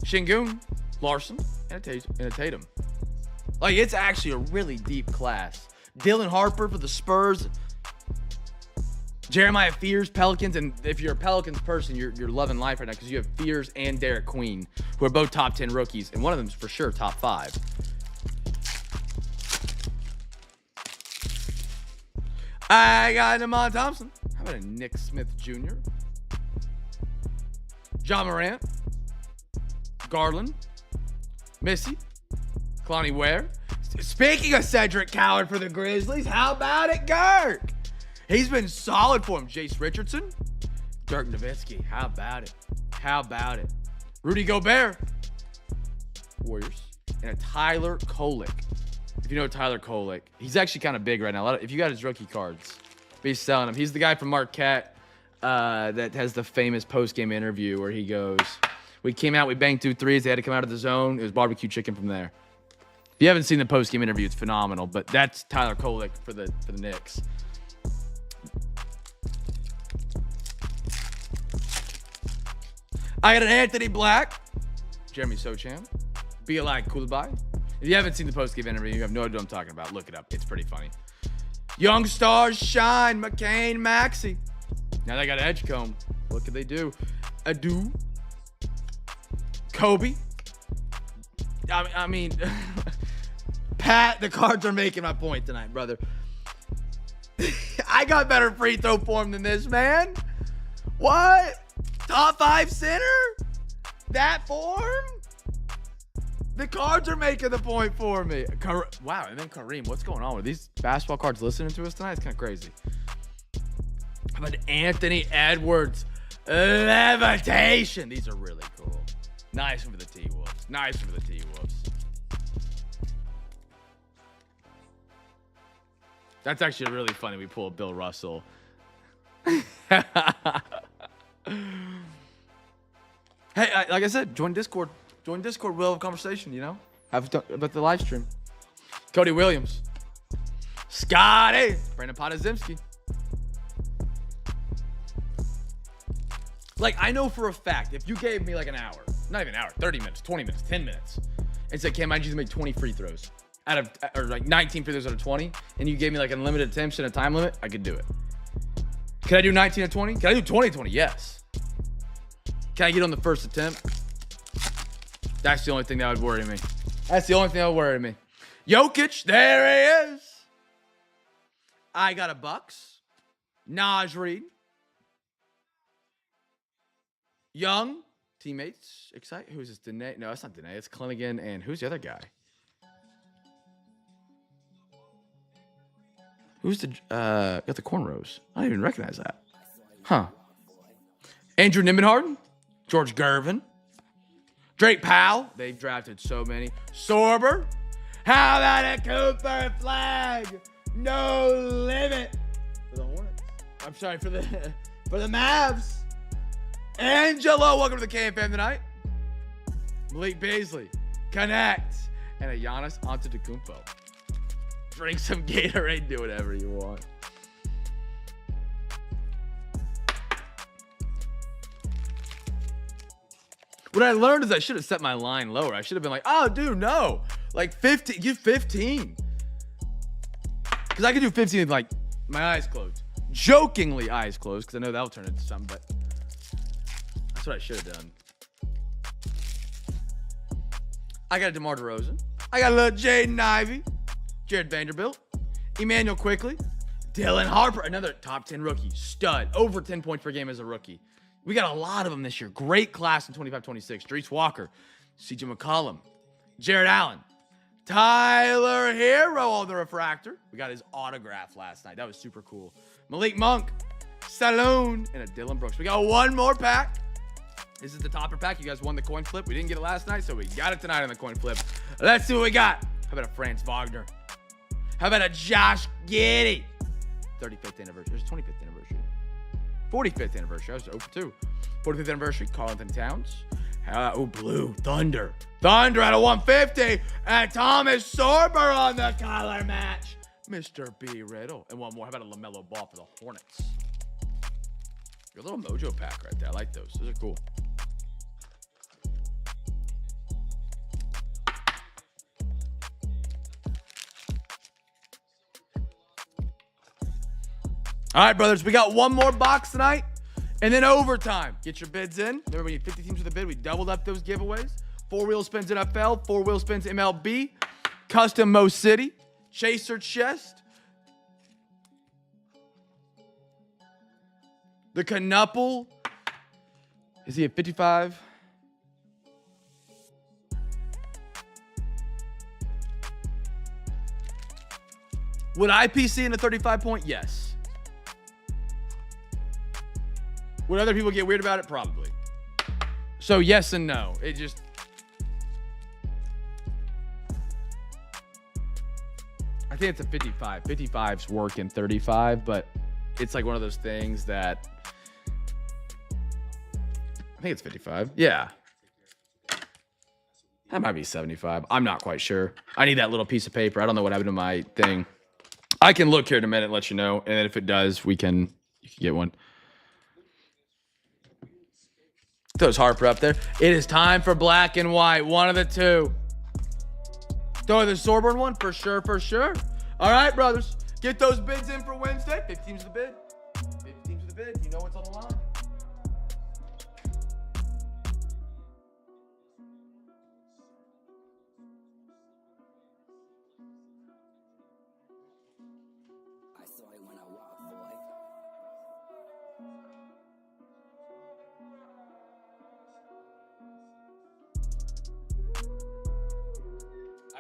Şengün, Larson, and a Tatum. Like, it's actually a really deep class. Dylan Harper for the Spurs. Jeremiah Fears, Pelicans, and if you're a Pelicans person, you're loving life right now because you have Fears and Derek Queen, who are both top 10 rookies, and one of them's for sure top 5. I got Demond Thompson. How about a Nick Smith Jr.? John Morant. Garland. Missy. Kalani Ware. Speaking of Cedric Coward for the Grizzlies, how about it, Girk? He's been solid for him. Jace Richardson. Dirk Nowitzki. How about it? Rudy Gobert. Warriors. And a Tyler Kolek. If you know Tyler Kolek, he's actually kind of big right now. If you got his rookie cards, he's selling them. He's the guy from Marquette that has the famous post-game interview where he goes, we came out, we banged 2 threes. They had to come out of the zone. It was barbecue chicken from there. If you haven't seen the post-game interview, it's phenomenal. But that's Tyler Kolek for the Knicks. I got an Anthony Black, Jeremy Sochan, Bielak Koulibaly. If you haven't seen the post-game interview, you have no idea what I'm talking about. Look it up. It's pretty funny. Young stars shine. McCain, Maxey. Now they got Edgecombe. What could they do? Adu. Kobe. I mean, Pat, the cards are making my point tonight, brother. I got better free throw form than this, man. What? Top 5 center? That form? The cards are making the point for me. Wow, and then Kareem, what's going on with these basketball cards listening to us tonight? It's kind of crazy. How about Anthony Edwards? Levitation. These are really cool. Nice one for the T-Wolves. Nice one for the T-Wolves. That's actually really funny. We pull a Bill Russell. Hey, like I said, join Discord. Join Discord. We'll have a conversation, you know? About the live stream. Cody Williams. Scotty. Brandon Podazimski. Like, I know for a fact, if you gave me like an hour, not even an hour, 30 minutes, 20 minutes, 10 minutes, and said, Cam, I need you to make 20 free throws or like 19 free throws out of 20, and you gave me like unlimited attempts and a time limit, I could do it. Can I do 19 to 20? Can I do 20 to 20? Yes. Can I get on the first attempt? That's the only thing that would worry me. That's the only thing that would worry me. Jokic, there he is. I got a Bucks. Naj Reed. Young. Teammates. Excited. Who's this? Dene? No, it's not Dene. It's Clinnigan. And who's the other guy? Who's the got the cornrows? I don't even recognize that. Huh. Andrew Nimmenharden. George Gervin. Drake Powell. They've drafted so many. Sorber. How about a Cooper Flag? No limit. For the Hornets. I'm sorry, for the Mavs. Angelo, welcome to the CamFam tonight. Malik Beasley. Connect. And a Giannis Antetokounmpo. Drink some Gatorade, do whatever you want. What I learned is I should have set my line lower. I should have been like, oh, dude, no. Like 15, give 15. Because I could do 15 with like my eyes closed. Jokingly eyes closed, because I know that'll turn into something, but that's what I should have done. I got a DeMar DeRozan. I got a little Jaden Ivey. Jared Vanderbilt. Emmanuel Quickly. Dylan Harper, another top 10 rookie. Stud. Over 10 points per game as a rookie. We got a lot of them this year. Great class in 25-26. Drees Walker. CJ McCollum. Jared Allen. Tyler Hero on the refractor. We got his autograph last night. That was super cool. Malik Monk. Saloon. And a Dylan Brooks. We got one more pack. This is the topper pack. You guys won the coin flip. We didn't get it last night, so we got it tonight on the coin flip. Let's see what we got. How about a Franz Wagner? How about a Josh Giddey? 35th anniversary. There's 25th anniversary. 45th anniversary. I was 0 for 2. 45th anniversary. Karl Anthony Towns. Blue. Thunder. Thunder out of 150. And Thomas Sorber on the collar match. Mr. B. Riddle. And one more. How about a LaMelo Ball for the Hornets? Your little mojo pack right there. I like those. Those are cool. All right, brothers, we got one more box tonight, and then overtime. Get your bids in. Remember, we need 50 teams with a bid. We doubled up those giveaways. 4-wheel spins NFL, 4-wheel spins MLB, custom Mo City, Chaser Chest, the Knuple. Is he at 55? Would IPC in a 35-point? Yes. Would other people get weird about it? Probably. So yes and no. It just... I think it's a 55. 55's working 35, but it's like one of those things that... I think it's 55. Yeah. That might be 75. I'm not quite sure. I need that little piece of paper. I don't know what happened to my thing. I can look here in a minute and let you know. And then if it does, you can get one. Throws Harper up there. It is time for black and white. One of the two. Throw the Sorborn one for sure, for sure. All right, brothers. Get those bids in for Wednesday. 50 teams to the bid. 50 teams to the bid. You know what's on the line.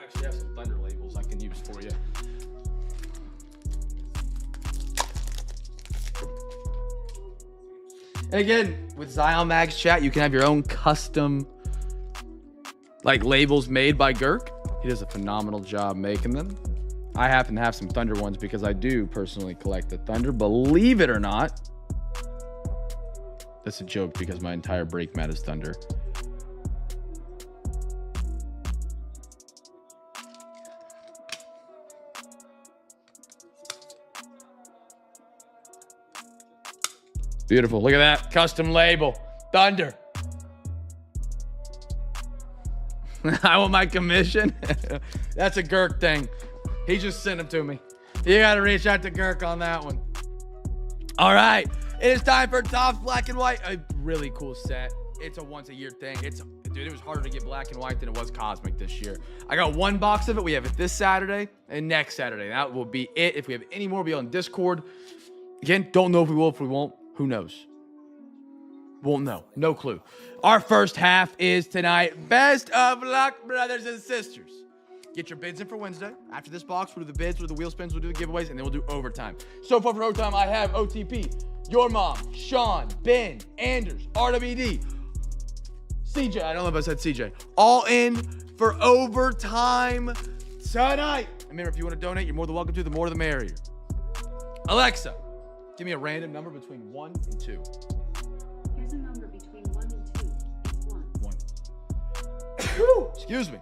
actually have some Thunder labels I can use for you. And again, with Zion Mag's chat, you can have your own custom like labels made by Girk. He does a phenomenal job making them. I happen to have some Thunder ones because I do personally collect the Thunder. Believe it or not. That's a joke because my entire break mat is Thunder. Beautiful. Look at that. Custom label. Thunder. I want my commission. That's a Girk thing. He just sent them to me. You got to reach out to Girk on that one. All right. It is time for Topps Black and White. A really cool set. It's a once a year thing. Dude, it was harder to get black and white than it was Cosmic this year. I got one box of it. We have it this Saturday and next Saturday. That will be it. If we have any more, we'll be on Discord. Again, don't know if we will, if we won't. Who knows? Won't know. No clue. Our first half is tonight. Best of luck, brothers and sisters. Get your bids in for Wednesday. After this box, we'll do the bids, we'll do the wheel spins, we'll do the giveaways, and then we'll do overtime. So far for overtime, I have OTP, Your Mom, Sean, Ben, Anders, RWD, CJ. I don't know if I said CJ. All in for overtime tonight. Remember, if you want to donate, you're more than welcome to. The more the merrier. Alexa, give me a random number between 1 and 2. Here's a number between 1 and 2. It's 1. 1. Excuse me.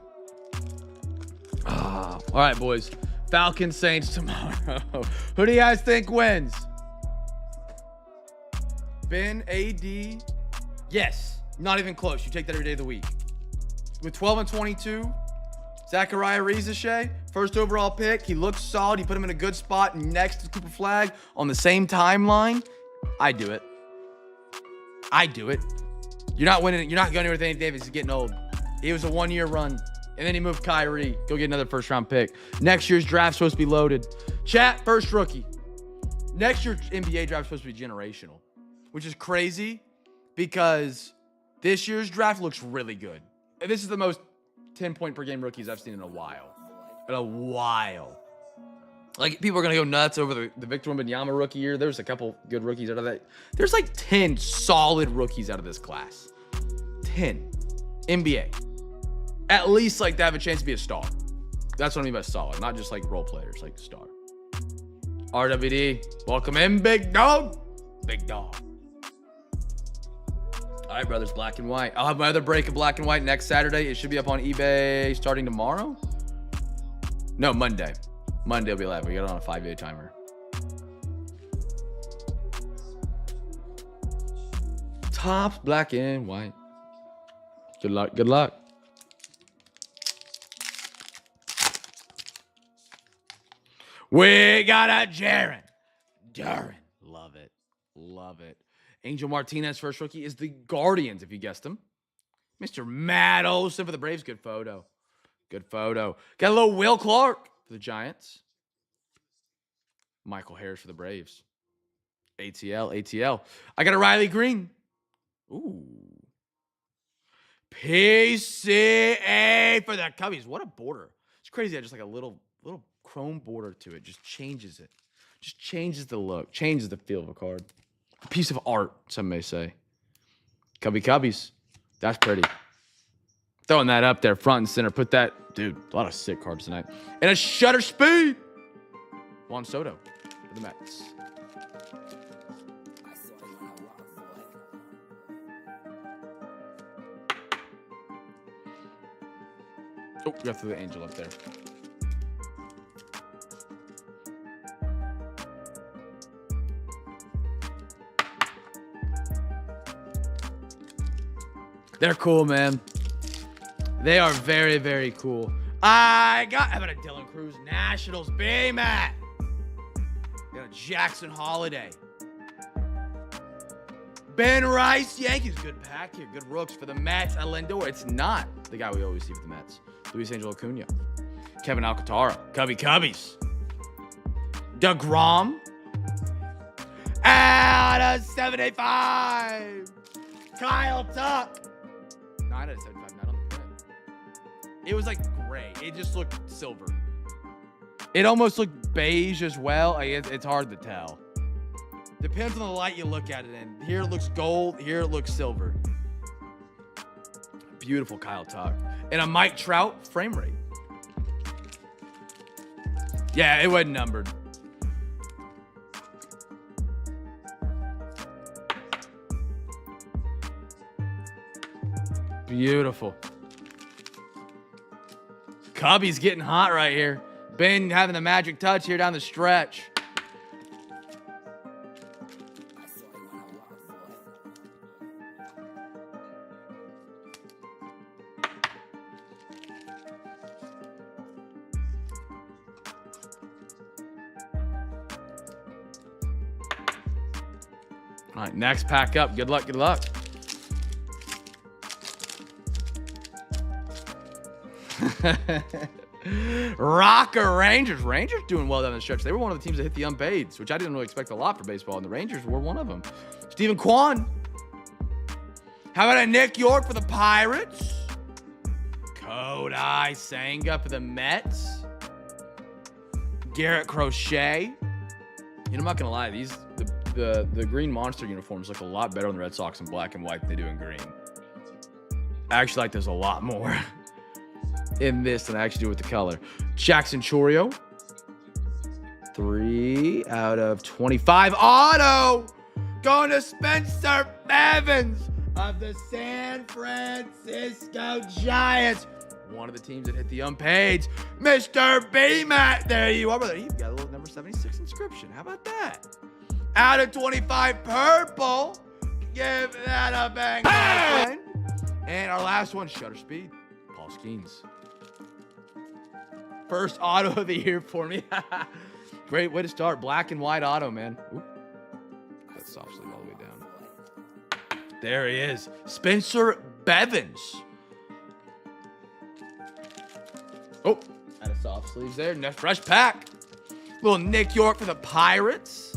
All right, boys. Falcons Saints tomorrow. Who do you guys think wins? Ben, AD. Yes. Not even close. You take that every day of the week. With 12 and 22, Zachariah Rizashay, first overall pick. He looks solid. He put him in a good spot next to Cooper Flag on the same timeline. I do it. I do it. You're not winning. You're not going anywhere with Anthony Davis. He's getting old. He was a one-year run. And then he moved Kyrie. Go get another first-round pick. Next year's draft's supposed to be loaded. Chat, first rookie. Next year's NBA draft's supposed to be generational, which is crazy because this year's draft looks really good. And this is the most 10-point-per-game rookies I've seen in a while. In a while. Like, people are going to go nuts over the Victor Wembanyama rookie year. There's a couple good rookies out of that. There's like 10 solid rookies out of this class. 10. NBA. At least like to have a chance to be a star. That's what I mean by solid. Not just like role players, like star. RWD, welcome in, big dog. Big dog. All right, brothers, black and white. I'll have my other break of black and white next Saturday. It should be up on eBay starting tomorrow. No, Monday. Monday will be live. We got it on a 5-day timer. Topps black and white. Good luck. Good luck. We got a Jaren. Duren. Love it. Love it. Angel Martinez, first rookie, is the Guardians, if you guessed him. Mr. Matt Olson for the Braves. Good photo. Good photo. Got a little Will Clark for the Giants. Michael Harris for the Braves. ATL. I got a Riley Green. Ooh. PCA for the Cubbies. What a border. It's crazy. I just like a little chrome border to it. Just changes it. Just changes the look. Changes the feel of a card. A piece of art, some may say. Cubbies. That's pretty. Throwing that up there front and center. Put that. Dude, a lot of sick cards tonight. And a shutter speed. Juan Soto for the Mets. Oh, we got to the Angel up there. They're cool, man. They are very, very cool. How about a Dylan Cruz Nationals B-Matt? Got a Jackson Holiday. Ben Rice Yankees. Good pack here. Good rooks for the Mets. Lindor. It's not the guy we always see for the Mets. Luis Angel Acuna. Kevin Alcantara. Cubbies. DeGrom. Out of 75. Kyle Tuck. 9 out of 75. Not on the print. It was like gray. It just looked silver. It almost looked beige as well. Like, it's hard to tell. Depends on the light you look at it in. Here it looks gold. Here it looks silver. Beautiful Kyle Tuck. And a Mike Trout frame rate. Yeah, it wasn't numbered. Beautiful. Cubby's getting hot right here. Ben having the magic touch here down the stretch. All right, next pack up. Good luck, good luck. Rocker Rangers. Rangers doing well down the stretch. They were one of the teams that hit the unpaids, which I didn't really expect a lot for baseball, and the Rangers were one of them. Stephen Kwan. How about a Nick York for the Pirates? Kodai Senga for the Mets. Garrett Crochet. I'm not gonna lie, the green monster uniforms look a lot better on the Red Sox in black and white than they do in green. I actually like this a lot more in this than I actually do with the color. Jackson Chorio. 3 out of 25. Auto going to Spencer Evans of the San Francisco Giants. One of the teams that hit the unpaids. Mr. B-Matt. There you are, brother. You've got a little number 76 inscription. How about that? Out of 25 purple. Give that a bang, my friend. And our last one, Shutter Speed. Paul Skeens. First auto of the year for me. Great way to start. Black and white auto, man. Oop. That's soft sleeve all the way down. There he is. Spencer Bevins. Oh, out of soft sleeves there. Next fresh pack. Little Nick York for the Pirates.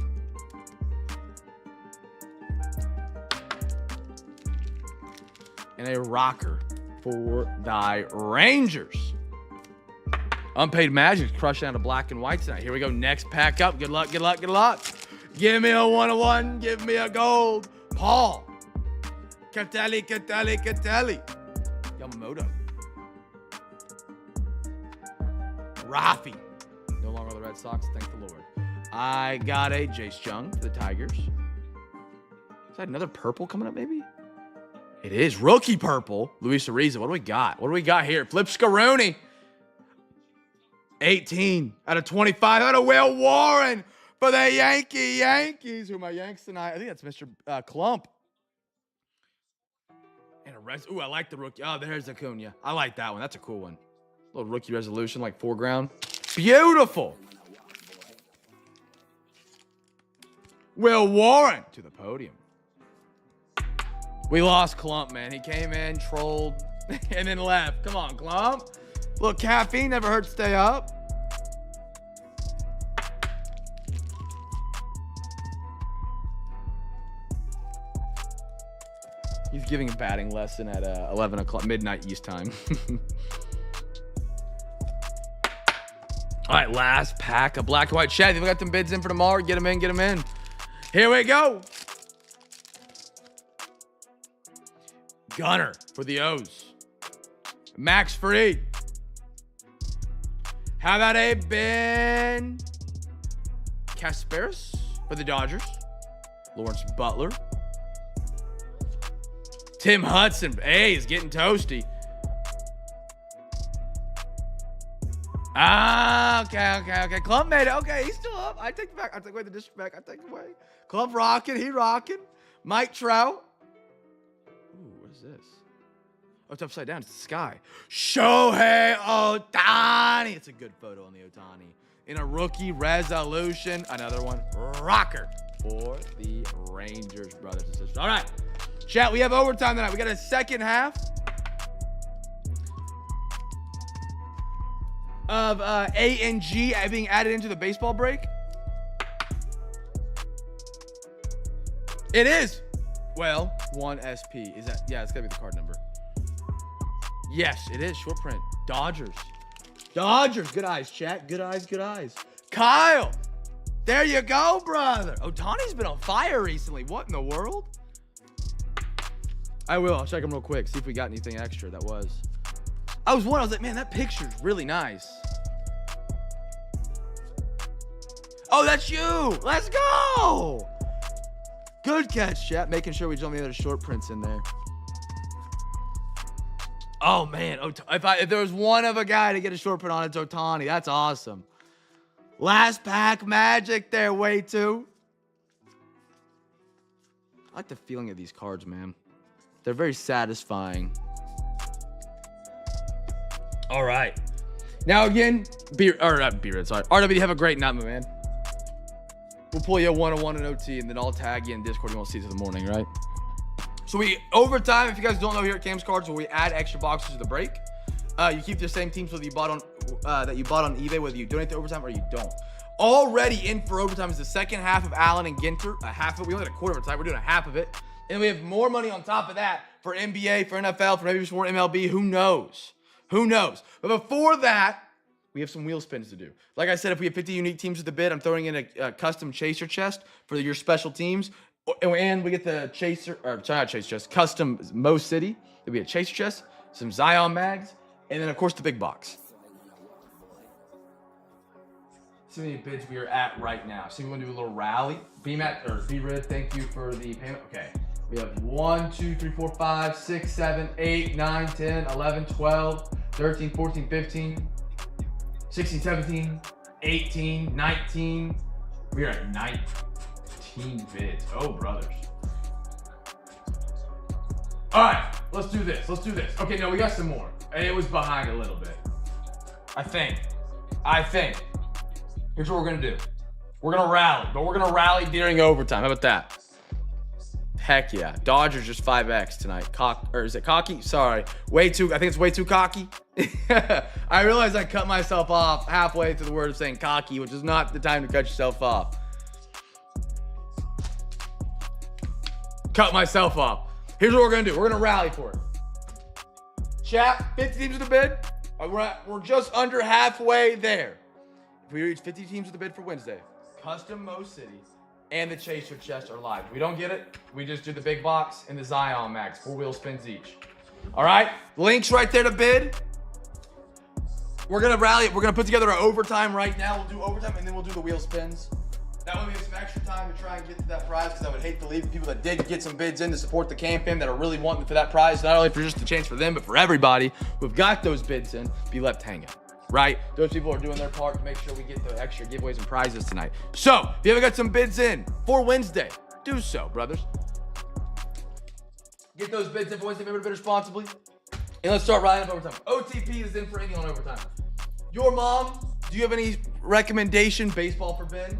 And a rocker for the Rangers. Unpaid Magic crushed down to black and white tonight. Here we go. Next pack up. Good luck, good luck, good luck. Give me a 101. Give me a gold. Paul. Catelli. Yamamoto. Rafi. No longer on the Red Sox. Thank the Lord. I got a Jace Jung for the Tigers. Is that another purple coming up, maybe? It is. Rookie purple. Luis Ariza. What do we got? What do we got here? Flip Scaroni. 18 out of 25 out of Will Warren for the Yankees. Who are my Yanks tonight? I think that's Mr. Clump. And a ooh, I like the rookie. Oh, there's Acuna. I like that one. That's a cool one. Little rookie resolution, like foreground. Beautiful. Will Warren to the podium. We lost Clump, man. He came in, trolled, and then left. Come on, Clump. Look, caffeine never hurts. Stay up. He's giving a batting lesson at 11 o'clock, midnight East time. All right, last pack of black and white. Chad, we got them bids in for tomorrow. Get them in, get them in. Here we go. Gunner for the O's. Max Fried. How about a Ben Casparis for the Dodgers? Lawrence Butler. Tim Hudson. Hey, he's getting toasty. Ah, okay. Clump made it. Okay, he's still up. I take it back. I take away the disrespect. I take it away. Clump rocking. He rocking. Mike Trout. Ooh, what is this? Oh, it's upside down. It's the sky. Shohei Ohtani. It's a good photo on the Ohtani. In a rookie resolution. Another one. Rocker for the Rangers, brothers and sisters. All right. Chat, we have overtime tonight. We got a second half of A and G being added into the baseball break. It is. Well, 1 SP. Is that? Yeah, it's got to be the card number. Yes, it is. Short print. Dodgers. Dodgers. Good eyes, chat. Good eyes, good eyes. Kyle. There you go, brother. Ohtani's been on fire recently. What in the world? I will. I'll check him real quick. See if we got anything extra that was. I was like, man, that picture's really nice. Oh, that's you. Let's go. Good catch, chat. Making sure we jump the other short prints in there. Oh, man. If there was one of a guy to get a short print on, it's Ohtani. That's awesome. Last pack magic there, way too. I like the feeling of these cards, man. They're very satisfying. All right. Now again, RWD, have a great night, my man. We'll pull you a one-on-one in OT, and then I'll tag you in Discord. You won't see it in the morning, right? So we, overtime, if you guys don't know, here at Cam's Cards, where we add extra boxes to the break. You keep the same teams whether you bought on eBay, whether you donate to overtime or you don't. Already in for overtime is the second half of Allen and Ginter. A half of it. We only had a quarter of a time. We're doing a half of it. And we have more money on top of that for NBA, for NFL, for maybe for MLB. Who knows? Who knows? But before that, we have some wheel spins to do. Like I said, if we have 50 unique teams with the bid, I'm throwing in a custom chaser chest for your special teams. And we get the chaser, or sorry, not chaser chest, custom Mo City. It'll be a chaser chest, some Zion mags, and then, of course, the big box. See how many bids we are at right now. See, we want to do a little rally. B-Rid, thank you for the payment. Okay. We have 1, 2, 3, 4, 5, 6, 7, 8, 9, 10, 11, 12, 13, 14, 15, 16, 17, 18, 19. We are at 19 bids. Oh, brothers. All right, let's do this. Okay, no, we got some more. It was behind a little bit. I think. Here's what we're gonna do. We're gonna rally, but we're gonna rally during overtime. How about that? Heck yeah. Dodgers just 5x tonight. Is it cocky? Sorry. I think it's way too cocky. I realized I cut myself off halfway through the word of saying cocky, which is not the time to cut yourself off. Cut myself off. Here's what we're gonna do. We're gonna rally for it. Chat, 50 teams with the bid. We're just under halfway there. If we reach 50 teams with the bid for Wednesday, custom Mo City and the chaser chest are live. If we don't get it, we just do the big box and the Zion max, 4 wheel spins each. All right, links right there to bid. We're gonna rally. We're gonna put together our overtime right now. We'll do overtime and then we'll do the wheel spins. That way we have some extra time to try and get to that prize, because I would hate to leave the people that did get some bids in to support the CamFam that are really wanting for that prize, not only for just the chance for them, but for everybody who've got those bids in, be left hanging, right? Those people are doing their part to make sure we get the extra giveaways and prizes tonight. So, if you haven't got some bids in for Wednesday, do so, brothers. Get those bids in for Wednesday, remember to bid responsibly. And let's start riding up overtime. OTP is in for anything on overtime. Your mom, do you have any recommendation baseball for Ben?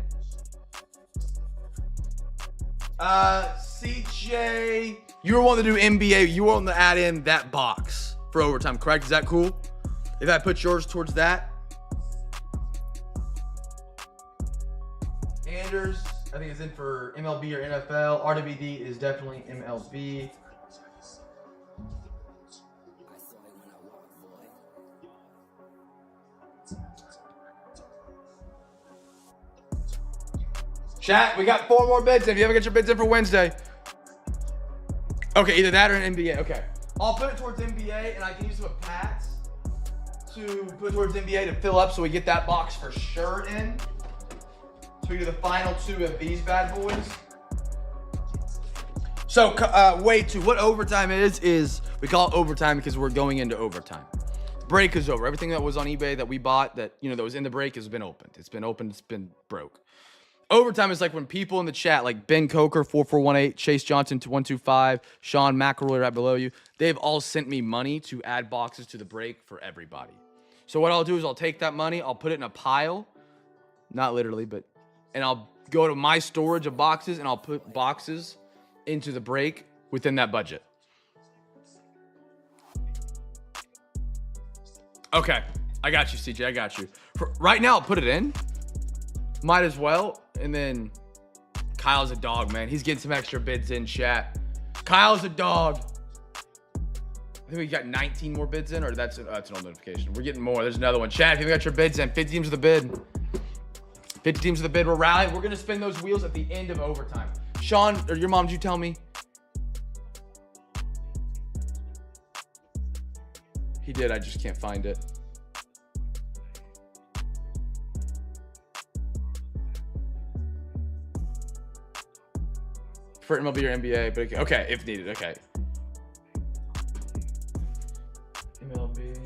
CJ, you were wanting to do NBA. You were wanting to add in that box for overtime, correct? Is that cool? If I put yours towards that. Anders, I think is in for MLB or NFL. RWD is definitely MLB. Chat, we got 4 more bids in. If you haven't got your bids in for Wednesday. Okay, either that or an NBA. Okay. I'll put it towards NBA, and I can use some of Pat's to put towards NBA to fill up so we get that box for sure in. So we do the final 2 of these bad boys. So, what overtime is we call it overtime because we're going into overtime. Break is over. Everything that was on eBay that we bought that was in the break has been opened. It's been opened, it's been broke. Overtime is like when people in the chat, like Ben Coker, 4418, Chase Johnson, 125, Sean McElroy right below you, they've all sent me money to add boxes to the break for everybody. So what I'll do is I'll take that money, I'll put it in a pile, not literally, and I'll go to my storage of boxes and I'll put boxes into the break within that budget. Okay, I got you, CJ, I got you. Right now, I'll put it in. Might as well. And then Kyle's a dog, man. He's getting some extra bids in chat. Kyle's a dog. I think we got 19 more bids in, or that's an old notification. We're getting more. There's another one. Chat, if you got your bids in, 50 teams of the bid. 50 teams of the bid. We're rallying. We're gonna spin those wheels at the end of overtime. Sean, or your mom, did you tell me? He did. I just can't find it. For MLB or NBA, but okay, if needed. Okay. MLB.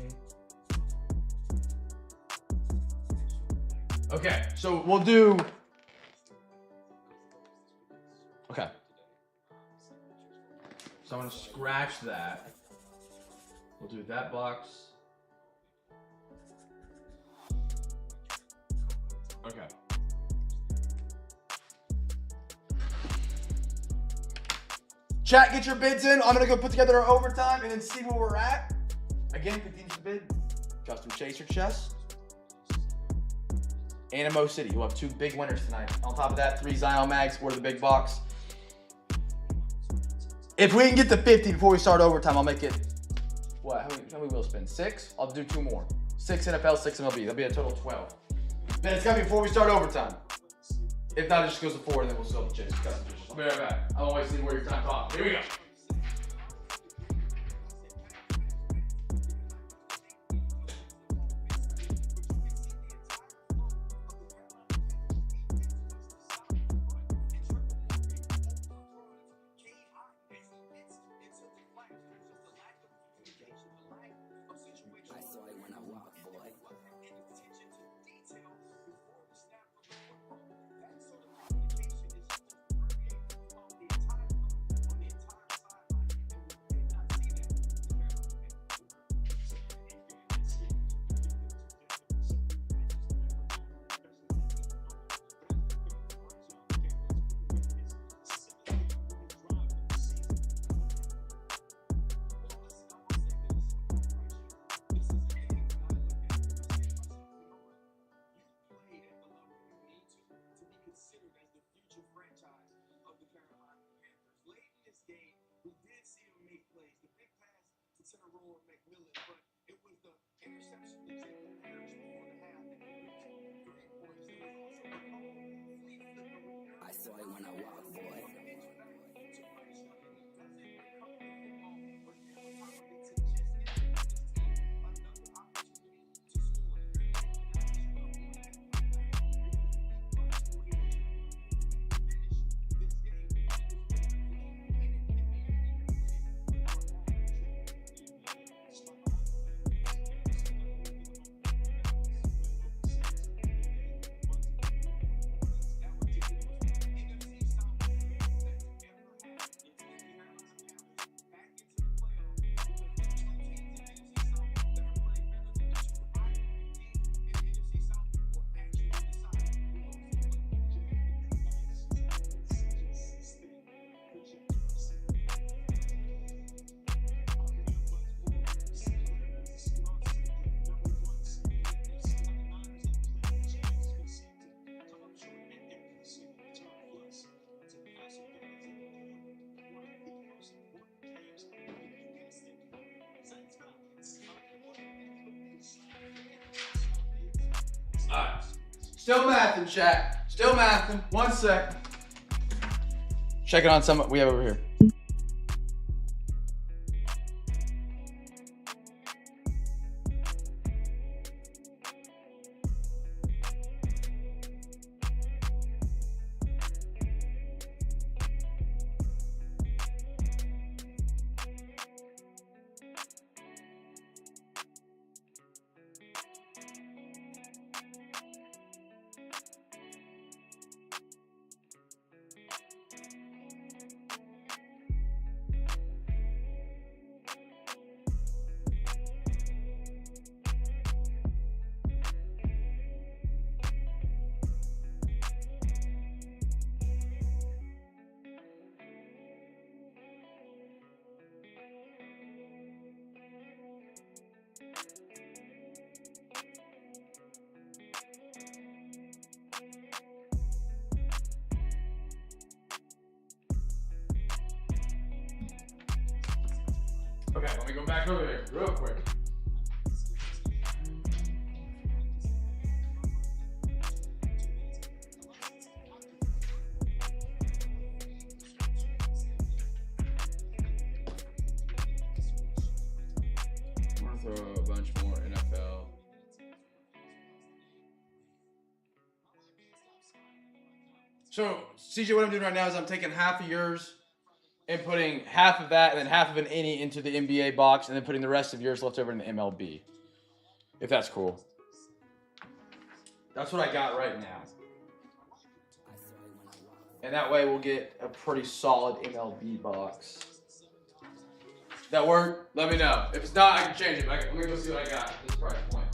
Okay, so we'll do. Okay. So I'm gonna scratch that. We'll do that box. Okay. Chat, get your bids in. I'm gonna go put together our overtime and then see where we're at. Again, 15 to bid. Custom chaser chest. And a Mo City. We'll have 2 big winners tonight. On top of that, 3 Zion mags for the big box. If we can get to 50 before we start overtime, I'll make it. What? How many will spin? 6? I'll do 2 more. 6 NFL, 6 MLB. That'll be a total of 12. Then it's gotta be before we start overtime. If not, it just goes to 4 and then we'll still chase custom chase. I'll be right back. I'm always seeing where your time talks. Here we go. Alright. Still mathing, chat. Still mathing. 1 sec. Checking on some we have over here. Okay, let me go back over there real quick. I'm gonna throw a bunch more NFL. So, CJ, what I'm doing right now is I'm taking half of yours and putting half of that and then half of an innie into the NBA box and then putting the rest of yours left over in the MLB. If that's cool. That's what I got right now. And that way we'll get a pretty solid MLB box. That work? Let me know. If it's not, I can change it. Let me go see what I got at this price point.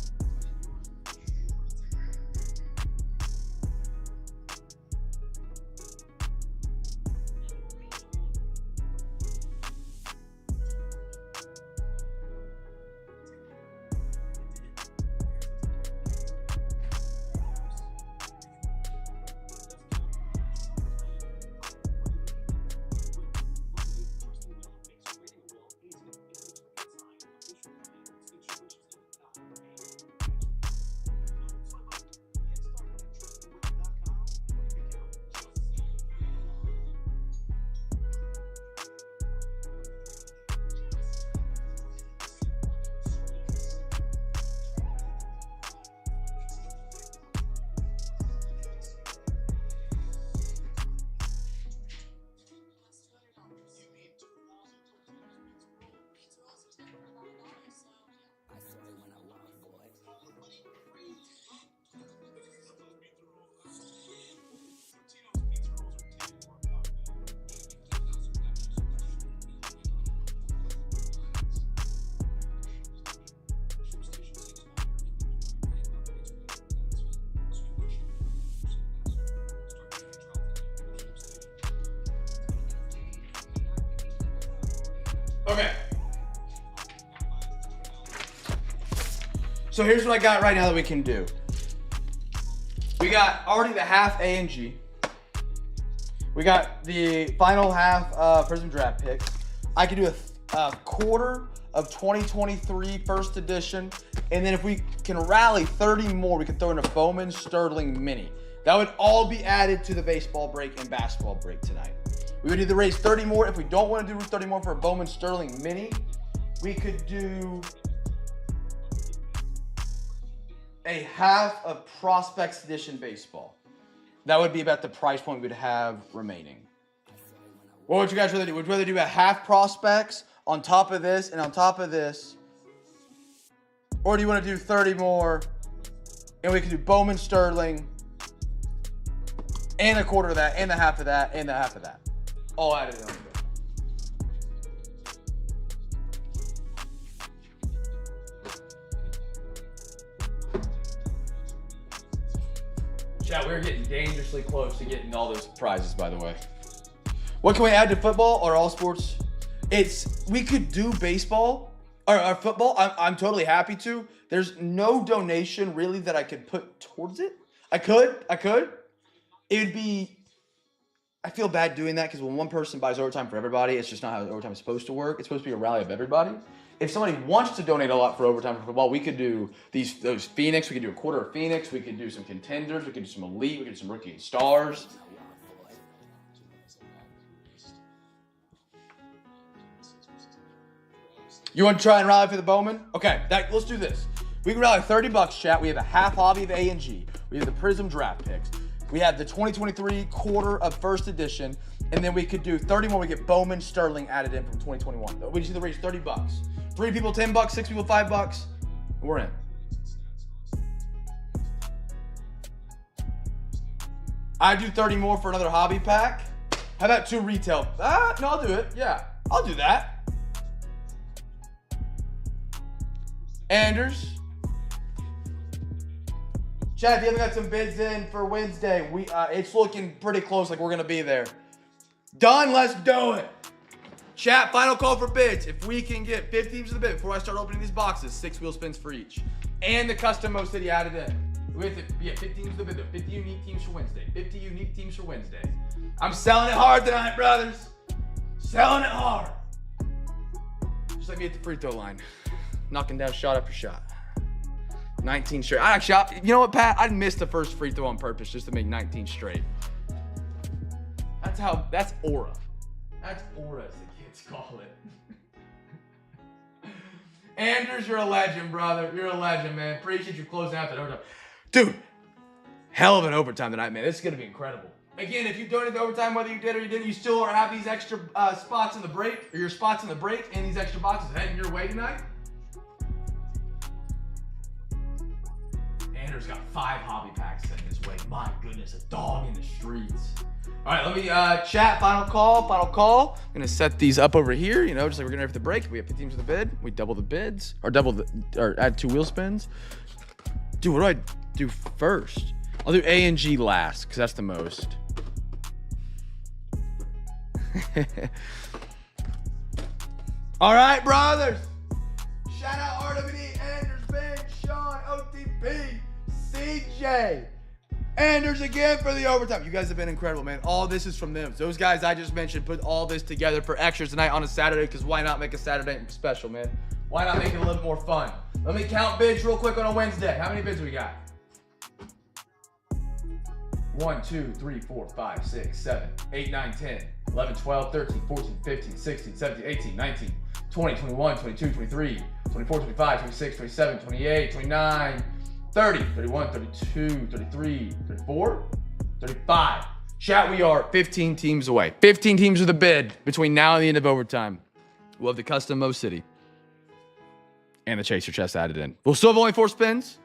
Okay. So here's what I got right now that we can do. We got already the half A and G. We got the final half Prism draft picks. I could do a quarter of 2023 first edition. And then if we can rally 30 more, we can throw in a Bowman Sterling mini. That would all be added to the baseball break and basketball break tonight. We would either raise 30 more. If we don't want to do 30 more for a Bowman Sterling mini, we could do a half of Prospects Edition baseball. That would be about the price point we would have remaining. What would you guys rather do? Would you rather do a half Prospects on top of this and on top of this? Or do you want to do 30 more and we could do Bowman Sterling and a quarter of that and a half of that and a half of that? All added in. Chat, we're getting dangerously close to getting all those prizes, by the way. What can we add to football or all sports? We could do baseball or football. I'm totally happy to. There's no donation really that I could put towards it. I could. It would be, I feel bad doing that because when one person buys overtime for everybody, it's just not how overtime is supposed to work. It's supposed to be a rally of everybody. If somebody wants to donate a lot for overtime for football, we could do those Phoenix. We could do a quarter of Phoenix. We could do some contenders. We could do some elite. We could do some rookie and stars. You want to try and rally for the Bowman? Okay, let's do this. We can rally $30, chat. We have a half hobby of A and G. We have the Prism draft picks. We have the 2023 quarter of first edition, and then we could do 30 more. We get Bowman Sterling added in from 2021. We just need to raise $30. 3 people, $10. 6 people, $5. We're in. I do 30 more for another hobby pack. How about 2 retail? No, I'll do it. Yeah, I'll do that. Anders. Chad, if you haven't got some bids in for Wednesday, it's looking pretty close, like we're going to be there. Done, let's do it. Chat, final call for bids. If we can get 50 teams to the bid before I start opening these boxes, 6 wheel spins for each. And the custom Mo City added in. With it, 50 teams to the bid, 50 unique teams for Wednesday. 50 unique teams for Wednesday. I'm selling it hard tonight, brothers. Selling it hard. Just let me hit the free throw line. Knocking down shot after shot. 19 straight. You know what, Pat? I missed the first free throw on purpose just to make 19 straight. That's aura. That's aura, as the kids call it. Anders, you're a legend, brother. You're a legend, man. Appreciate you closing out that overtime. Dude, hell of an overtime tonight, man. This is going to be incredible. Again, if you donated the overtime, whether you did or you didn't, you still have these extra spots in the break, or your spots in the break, and these extra boxes heading your way tonight. Anders got 5 hobby packs heading his way. My goodness, a dog in the streets. All right, let me chat. Final call. I'm gonna set these up over here. You know, just like we're getting ready for the break. We have 15 teams with the bid. We double the bids, or add 2 wheel spins. Dude, what do I do first? I'll do A and G last, because that's the most. All right, brothers. Shout out RWD, Anders, Ben, Sean, OTP, CJ. Anders again for the overtime. You guys have been incredible, man. All this is from them. Those guys I just mentioned put all this together for extras tonight on a Saturday, because why not make a Saturday special, man? Why not make it a little more fun? Let me count bids real quick on a Wednesday. How many bids we got? 1, 2, 3, 4, 5, 6, 7, 8, 9, 10, 11, 12, 13, 14, 15, 16, 17, 18, 19, 20, 21, 22, 23, 24, 25, 26, 27, 28, 29, 30, 31, 32, 33, 34, 35. Chat, we are 15 teams away. 15 teams with a bid between now and the end of overtime. We'll have the custom Mo City and the Chaser chest added in. We'll still have only 4 spins.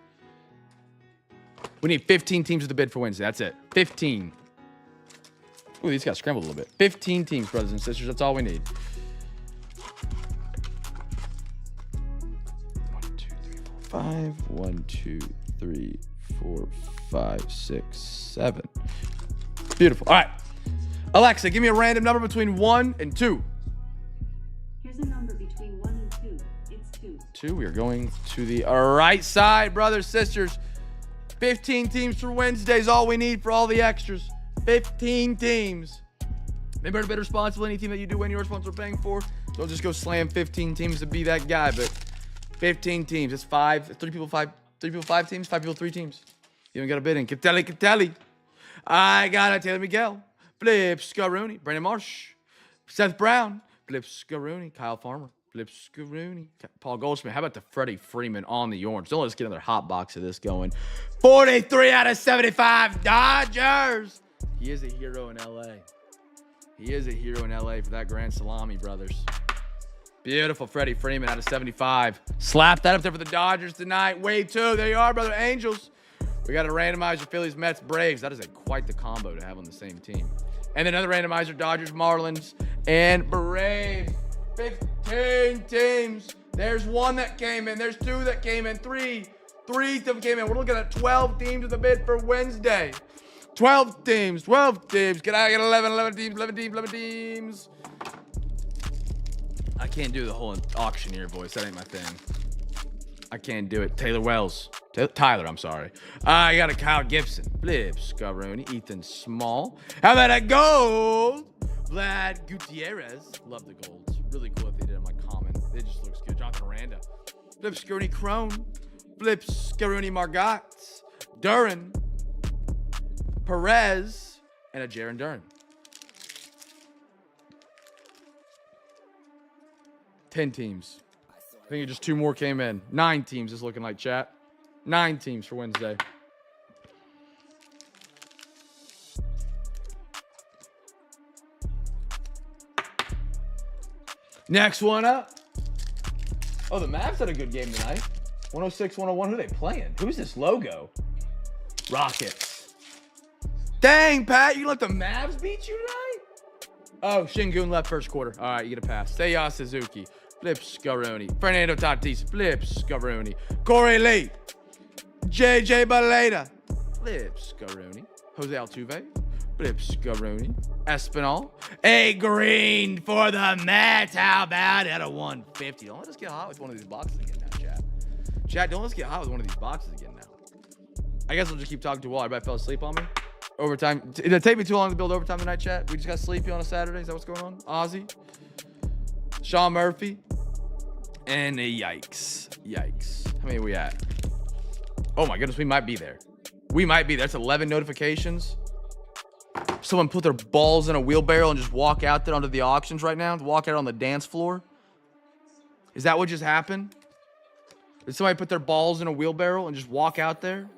We need 15 teams with a bid for Wednesday. That's it. 15. Ooh, these got scrambled a little bit. 15 teams, brothers and sisters. That's all we need. 1, 2, 3, 4, 5. 1, 2, 3, 4, 5, 6, 7. Beautiful. All right. Alexa, give me a random number between 1 and 2. Here's a number between 1 and 2. It's 2. 2. We are going to the right side, brothers, sisters. 15 teams for Wednesday is all we need for all the extras. 15 teams. Remember to bid responsibly. Any team that you do win, you're responsible for paying for. Don't just go slam 15 teams to be that guy, but 15 teams. It's 5. 3 people, 5 teams. 5 people, 3 teams. You even got a bid in. Catelli. I got it. Taylor Miguel. Flip Scaroni. Brandon Marsh. Seth Brown. Flip Scaroni. Kyle Farmer. Flip Scaroni. Paul Goldschmidt. How about the Freddie Freeman on the orange? Don't let us get another hot box of this going. 43 out of 75 Dodgers. He is a hero in LA. He is a hero in LA for that grand salami, brothers. Beautiful Freddie Freeman out of 75. Slap that up there for the Dodgers tonight. Wave 2. There you are, brother. Angels. We got a randomizer, Phillies, Mets, Braves. That is quite the combo to have on the same team. And then another randomizer, Dodgers, Marlins, and Braves. 15 teams. There's 1 that came in. There's 2 that came in. 3 of them came in. We're looking at 12 teams with a bid for Wednesday. 12 teams. Can I get 11 teams? I can't do the whole auctioneer voice. That ain't my thing. I can't do it. Tyler, I'm sorry. I got a Kyle Gibson. Flip Scaroni. Ethan Small. How about a gold? Vlad Gutierrez. Love the golds. Really cool if they did on my common. It just looks good. Jonathan Aranda. Flip Scaroni Crone. Flip Scaroni Margot. Duran. Perez. And a Jaron Duran. 10 teams. I think just 2 more came in. 9 teams is looking like, chat. 9 teams for Wednesday. Next one up. Oh, the Mavs had a good game tonight. 106-101. Who are they playing? Who's this logo? Rockets. Dang, Pat, you let the Mavs beat you tonight? Oh, Shingun left first quarter. All right, you get a pass. Seiya Suzuki. Flip Scaroni. Fernando Tatis. Flip Scaroni. Corey Lee. JJ Baleda. Flip Scaroni. Jose Altuve. Flip Scaroni. Espinal. A green for the Mets. How about it? At a 150. Don't let us get hot with one of these boxes again now, chat. Chat, don't let us get hot with one of these boxes again now. I guess I'll just keep talking to Wall. Everybody fell asleep on me. Overtime. Did it take me too long to build overtime tonight, chat? We just got sleepy on a Saturday. Is that what's going on? Ozzy. Sean Murphy. And yikes. Yikes. How many are we at? Oh my goodness, we might be there. We might be there. That's 11 notifications. Someone put their balls in a wheelbarrow and just walk out there onto the auctions right now? Walk out on the dance floor? Is that what just happened? Did somebody put their balls in a wheelbarrow and just walk out there?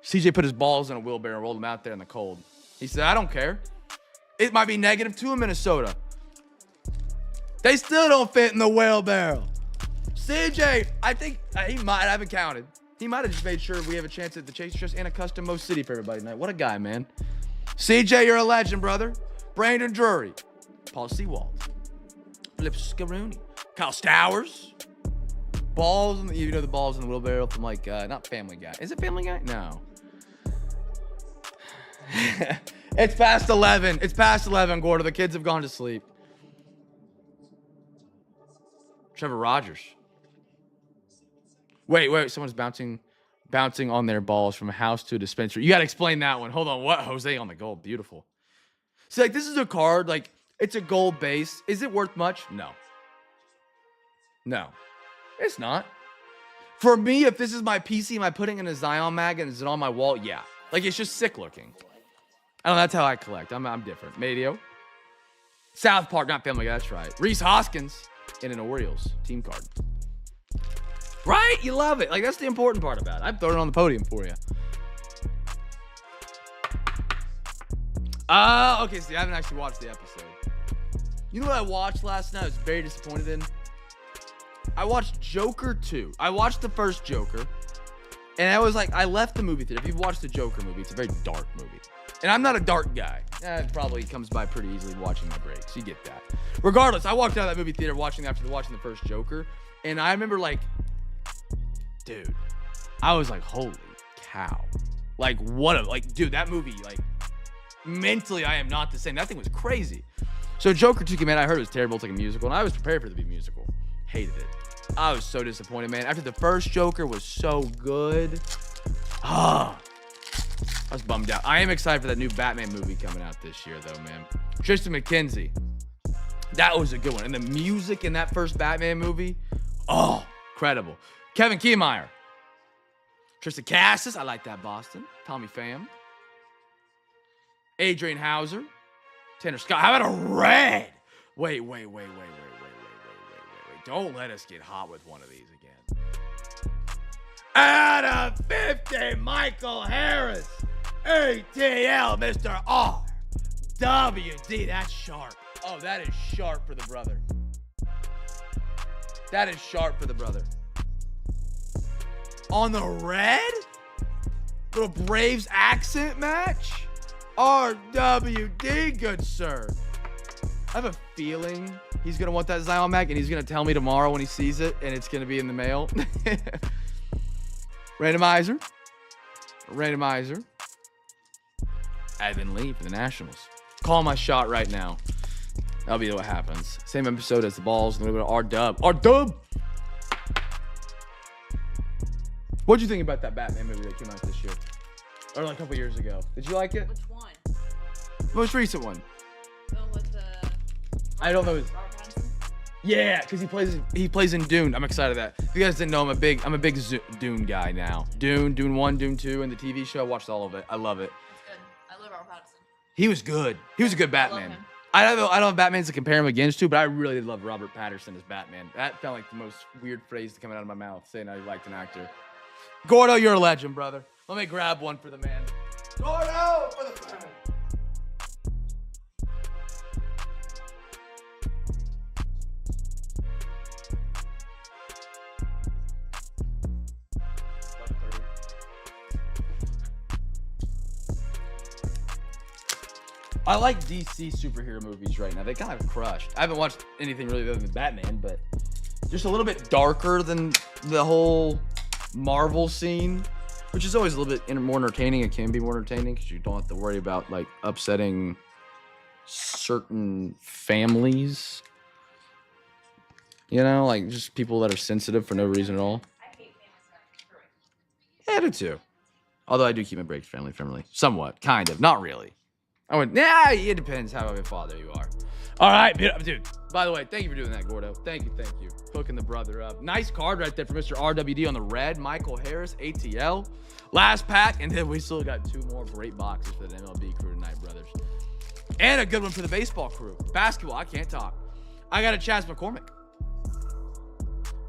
CJ put his balls in a wheelbarrow and rolled them out there in the cold. He said, I don't care. It might be -2 in Minnesota. They still don't fit in the wheelbarrow. CJ, I think he might, I haven't counted. He might have just made sure we have a chance at the Chase Trust and a custom Mo City for everybody tonight. What a guy, man. CJ, you're a legend, brother. Brandon Drury. Paul Sewald. Flip Scaroni. Kyle Stowers. Balls, you know the balls in the wheelbarrow from like, not Family Guy. Is it Family Guy? No. It's past 11. It's past 11, Gordo. The kids have gone to sleep. Trevor Rogers. Wait. Someone's bouncing on their balls from a house to a dispensary. You got to explain that one. Hold on. What? Jose on the gold. Beautiful. See, like, this is a card. Like, it's a gold base. Is it worth much? No. No. It's not. For me, if this is my PC, am I putting in a Zion mag and is it on my wall? Yeah. Like, it's just sick looking. I don't know. That's how I collect. I'm different. Madio. South Park, not Family Guy. That's right. Reese Hoskins in an Orioles team card. Right? You love it. Like, that's the important part about it. I've thrown it on the podium for you. Okay, so I haven't actually watched the episode. You know what I watched last night? I was very disappointed in? I watched Joker 2. I watched the first Joker. And I was like, I left the movie theater. If you've watched the Joker movie, it's a very dark movie. And I'm not a dark guy. It probably comes by pretty easily watching my breaks. You get that. Regardless, I walked out of that movie theater after watching the first Joker. And I remember like, dude, I was like, holy cow. Like, dude, that movie, like, mentally, I am not the same. That thing was crazy. So Joker 2 came out. I heard it was terrible. It's like a musical. And I was prepared for it to be a musical. Hated it. I was so disappointed, man. After the first Joker was so good. I was bummed out. I am excited for that new Batman movie coming out this year, though, man. Tristan McKenzie. That was a good one. And the music in that first Batman movie, incredible. Kevin Kiemeyer. Tristan Cassis. I like that, Boston. Tommy Pham. Adrian Hauser. Tanner Scott. How about a red? Wait. Don't let us get hot with one of these again. Out of 50, Michael Harris. ATL, Mr. RWD. That's sharp. Oh, that is sharp for the brother. That is sharp for the brother. On the red? Little Braves accent match? RWD, good sir. I have a feeling he's going to want that Zion mag, and he's going to tell me tomorrow when he sees it, and it's going to be in the mail. Randomizer. Evan Lee for the Nationals. Call my shot right now. That'll be what happens. Same episode as the balls, a little bit of R-Dub. R-Dub! What'd you think about that Batman movie that came out this year? Or like a couple years ago. Did you like it? Which one? Most recent one. With I don't know. Yeah, because he plays in Dune. I'm excited that. If you guys didn't know, I'm a big Dune guy now. Dune 1, Dune 2, and the TV show. I watched all of it. I love it. It's good. I love Robert Pattinson. He was good. He was a good Batman. him. I don't have Batmans to compare him against to, but I really did love Robert Pattinson as Batman. That felt like the most weird phrase to come out of my mouth, saying I liked an actor. Gordo, you're a legend, brother. Let me grab one for the man. Gordo for the man. I like DC superhero movies right now. They kind of crushed. I haven't watched anything really other than Batman, but just a little bit darker than the whole Marvel scene, which is always a little bit more entertaining. It can be more entertaining because you don't have to worry about like upsetting certain families. You know, like just people that are sensitive for no reason at all. I hate family stuff. Yeah, I do too. Although I do keep my breaks family friendly. Somewhat. Kind of. Not really. I went, nah, it depends how of a father you are. All right, dude. By the way, thank you for doing that, Gordo. Thank you. Hooking the brother up. Nice card right there for Mr. RWD on the red. Michael Harris, ATL. Last pack, and then we still got 2 more great boxes for the MLB crew tonight, brothers. And a good one for the baseball crew. Basketball, I can't talk. I got a Chaz McCormick.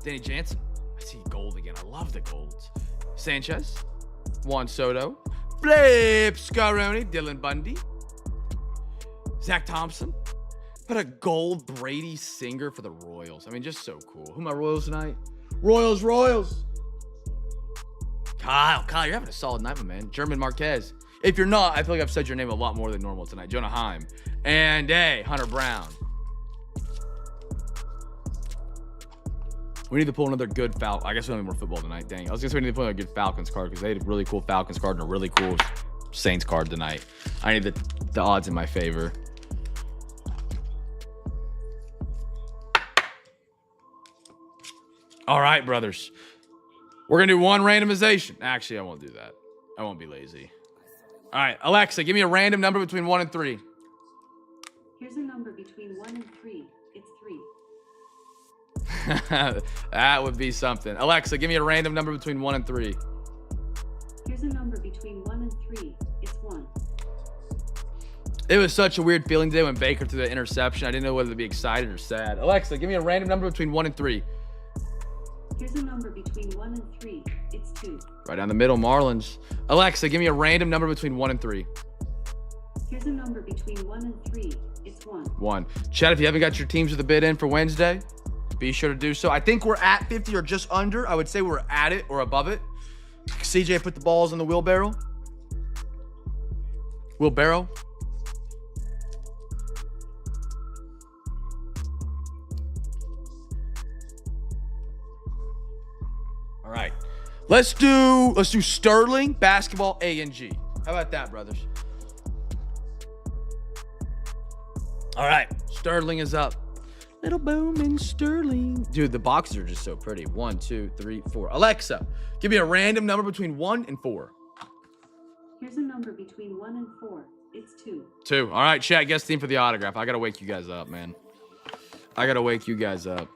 Danny Jansen. I see gold again. I love the golds. Sanchez. Juan Soto. Flip Scaroni. Dylan Bundy. Zach Thompson. Put a gold Brady Singer for the Royals. I mean, just so cool. Who are my Royals tonight? Royals. Kyle, you're having a solid night, my man. German Marquez. If you're not, I feel like I've said your name a lot more than normal tonight. Jonah Heim. And, hey, Hunter Brown. We need to pull another good Falcons. I guess we don't need more football tonight. Dang. I was going to say we need to pull another good Falcons card because they had a really cool Falcons card and a really cool Saints card tonight. I need the odds in my favor. All right, brothers. We're going to do one randomization. Actually, I won't do that. I won't be lazy. All right, Alexa, give me a random number between 1 and 3. Here's a number between 1 and 3. It's 3. That would be something. Alexa, give me a random number between 1 and 3. Here's a number between 1 and 3. It's 1. It was such a weird feeling today when Baker threw the interception. I didn't know whether to be excited or sad. Alexa, give me a random number between 1 and 3. Here's a number between 1 and 3. It's 2. Right down the middle, Marlins. Alexa, give me a random number between 1 and 3. Here's a number between 1 and 3. It's 1. 1. Chad, if you haven't got your teams with the bid in for Wednesday, be sure to do so. I think we're at 50 or just under. I would say we're at it or above it. CJ put the balls in the wheelbarrow. Wheelbarrow. All right. Let's do Sterling, basketball, A and G. How about that, brothers? All right. Sterling is up. Little Bowman Sterling. Dude, the boxes are just so pretty. 1, 2, 3, 4. Alexa, give me a random number between 1 and 4. Here's a number between 1 and 4. It's 2. 2. All right, chat, guess theme for the autograph. I got to wake you guys up, man. I got to wake you guys up.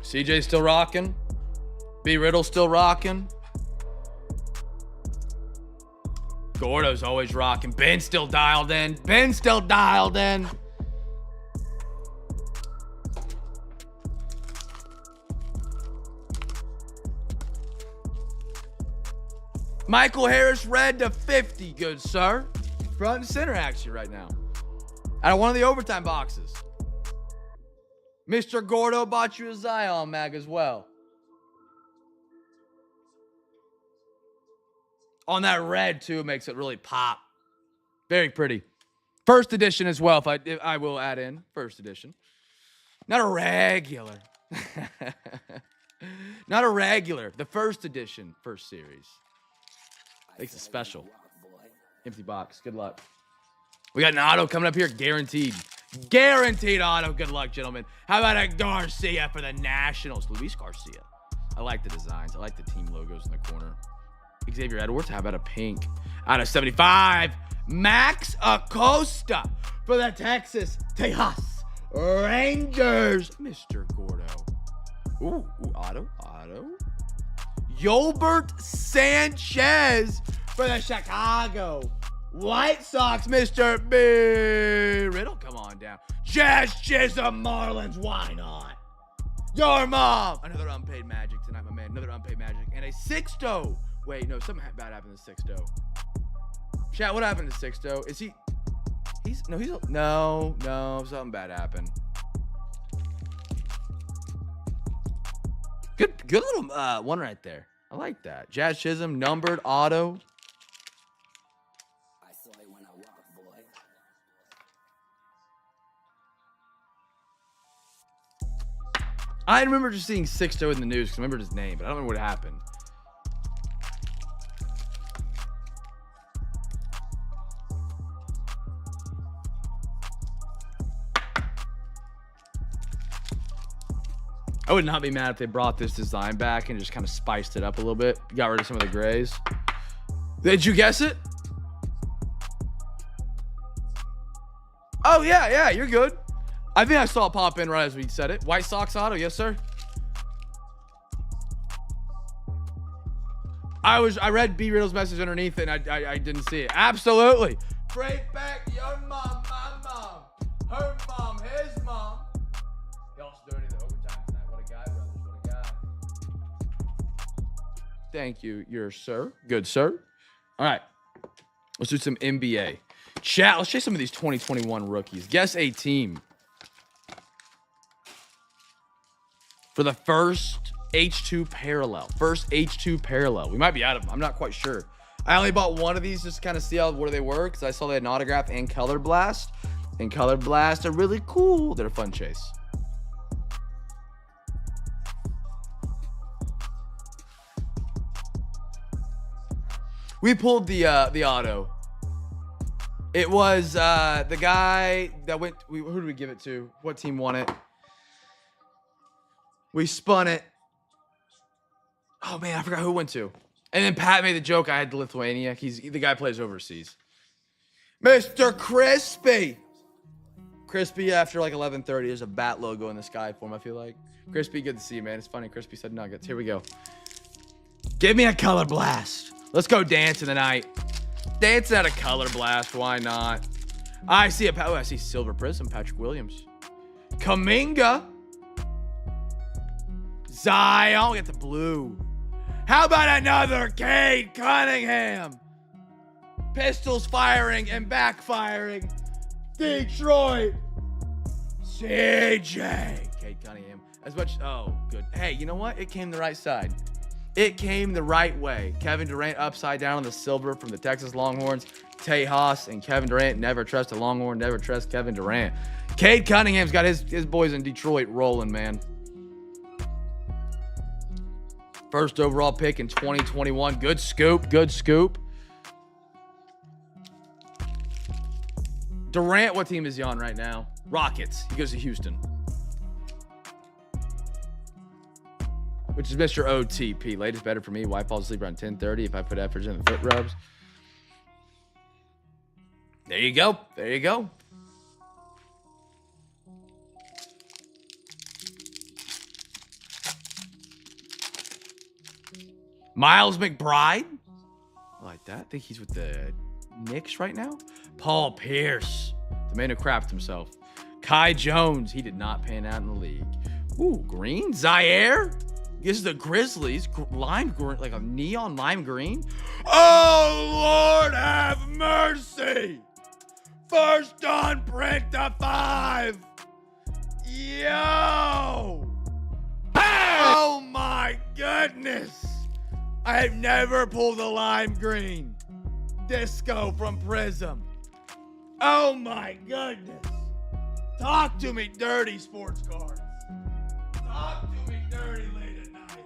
CJ still rocking. B Riddle still rocking. Gordo's always rocking. Ben still dialed in. Michael Harris red to 50, good sir. Front and center actually right now. Out of one of the overtime boxes. Mr. Gordo bought you a Zion mag as well. On that red, too, makes it really pop. Very pretty. First edition as well, if I will add in. First edition. Not a regular. Not a regular. The first edition, first series. Makes it special. Empty box. Good luck. We got an auto coming up here. Guaranteed. Guaranteed auto. Good luck, gentlemen. How about a Garcia for the Nationals? Luis Garcia. I like the designs. I like the team logos in the corner. Xavier Edwards. How about a pink? Out of 75. Max Acosta for the Texas Rangers. Mr. Gordo. Ooh, auto. Yolbert Sanchez for the Chicago White Sox. Mr. B. Riddle, come on down. Jazz Chisholm Marlins. Why not? Your mom. Another unpaid Magic tonight, my man. Another unpaid Magic. And a Sixto. Wait, no, something bad happened to Sixto. Chat, what happened to Sixto? Is he? No, something bad happened. Good little one right there. I like that. Jazz Chisholm, numbered, auto. I saw it when I walked, boy. I remember just seeing Sixto in the news because I remembered his name, but I don't remember what happened. I would not be mad if they brought this design back and just kind of spiced it up a little bit. Got rid of some of the grays. Did you guess it? Oh, yeah, you're good. I think I saw it pop in right as we said it. White Sox auto, yes, sir. I read B Riddle's message underneath it, and I didn't see it. Absolutely. Break back your mom, my mom, her mom, his mom. Y'all still doing the overtime tonight. What a guy, brothers. What a guy. Thank you, your sir. Good, sir. All right. Let's do some NBA. Chat, let's chase some of these 2021 rookies. Guess a team. For the first H2 parallel. First H2 parallel. We might be out of them. I'm not quite sure. I only bought one of these just to kind of see where they were because I saw they had an autograph and Color Blast. And Color Blast are really cool. They're a fun chase. We pulled the auto. It was the guy that went. Who did we give it to? What team won it? We spun it. Oh man, I forgot who it went to. And then Pat made the joke. I had to Lithuania. The guy plays overseas. Mr. Crispy. Crispy after like 11:30. There's a bat logo in the sky for him. I feel like Crispy. Good to see you, man. It's funny. Crispy said nuggets. Here we go. Give me a Color Blast. Let's go dancing tonight. Dancing at a Color Blast. Why not? I see I see Silver Prism. Patrick Williams. Kaminga. Zion. We got the blue. How about another Cade Cunningham? Pistols firing and backfiring. Detroit. CJ. Cade Cunningham. As much. Oh, good. Hey, you know what? It came the right side. It came the right way. Kevin Durant upside down on the silver from the Texas Longhorns. Tejas and Kevin Durant. Never trust a Longhorn. Never trust Kevin Durant. Cade Cunningham's got his boys in Detroit rolling, man. First overall pick in 2021. Good scoop. Good scoop. Durant, what team is he on right now? Rockets. He goes to Houston. Which is Mr. OTP. Late is better for me. Wife falls asleep around 10:30 if I put efforts in the foot rubs. There you go. There you go. Miles McBride. I like that. I think he's with the Knicks right now. Paul Pierce. The man who crapped himself. Kai Jones. He did not pan out in the league. Ooh, green. Zaire. This is the Grizzlies. Lime green, like a neon lime green. Oh, Lord have mercy. First on print to 5. Yo. Hey! Oh, my goodness. I have never pulled a lime green. Disco from Prism. Oh, my goodness. Talk to me, dirty sports cards. Talk to me, dirty late at night.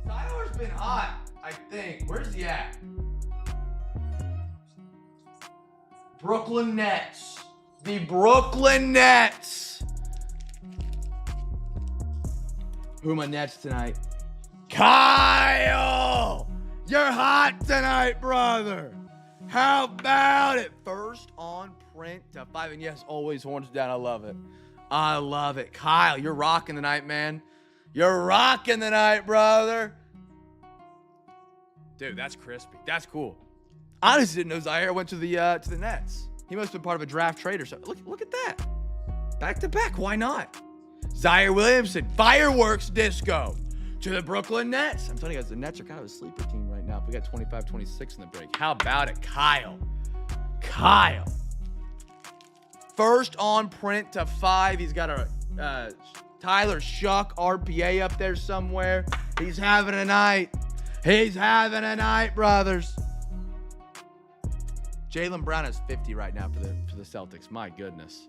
Tyler's been hot, I think. Where's he at? Brooklyn Nets. The Brooklyn Nets. Who are my Nets tonight? Kyle! You're hot tonight, brother. How about it? First on print to 5. And yes, always horns down. I love it. I love it. Kyle, you're rocking tonight, man. You're rocking tonight, brother. Dude, that's crispy. That's cool. I honestly didn't know Zaire went to the Nets. He must have been part of a draft trade or something. Look at that. Back to back. Why not? Zaire Williamson, fireworks disco to the Brooklyn Nets. I'm telling you guys, the Nets are kind of a sleeper team right now. If we got 25-26 in the break. How about it, Kyle? Kyle. First on print to 5. He's got a Tyler Shuck RPA up there somewhere. He's having a night. He's having a night, brothers. Jaylen Brown has 50 right now for the Celtics. My goodness.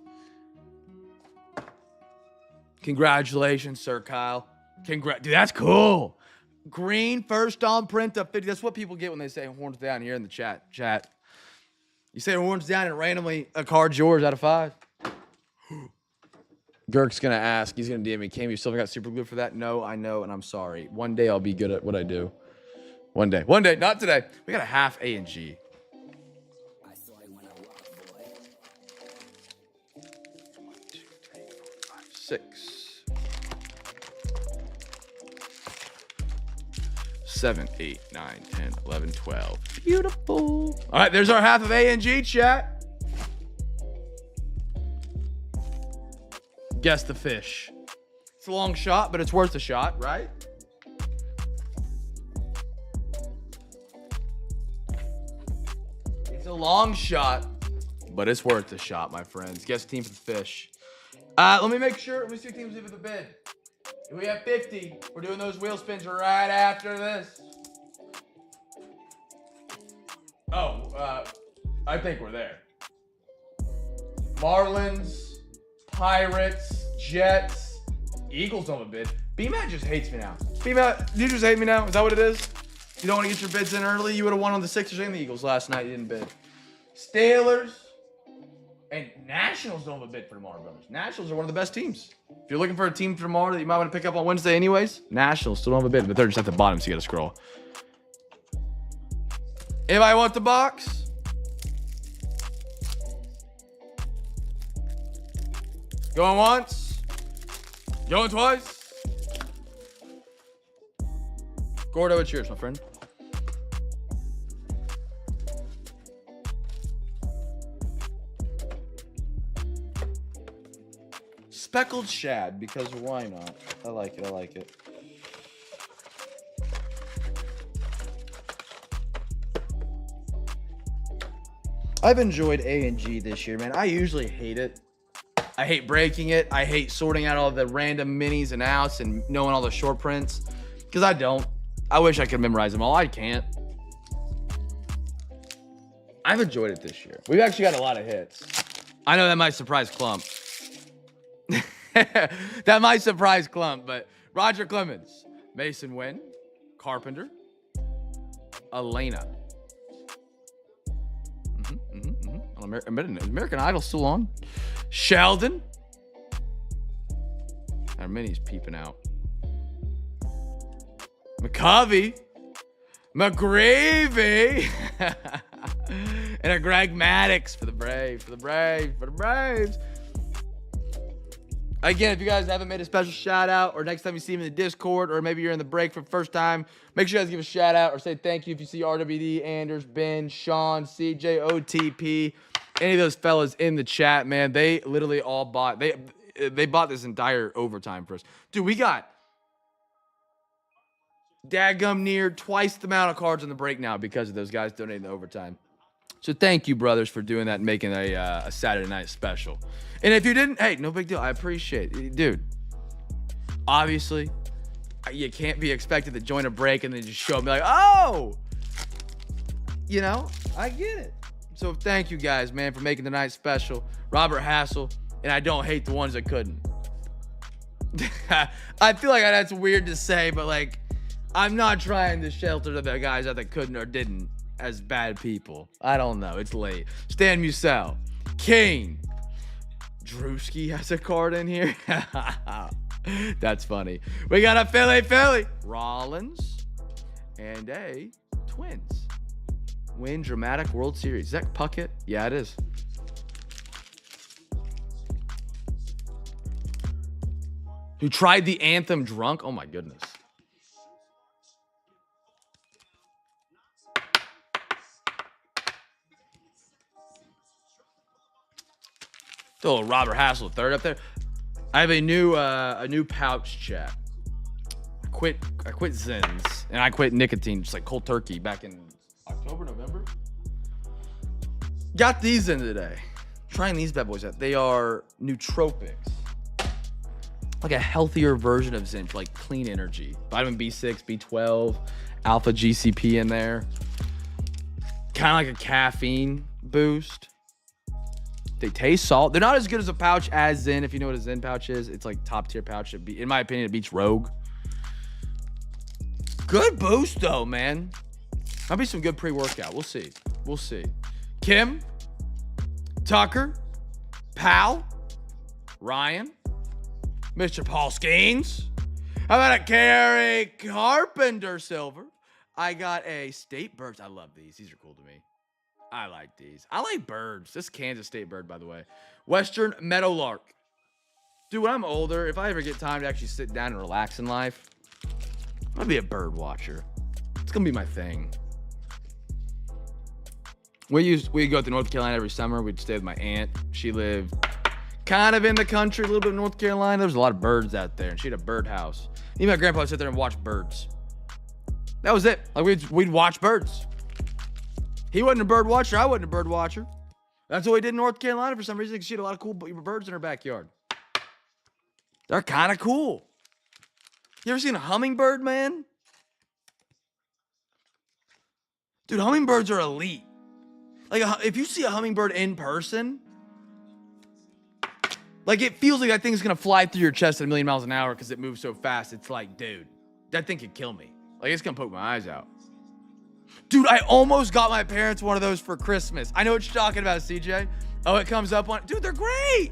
Congratulations, Sir Kyle. Dude, that's cool. Green, first on print to 50. That's what people get when they say horns down here in the chat. You say horns down and randomly a card's yours out of 5. Girk's gonna ask. He's gonna DM me. Cam, you still haven't got super glue for that? No, I know, and I'm sorry. One day I'll be good at what I do. One day. One day. Not today. We got a half A and G. 6, 7, 8, 9, 10, 11, 12. Beautiful. All right, there's our half of A and G, chat. Guess the fish. It's a long shot, but it's worth a shot, right? It's a long shot, but it's worth a shot, my friends. Guess the team for the fish. Let me make sure. Let me see what teams leave with the bid. If we have 50, we're doing those wheel spins right after this. Oh, I think we're there. Marlins, Pirates, Jets, Eagles on the bid. B-Matt just hates me now. B-Matt, you just hate me now? Is that what it is? You don't want to get your bids in early? You would have won on the Sixers and the Eagles last night. You didn't bid. Steelers. And Nationals don't have a bid for tomorrow, brothers. Nationals are one of the best teams. If you're looking for a team for tomorrow that you might want to pick up on Wednesday anyways, Nationals still don't have a bid, but they're just at the bottom, so you got to scroll. Anybody want the box? Going once? Going twice? Gordo, it's yours, my friend. Speckled shad, because why not? I like it. I like it. I've enjoyed A and G this year, man. I usually hate it. I hate breaking it. I hate sorting out all the random minis and outs and knowing all the short prints, because I don't. I wish I could memorize them all. I can't. I've enjoyed it this year. We've actually got a lot of hits. I know that might surprise Clump. That might surprise Clump, but Roger Clemens, Mason Wynn, Carpenter, Elena. American Idol still on. Sheldon. Our mini's peeping out. McCovey. McGravy. And a Greg Maddux for the Braves. For the Braves. Again, if you guys haven't made a special shout out, or next time you see him in the Discord, or maybe you're in the break for the first time, make sure you guys give a shout out or say thank you if you see RWD, Anders, Ben, Sean, CJ, OTP, any of those fellas in the chat, man. They literally all bought, they bought this entire overtime for us. Dude, we got dadgum near twice the amount of cards on the break now because of those guys donating the overtime. So thank you, brothers, for doing that and making a Saturday night special. And if you didn't, hey, no big deal. I appreciate it. Dude, obviously, you can't be expected to join a break and then just show up and be like, oh, you know, I get it. So thank you guys, man, for making the night special. Robert Hassel, and I don't hate the ones that couldn't. I feel like that's weird to say, but, like, I'm not trying to shelter the guys that couldn't or didn't as bad people. I don't know. It's late. Stan Musel. Kane. Drewski has a card in here. That's funny. We got a Philly. Rollins. And a Twins. Win dramatic World Series. Is that Puckett? Yeah, it is. Who tried the anthem drunk? Oh, my goodness. Still a Robert Hassel third up there. I have a new pouch chat. I quit Zins and I quit nicotine just like cold turkey back in October, November. Got these in today. Trying these bad boys out. They are nootropics. Like a healthier version of Zin for like clean energy. Vitamin B6, B12, alpha GCP in there. Kind of like a caffeine boost. They taste salt. They're not as good as a pouch as Zen. If you know what a Zen pouch is, it's like top tier pouch. In my opinion, it beats Rogue. Good boost though, man. Might be some good pre-workout. We'll see. We'll see. Kim, Tucker, Pal, Ryan, Mr. Paul Skeens. How about a Gary Carpenter silver? I got a state birds. I love these. These are cool to me. I like these. I like birds. This is Kansas State bird, by the way. Western Meadowlark. Dude, when I'm older, if I ever get time to actually sit down and relax in life, I'm gonna be a bird watcher. It's gonna be my thing. We'd go to North Carolina every summer. We'd stay with my aunt. She lived kind of in the country, a little bit of North Carolina. There was a lot of birds out there, and she had a bird house. Even my grandpa would sit there and watch birds. That was it. Like we'd watch birds. He wasn't a bird watcher. I wasn't a bird watcher. That's what we did in North Carolina for some reason, because she had a lot of cool birds in her backyard. They're kind of cool. You ever seen a hummingbird, man? Dude, hummingbirds are elite. Like, if you see a hummingbird in person, like, it feels like that thing's gonna fly through your chest at 1,000,000 miles an hour because it moves so fast. It's like, dude, that thing could kill me. Like, it's gonna poke my eyes out. Dude, I almost got my parents one of those for Christmas. I know what you're talking about, CJ. Oh, it comes up on... Dude, they're great!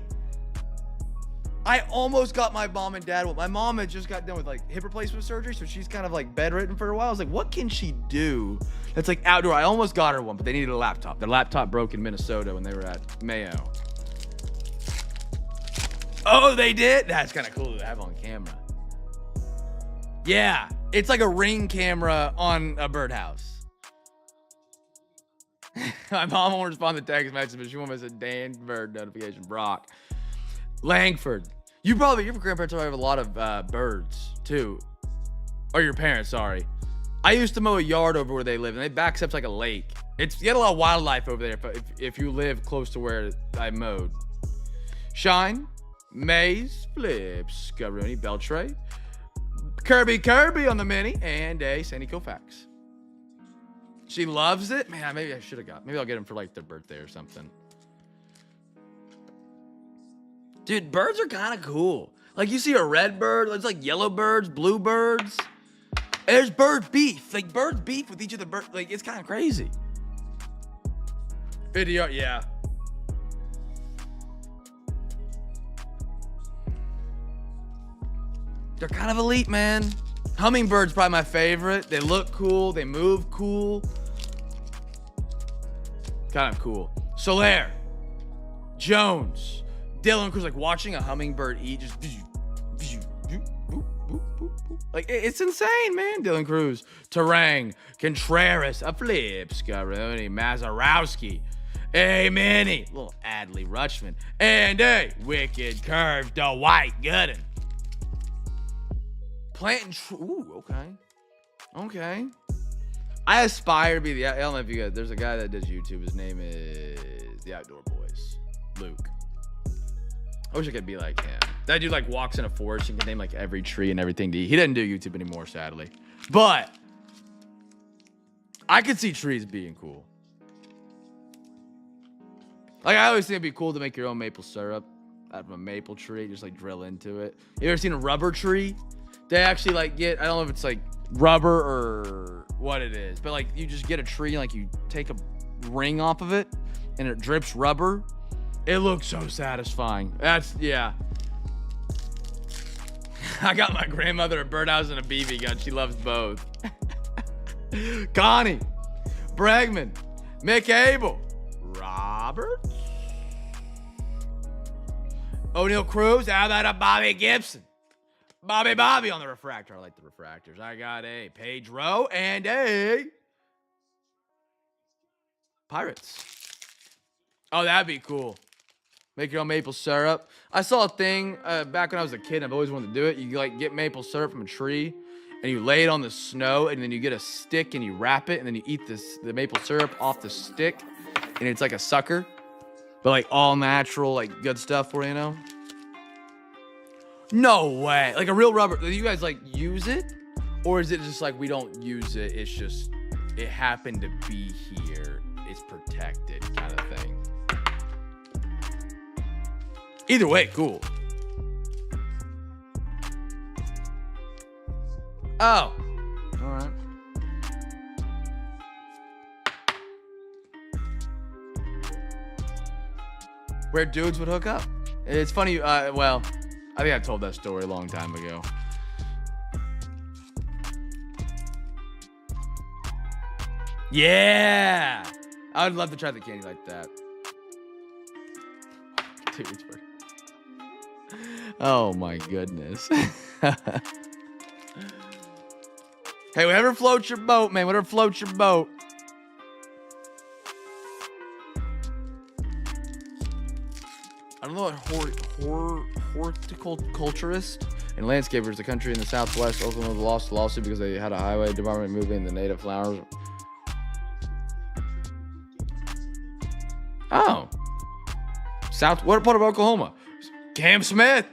I almost got my mom and dad one. My mom had just got done with, like, hip replacement surgery, so she's kind of, like, bedridden for a while. I was like, what can she do that's, like, outdoor? I almost got her one, but they needed a laptop. Their laptop broke in Minnesota when they were at Mayo. Oh, they did? That's kind of cool to have on camera. Yeah, it's like a Ring camera on a birdhouse. My mom won't respond to text messages, but she won't miss a Dan bird notification. Brock. Langford. Your grandparents probably have a lot of birds, too. Or your parents, sorry. I used to mow a yard over where they live, and they backs up like a lake. You get a lot of wildlife over there if you live close to where I mowed. Shine. Maze. Flips. Scaroni. Beltray. Kirby on the mini. And a Sandy Koufax. She loves it. Man, maybe I should have got. Maybe I'll get them for like their birthday or something. Dude, birds are kind of cool. Like, you see a red bird, there's like yellow birds, blue birds. There's bird beef. Like, birds beef with each of the birds. Like, it's kind of crazy. Video, yeah. They're kind of elite, man. Hummingbird's probably my favorite. They look cool. They move cool. Kind of cool. Solaire. Jones. Dylan Cruz, like watching a hummingbird eat, just like it's insane, man. Dylan Cruz, Terang, Contreras, a flip, Scaroni, Mazarowski, a Manny, little Adley Rutschman, and a wicked curve, Dwight Gooden. Planting, ooh, okay. I aspire to be I don't know if you guys, there's a guy that does YouTube. His name is The Outdoor Boys, Luke. I wish I could be like him. That dude like walks in a forest and can name like every tree and everything to eat. He doesn't do YouTube anymore, sadly. But I could see trees being cool. Like, I always think it'd be cool to make your own maple syrup out of a maple tree. Just like drill into it. You ever seen a rubber tree? They actually like I don't know if it's like rubber or what it is, but like you just get a tree and like you take a ring off of it and it drips rubber. It looks so satisfying. Yeah. I got my grandmother a birdhouse and a BB gun. She loves both. Connie, Bregman, Mick Abel, Robert, O'Neal Cruz. How about a Bobby Gibson? Bobby on the refractor. I like the refractors. I got a Paige Rowe and a Pirates. Oh, that'd be cool. Make your own maple syrup. I saw a thing back when I was a kid. I've always wanted to do it. You like get maple syrup from a tree, and you lay it on the snow, and then you get a stick and you wrap it, and then you eat the maple syrup off the stick, and it's like a sucker, but like all natural, like good stuff for you know. No way. Like a real rubber. Do you guys like use it, or is it just like we don't use it? It's just it happened to be here. It's protected, kind of thing. Either way, cool. Oh. All right. Where dudes would hook up. It's funny, well, I think I told that story a long time ago. Yeah! I would love to try the candy like that. Dude, it's weird. Oh my goodness. Hey, whatever floats your boat, man. Whatever floats your boat. I don't know what horticulturist and landscapers, the country in the Southwest, Oklahoma lost the lawsuit because they had a highway department moving the native flowers. Oh. What part of Oklahoma? Cam Smith.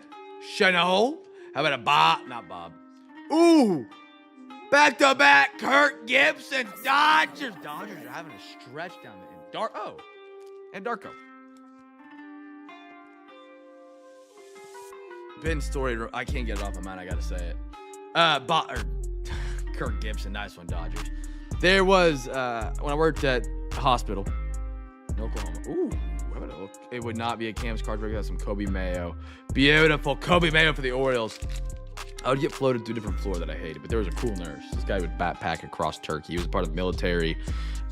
Chanel. How about a Bob? Not Bob. Ooh. Back-to-back Kirk Gibson Dodgers. Dodgers are having a stretch down there. And Darko. Ben's story, I can't get it off my mind. I gotta say it. Kirk Gibson, nice one, Dodgers. There was, when I worked at a hospital in Oklahoma. Ooh, how about it look? It would not be a Cam's card break. It has some Kobe Mayo. Beautiful Kobe Mayo for the Orioles. I would get floated to a different floor that I hated, but there was a cool nurse. This guy would backpack across Turkey. He was part of the military,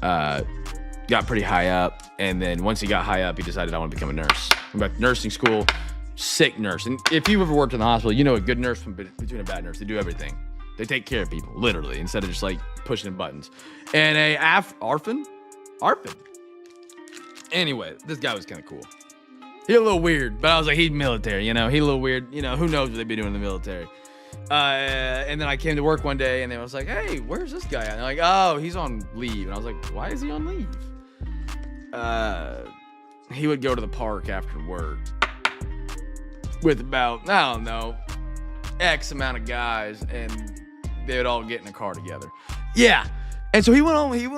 got pretty high up, and then once he got high up, he decided I want to become a nurse. Went back to nursing school, sick nurse. And if you've ever worked in the hospital, you know a good nurse from between a bad nurse. They do everything. They take care of people, literally, instead of just like pushing buttons. And a Arfin. Anyway, this guy was kind of cool. He a little weird, but I was like, he's military, you know. He a little weird, you know. Who knows what they'd be doing in the military? And then I came to work one day, and they was like, "Hey, where's this guy at?" And they're like, "Oh, he's on leave." And I was like, "Why is he on leave?" He would go to the park after work with about, I don't know, X amount of guys, and they would all get in a car together. Yeah. And so he went on leave.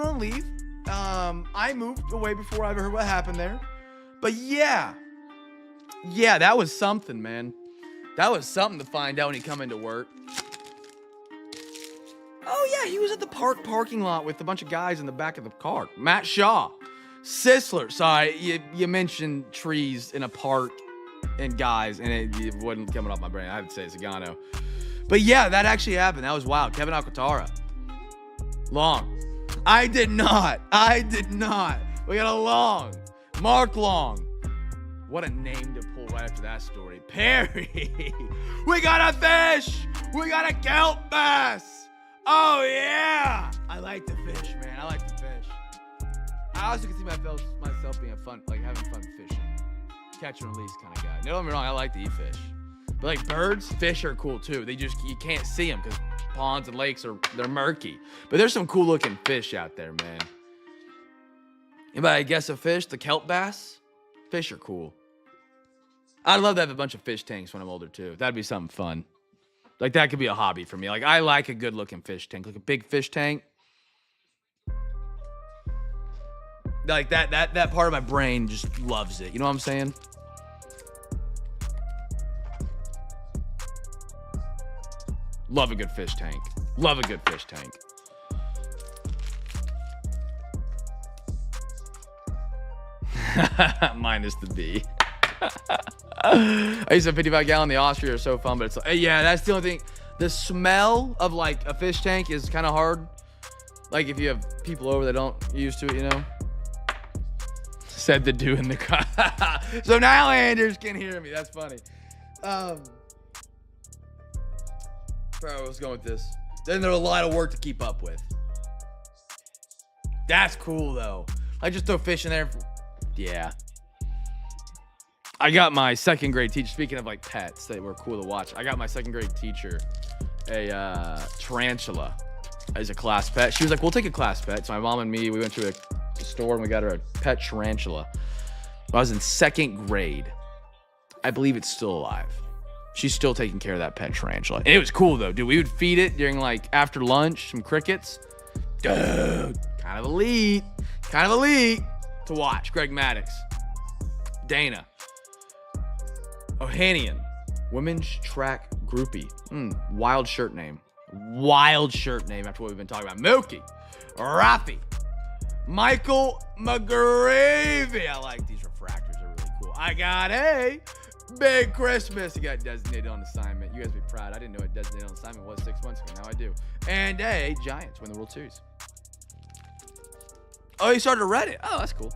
I moved away before I ever heard what happened there. But yeah, that was something, man. That was something to find out when he come into work. Oh yeah, he was at the parking lot with a bunch of guys in the back of the car. Matt Shaw, Sisler. Sorry, you mentioned trees in a park and guys, and it wasn't coming off my brain. I had to say Zagano. But yeah, that actually happened. That was wild. Kevin Alcantara. Long. I did not. We got a Long. Mark Long. What a name to pull right after that story. Perry. We got a fish. We got a kelp bass. Oh, yeah. I like to fish, man. I like to fish. I also can see myself being having fun fishing. Catch and release kind of guy. Don't get me wrong. I like to eat fish. But like birds, fish are cool too. You can't see them because ponds and lakes they're murky. But there's some cool looking fish out there, man. Anybody guess a fish? The kelp bass? Fish are cool. I'd love to have a bunch of fish tanks when I'm older too. That'd be something fun. Like that could be a hobby for me. Like I like a good looking fish tank, like a big fish tank. Like that part of my brain just loves it. You know what I'm saying? Love a good fish tank. Love a good fish tank. Minus the B. I used to 55 gallon. The Austria are so fun, but it's like, yeah, that's the only thing. The smell of like a fish tank is kind of hard. Like if you have people over that don't used to it, you know. Said the dude in the car. So now Anders can hear me. That's funny. Bro, I was going with this. Then there's a lot of work to keep up with. That's cool though. I just throw fish in there. Yeah. I got my second grade teacher, speaking of like pets that were cool to watch, I got my second grade teacher a tarantula as a class pet. She was like, we'll take a class pet. So my mom and me, we went to a store and we got her a pet tarantula. When I was in second grade. I believe it's still alive. She's still taking care of that pet tarantula. And it was cool though, dude. We would feed it during like after lunch, some crickets. Dude, kind of elite to watch. Greg Maddox, Dana. Ohanian, women's track groupie. Wild shirt name after what we've been talking about. Mookie, Rafi, Michael McGravy. I like these refractors, they're really cool. I got a Big Christmas. He got designated on assignment. You guys be proud. I didn't know what designated on assignment was 6 months ago. Now I do. And hey, Giants win the World Series. Oh, he started Reddit. Oh, that's cool.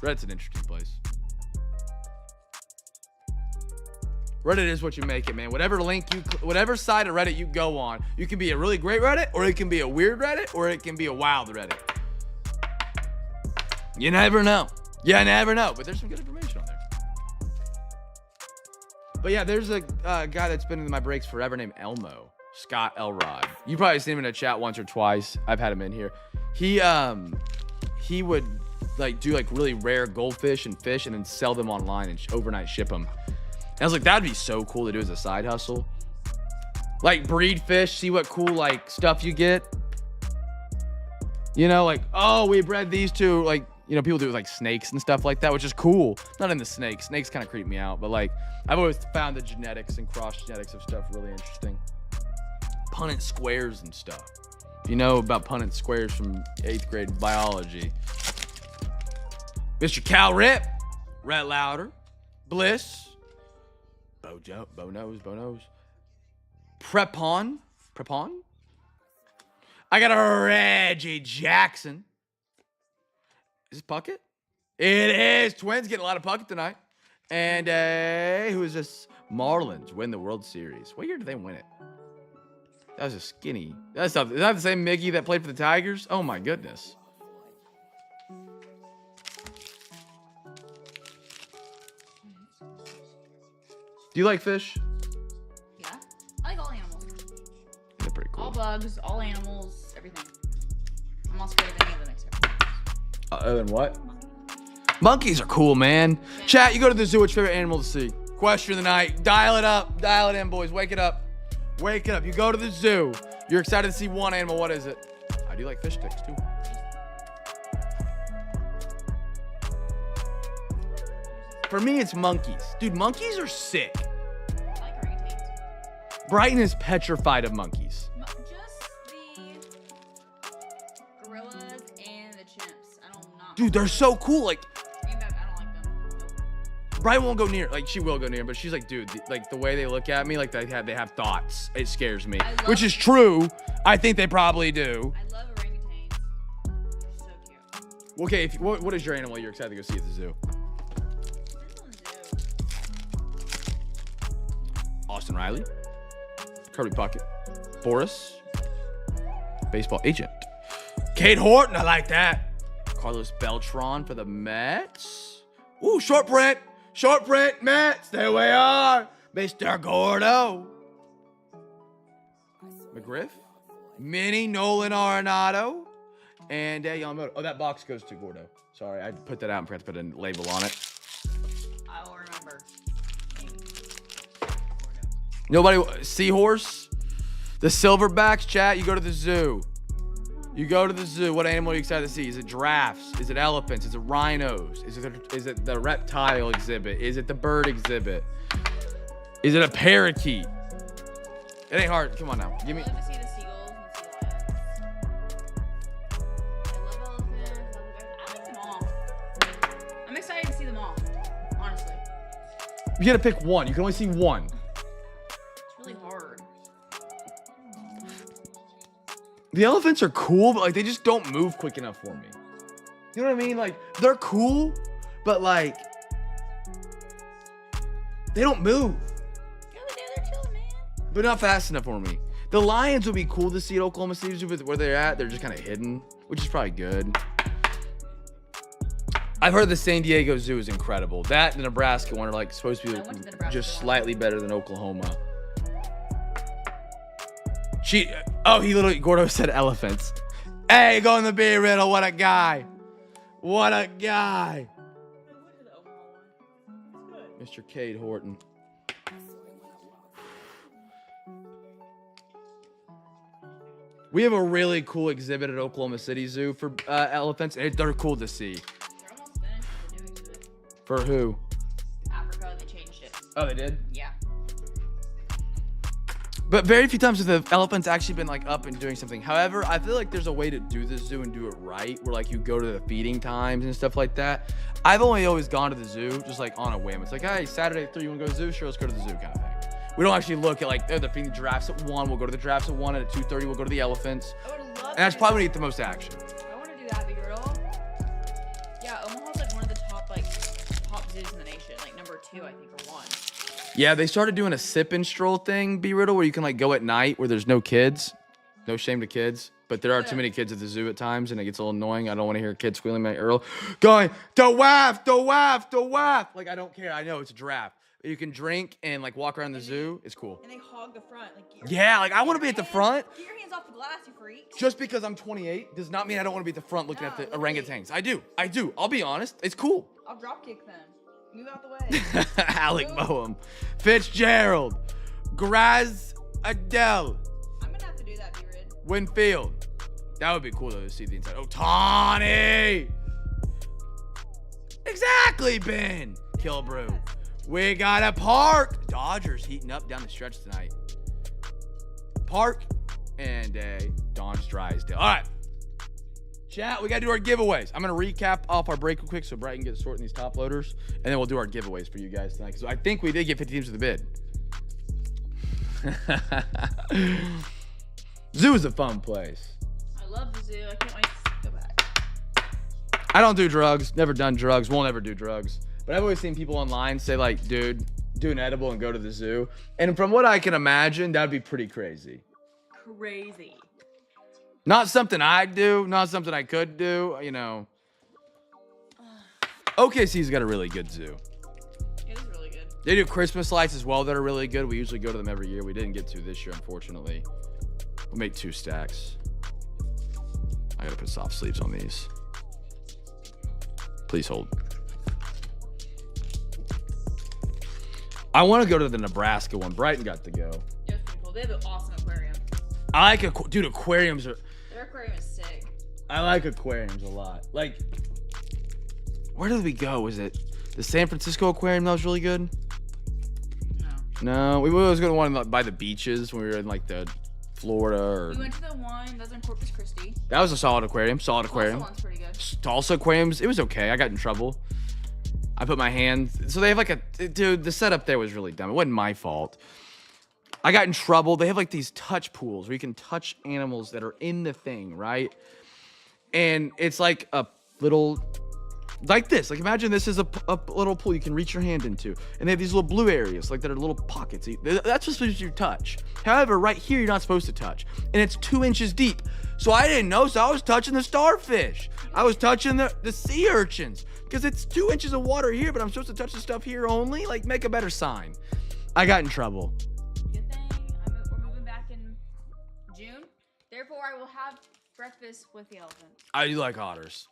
Reddit's an interesting place. Reddit is what you make it, man. Whatever side of Reddit you go on, you can be a really great Reddit, or it can be a weird Reddit, or it can be a wild Reddit. You never know. You never know. But there's some good information on there. But yeah, there's a guy that's been in my breaks forever named Elmo. Scott Elrod. You probably seen him in a chat once or twice. I've had him in here. He would like do like really rare goldfish and fish and then sell them online and overnight ship them. And I was like, that'd be so cool to do as a side hustle. Like breed fish, see what cool like stuff you get. You know, like, oh, we bred these two. Like, you know, people do like snakes and stuff like that, which is cool. Not in the snakes. Snakes kind of creep me out, but like, I've always found the genetics and cross genetics of stuff really interesting. Punnett squares and stuff. If you know about Punnett squares from 8th grade biology. Mr. Cal Rip, Rhett Louder, Bliss, Bonos, Prepon. I got a Reggie Jackson. Is this Puckett? It is. Twins getting a lot of Puckett tonight. And who is this? Marlins win the World Series. What year did they win it? That was a skinny. Is that the same Mickey that played for the Tigers? Oh my goodness. Do you like fish? Yeah. I like all animals. They're pretty cool. All bugs, all animals, everything. I'm not scared of any of them except Other than what? Monkeys are cool, man. Yeah. Chat, you go to the zoo. What's your favorite animal to see? Question of the night. Dial it up. Dial it in, boys. Wake it up. Wake it up. You go to the zoo. You're excited to see one animal. What is it? I do like fish sticks, too. For me, it's monkeys. Dude, monkeys are sick. I like orangutans. Brighton is petrified of monkeys. Just the gorillas and the chimps. I don't know. Dude, they're so cool. Like, I don't like them. Brighton won't go near. Like, she will go near, but she's like, dude, like the way they look at me, like they have thoughts. It scares me, which is true. I think they probably do. I love orangutans. They're so cute. Okay, what is your animal you're excited to go see at the zoo? Austin Riley, Kirby Puckett, Boris, baseball agent, Kate Horton, I like that. Carlos Beltran for the Mets. Ooh, short print, Mets. There we are, Mr. Gordo. McGriff, Mini Nolan Arenado, and Yamamoto. Oh, that box goes to Gordo. Sorry, I put that out and forgot to put a label on it. I will remember. Nobody, Seahorse, the Silverbacks, chat, you go to the zoo. You go to the zoo. What animal are you excited to see? Is it giraffes? Is it elephants? Is it rhinos? Is it the reptile exhibit? Is it the bird exhibit? Is it a parakeet? It ain't hard. Come on now. Give me. I love to see the seagulls and the sea lions. I love elephants. I like them all. I'm excited to see them all, honestly. You gotta pick one. You can only see one. Really hard. The elephants are cool, but like they just don't move quick enough for me. You know what I mean? Like they're cool, but like they don't move. Yeah, they're chill, man. But not fast enough for me. The lions would be cool to see at Oklahoma City Zoo, but where they're at, they're just kind of hidden, which is probably good. I've heard the San Diego Zoo is incredible. That and the Nebraska one are like supposed to be just slightly better than Oklahoma. Gordo said elephants. Hey, go in the B riddle. What a guy. What a guy. Mr. Cade Horton. We have a really cool exhibit at Oklahoma City Zoo for elephants. They're cool to see. They're almost finished with the new exhibit. For who? Africa, they changed it. Oh, they did? Yeah. But very few times have the elephants actually been like up and doing something. However, I feel like there's a way to do the zoo and do it right, where like you go to the feeding times and stuff like that. I've only always gone to the zoo just like on a whim. It's like, hey, Saturday at 3, you want to go to the zoo? Sure, let's go to the zoo kind of thing. We don't actually look at like, they're feeding the giraffes at 1. We'll go to the giraffes at 1, and at 2:30 we'll go to the elephants. I would love And that's probably when you get the most action. I want to do that, BBall. Yeah, Omaha's like one of the top zoos in the nation, like number 2, I think, or 1. Yeah, they started doing a sip and stroll thing, B-Riddle, where you can like go at night where there's no kids. No shame to kids. But there are too many kids at the zoo at times, and it gets a little annoying. I don't want to hear kids squealing my ear, going, the waff, the waff, the waff. Like, I don't care. I know it's a giraffe. You can drink and like walk around the zoo. It's cool. And they hog the front. Like, Yeah, like I want to be at the front. Get your hands off the glass, you freak. Just because I'm 28 does not mean I don't want to be at the front looking at the orangutans. I do. I'll be honest. It's cool. I'll drop kick them. Move out the way. Alec Boehm. Fitzgerald. Graz Adele. I'm gonna have to do that, B-Rid. Winfield. That would be cool though to see the inside. Oh, Tawny. Exactly, Ben. Kilbrew. We got a Park. Dodgers heating up down the stretch tonight. Park and Don's Drysdale. All right. Chat, we got to do our giveaways. I'm going to recap off our break real quick so Brighton gets sorting these top loaders. And then we'll do our giveaways for you guys tonight. So I think we did get 50 teams to the bid. Zoo is a fun place. I love the zoo. I can't wait to go back. I don't do drugs. Never done drugs. Won't ever do drugs. But I've always seen people online say like, dude, do an edible and go to the zoo. And from what I can imagine, that'd be pretty crazy. Crazy. Not something I'd do. Not something I could do. You know. OKC's got a really good zoo. It is really good. They do Christmas lights as well that are really good. We usually go to them every year. We didn't get to this year, unfortunately. We'll make 2 stacks. I gotta put soft sleeves on these. Please hold. I want to go to the Nebraska one. Brighton got to go. It was pretty cool. They have an awesome aquarium. I like dude, aquariums are. Their aquarium is sick. I like aquariums a lot. Like, where did we go? Was it the San Francisco aquarium that was really good? No, we always go to one by the beaches when we were in like the Florida or. We went to the one that's in Corpus Christi. That was a solid aquarium. Solid aquarium. Tulsa one's pretty good. Tulsa aquariums, it was okay. I got in trouble. I put my hand. So they have like dude, the setup there was really dumb. It wasn't my fault. I got in trouble. They have like these touch pools where you can touch animals that are in the thing, right? And it's like a little, like this. Like imagine this is a little pool you can reach your hand into. And they have these little blue areas, like that are little pockets. That's just supposed to touch. However, right here, you're not supposed to touch. And it's 2 inches deep. So I didn't know, so I was touching the starfish. I was touching the sea urchins. Because it's 2 inches of water here, but I'm supposed to touch the stuff here only? Like, make a better sign. I got in trouble. Good thing we're moving back in June. Therefore, I will have breakfast with the elephants. I do like otters.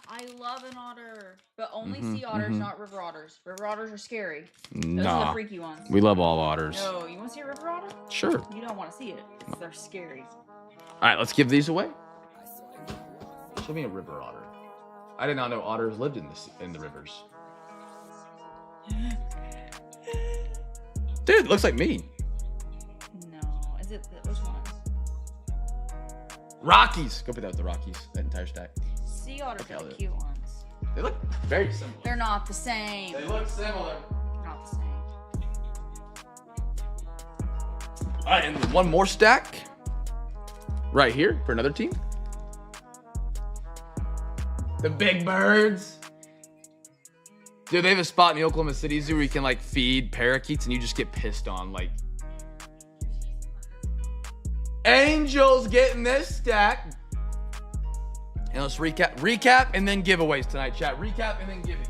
I love an otter, but only sea otters, not river otters. River otters are scary. Those are Nah. the freaky ones. We love all otters. No, you want to see a river otter? Sure. You don't want to see it. They're scary. All right, let's give these away. Show me a river otter. I did not know otters lived in the rivers. Dude, it looks like me. No, is it which one? Rockies. Go put that with the Rockies. That entire stack. Sea otters Okay, are I'll the do it. cute ones. They look very similar. They're not the same. They look similar. Not the same. All right, and one more stack. Right here for another team. The big birds. Dude, they have a spot in the Oklahoma City Zoo where you can like feed parakeets and you just get pissed on. Like, Angels getting this stack. And let's recap and then giveaways tonight, chat. Recap and then giveaways.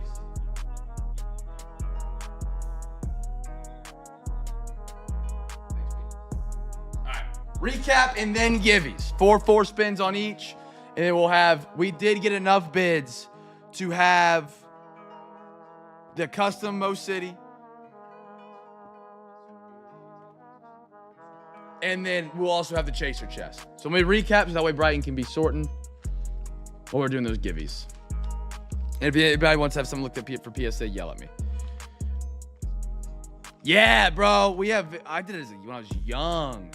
All right, recap and then giveaways. 4 spins on each. And then we'll have, we did get enough bids to have the custom Mo City. And then we'll also have the chaser chest. So let me recap so that way Brighton can be sorting while we're doing those giveaways. And if anybody wants to have something looked at for PSA, yell at me. Yeah, bro. I did it when I was young.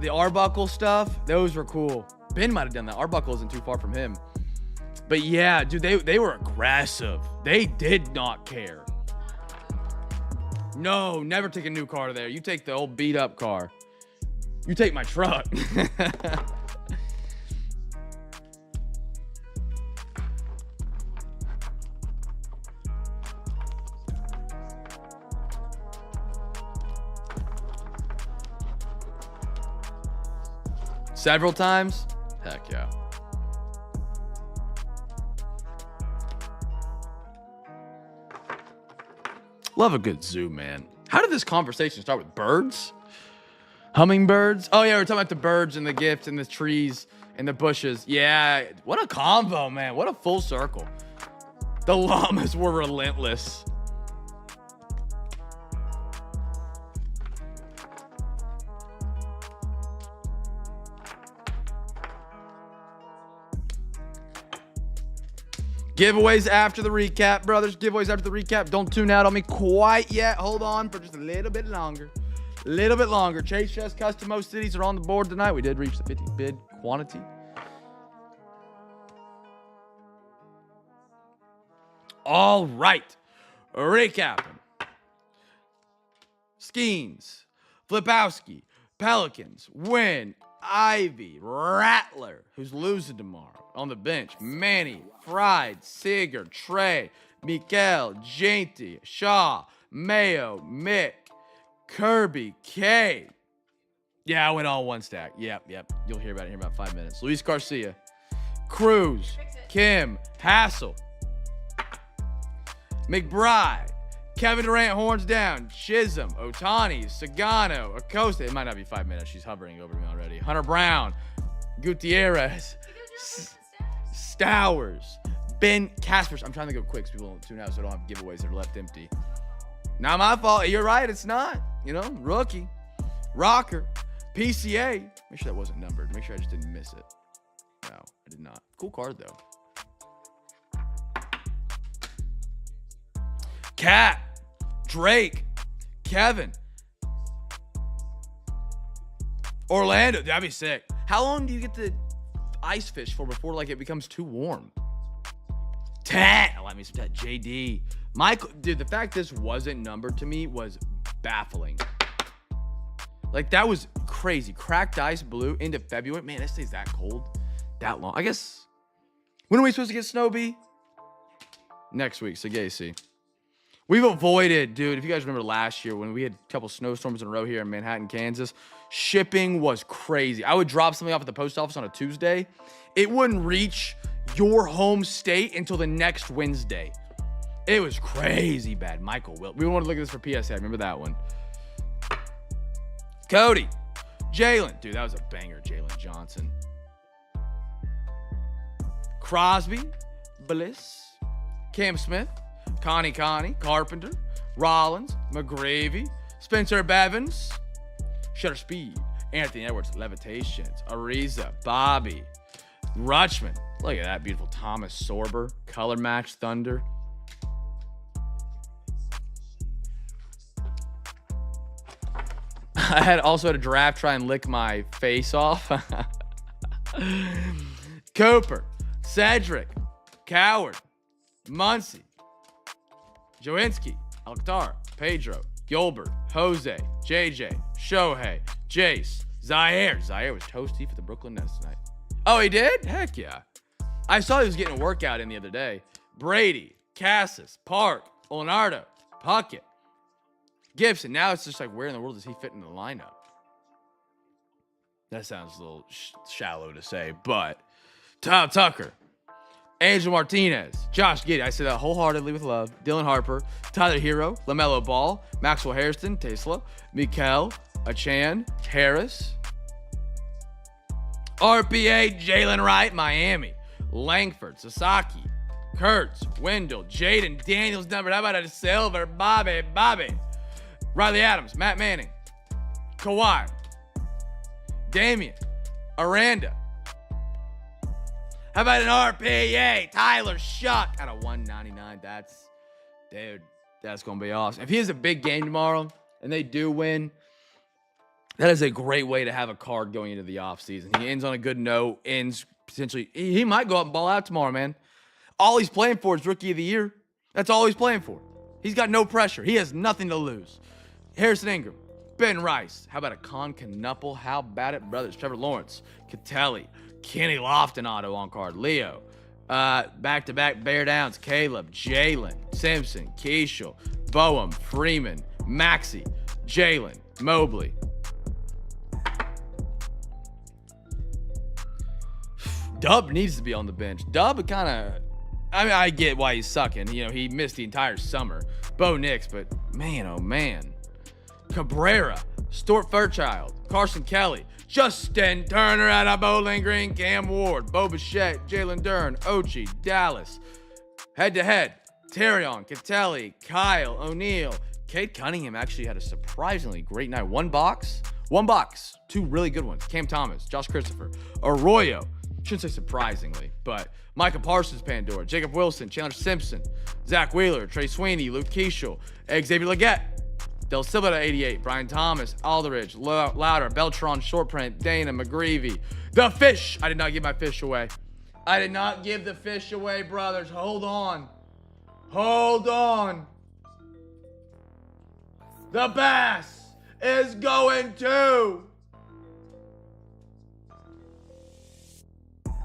The Arbuckle stuff, those were cool. Ben might have done that. Arbuckle isn't too far from him. But yeah, dude, they were aggressive. They did not care. No, never take a new car there. You take the old beat up car. You take my truck. Several times? Heck yeah. Love a good zoo, man. How did this conversation start with birds? Hummingbirds? Oh, yeah, we're talking about the birds and the gifts and the trees and the bushes. Yeah, what a combo, man. What a full circle. The llamas were relentless. Giveaways after the recap, brothers. Giveaways after the recap. Don't tune out on me quite yet. Hold on for just a little bit longer. A little bit longer. Chase Chest Custom Most Cities are on the board tonight. We did reach the 50 bid quantity. All right. Recapping. Skeens. Flipowski. Pelicans. Win. Ivy. Rattler, who's losing tomorrow. On the bench, Manny, Fried, Seager, Trey, Mikael, Jainty, Shaw, Mayo, Mick, Kirby, K. Yeah, I went all one stack. Yep. You'll hear about it here in about 5 minutes. Luis Garcia, Cruz, Kim, Hassel, McBride, Kevin Durant, horns down, Chisholm, Otani, Sagano, Acosta. It might not be 5 minutes. She's hovering over me already. Hunter Brown, Gutierrez, Stowers, Ben Caspers. I'm trying to go quick so people don't tune out so I don't have giveaways that are left empty. Not my fault. You're right. It's not. Rookie. Rocker. PCA. Make sure that wasn't numbered. Make sure I just didn't miss it. No, I did not. Cool card, though. Cat. Drake. Kevin. Orlando. That'd be sick. How long do you get to ice fish for before it becomes too warm? Tat. Let me some tat. JD. Michael. Dude, the fact this wasn't numbered to me was baffling. That was crazy. Cracked ice blue into February. Man, it stays that cold that long. I guess. When are we supposed to get snow, B? Next week. Sagacy. We've avoided, dude, if you guys remember last year when we had a couple snowstorms in a row here in Manhattan, Kansas, shipping was crazy. I would drop something off at the post office on a Tuesday. It wouldn't reach your home state until the next Wednesday. It was crazy bad. Michael Wilt. We want to look at this for PSA. Remember that one. Cody. Jalen. Dude, that was a banger, Jalen Johnson. Crosby. Bliss. Cam Smith. Connie, Carpenter, Rollins, McGravy, Spencer Bevins, Shutter Speed, Anthony Edwards, Levitations, Ariza, Bobby, Rutschman. Look at that beautiful Thomas Sorber, Color Match Thunder. I had also had a giraffe try and lick my face off. Cooper, Cedric, Coward, Muncie, Joinski, Alctar, Pedro, Gilbert, Jose, JJ, Shohei, Jace, Zaire. Zaire was toasty for the Brooklyn Nets tonight. Oh, he did? Heck yeah. I saw he was getting a workout in the other day. Brady, Cassis, Park, Leonardo, Puckett, Gibson. Now it's just where in the world does he fit in the lineup? That sounds a little shallow to say, but Tom Tucker, Angel Martinez, Josh Giddey, I say that wholeheartedly with love. Dylan Harper, Tyler Hero, LaMelo Ball, Maxwell Hairston, Tesla, Mikael, Achan, Harris, RPA, Jalen Wright, Miami, Langford, Sasaki, Kurtz, Wendell, Jaden, Daniels numbered. How about a silver? Bobby, Riley Adams, Matt Manning, Kawhi, Damian, Aranda. How about an RPA? Tyler Shuck out of 199. That's That's going to be awesome. If he has a big game tomorrow and they do win, that is a great way to have a card going into the offseason. He ends on a good note, ends potentially. He might go up and ball out tomorrow, man. All he's playing for is Rookie of the Year. That's all he's playing for. He's got no pressure. He has nothing to lose. Harrison Ingram, Ben Rice. How about a Con Knuppel? How about it, brothers? Trevor Lawrence, Catelli, Kenny Lofton auto on card, Leo. Back-to-back Bear Downs, Caleb, Jalen, Simpson, Keishel, Boehm, Freeman, Maxey, Jalen, Mobley. Dub needs to be on the bench. Dub kind of, I get why he's sucking. You know, he missed the entire summer. Bo Nix, but man, oh man. Cabrera, Stuart Fairchild, Carson Kelly, Justin Turner out of Bowling Green, Cam Ward, Bo Bichette, Jalen Dern, Ochi, Dallas. Head-to-head, Terrion, Catelli, Kyle, O'Neal. Cade Cunningham actually had a surprisingly great night. One box. Two really good ones. Cam Thomas, Josh Christopher, Arroyo. Shouldn't say surprisingly, but Micah Parsons, Pandora, Jacob Wilson, Chandler Simpson, Zach Wheeler, Trey Sweeney, Luke Keishel, Xavier Leggett, Del Silva to 88, Brian Thomas, Aldridge, Louder, Beltron, Short Print, Dana, McGreevy, The Fish. I did not give my fish away. I did not give the fish away, brothers. Hold on. The bass is going to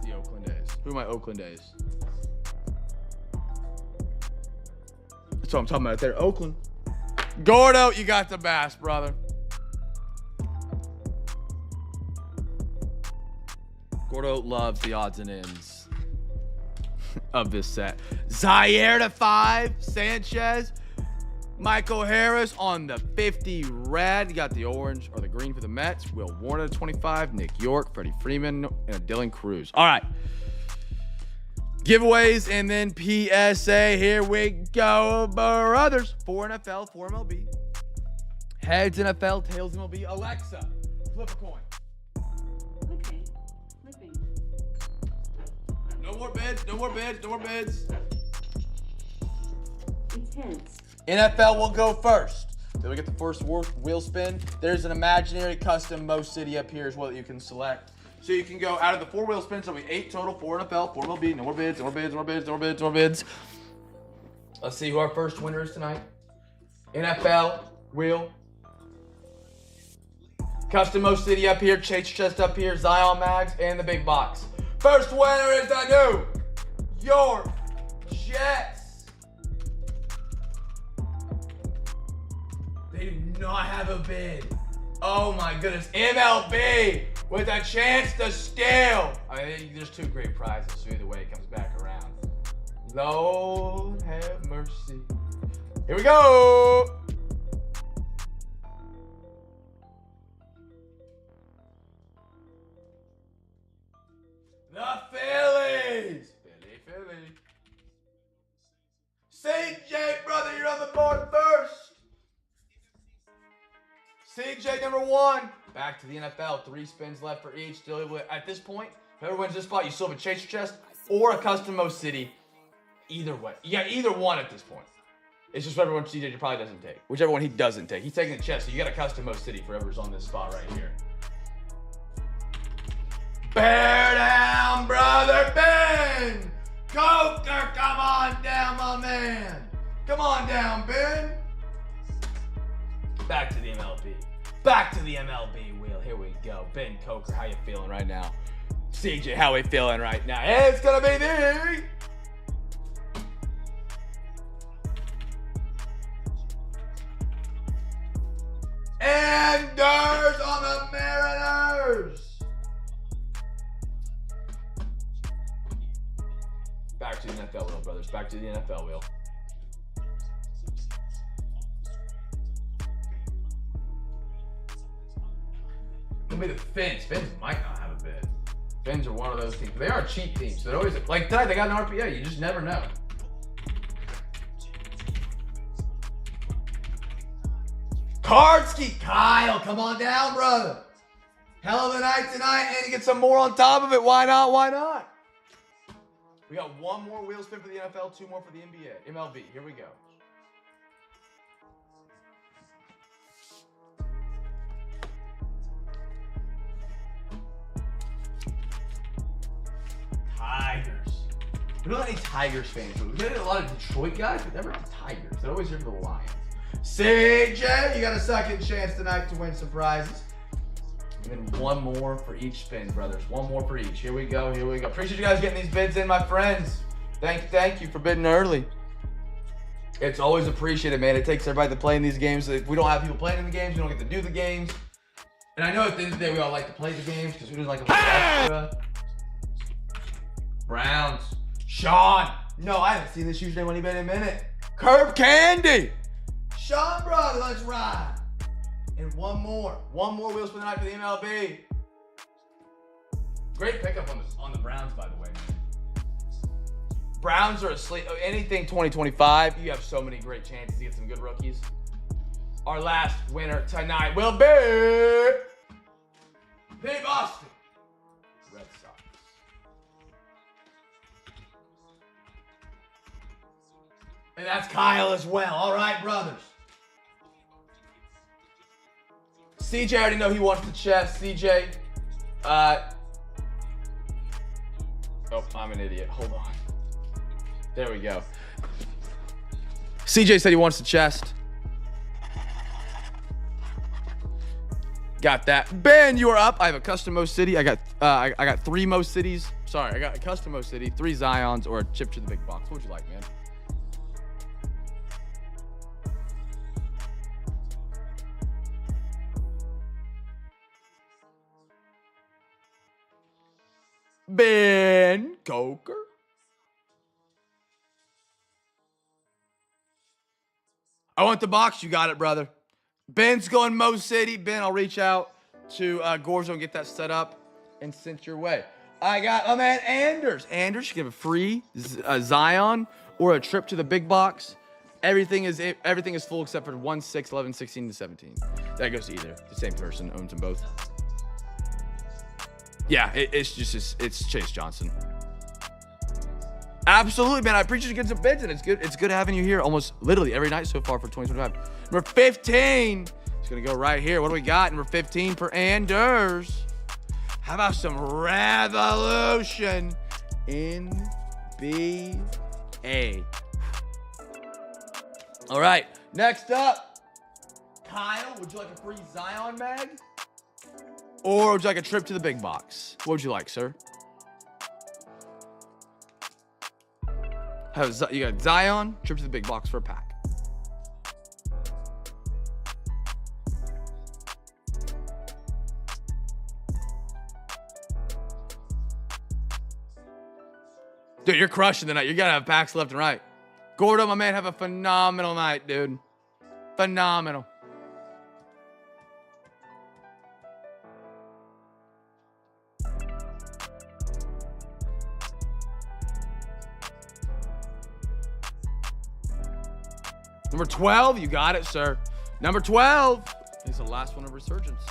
the Oakland A's. Who are my Oakland A's? That's what I'm talking about there. Oakland. Gordo, you got the bass, brother. Gordo loves the odds and ends of this set. Zaire to 5. Sanchez. Michael Harris on the 50 red. You got the orange or the green for the Mets. Will Warner to 25. Nick York, Freddie Freeman, and Dylan Cruz. All right. Giveaways and then PSA. Here we go, brothers. 4 NFL, 4 MLB. Heads NFL, tails MLB. Alexa, flip a coin. Okay. Flipping. No more bids. It's heads. NFL will go first. Then we get the first wheel spin. There's an imaginary custom Mo City up here is what you can select. So you can go out of the 4 wheel spins. There'll be 8 total. 4 NFL, 4 MLB. No more bids. Let's see who our first winner is tonight. NFL wheel. Custom Mo City up here. Chase Chest up here. Zion Mags and the big box. First winner is the New York Jets. They do not have a bid. Oh my goodness. MLB with a chance to steal. I mean, there's 2 great prizes, so either way it comes back around. Lord have mercy. Here we go. The Phillies. Philly. CJ, brother, you're on the board first. CJ number 1. Back to the NFL. 3 spins left for each. Still at this point, whoever wins this spot, you still have a Chaser Chest or a Custom Mo City. Either way. You got either one at this point. It's just whichever one CJ probably doesn't take. Whichever one he doesn't take. He's taking the chest, so you got a Custom Mo City for whoever's on this spot right here. Bear down, brother Ben! Coker, come on down, my man! Come on down, Ben! Back to the MLB. Back to the MLB wheel. Here we go. Ben Coker, how you feeling right now? CJ, how we feeling right now? It's gonna be the Anders on the Mariners. Back to the NFL wheel, brothers. Back to the NFL wheel. It'll be the Fins. Fins might not have a bid. Fins are one of those teams. They are cheap teams. They're always like tonight. They got an RPA. You just never know. Kardsky, Kyle, come on down, brother. Hell of a night tonight, and you get some more on top of it. Why not? Why not? We got 1 more wheel spin for the NFL, 2 more for the NBA, MLB. Here we go. We don't have any Tigers fans. We get a lot of Detroit guys, but never Tigers. They're always here for the Lions. CJ, you got a second chance tonight to win some prizes. And then one more for each spin, brothers. One more for each. Here we go. Here we go. Appreciate you guys getting these bids in, my friends. Thank you for bidding early. It's always appreciated, man. It takes everybody to play in these games. If we don't have people playing in the games, we don't get to do the games. And I know at the end of the day, we all like to play the games because who doesn't like to play extra? Browns. Sean. No, I haven't seen this username only been in a minute. Curb Candy. Sean, brother, let's ride. And one more wheels for the night for the MLB. Great pickup on the Browns, by the way. Browns are asleep. Anything 2025, you have so many great chances to get some good rookies. Our last winner tonight will be Big Austin Red Sox. And that's Kyle as well. All right, brothers. CJ, I already know he wants the chest. CJ, oh, I'm an idiot. Hold on. There we go. CJ said he wants the chest. Got that. Ben, you are up. I have a custom Mo City. I got 3 Mo Cities. Sorry, I got a custom Mo City, 3 Zions, or a chip to the big box. What would you like, man? Ben Coker. I want the box. You got it, brother. Ben's going Mo City. Ben, I'll reach out to Gorzo and get that set up and sent your way. I got my man Anders. Anders, you give a free Zion or a trip to the big box. Everything is full except for 1, 6, 11, 16, and 17. That goes to either. The same person owns them both. Yeah, it's Chase Johnson. Absolutely, man. I appreciate you getting some bids, and it's good having you here almost literally every night so far for 2025. Number 15 is gonna go right here. What do we got? Number 15 for Anders. How about some Revolution NBA? All right, next up, Kyle. Would you like a free Zion bag? Or would you like a trip to the big box? What would you like, sir? You got Zion, trip to the big box for a pack. Dude, you're crushing tonight. You gotta have packs left and right. Gordo, my man, have a phenomenal night, dude. Phenomenal. Number 12, you got it, sir. Number 12 is the last one of Resurgence.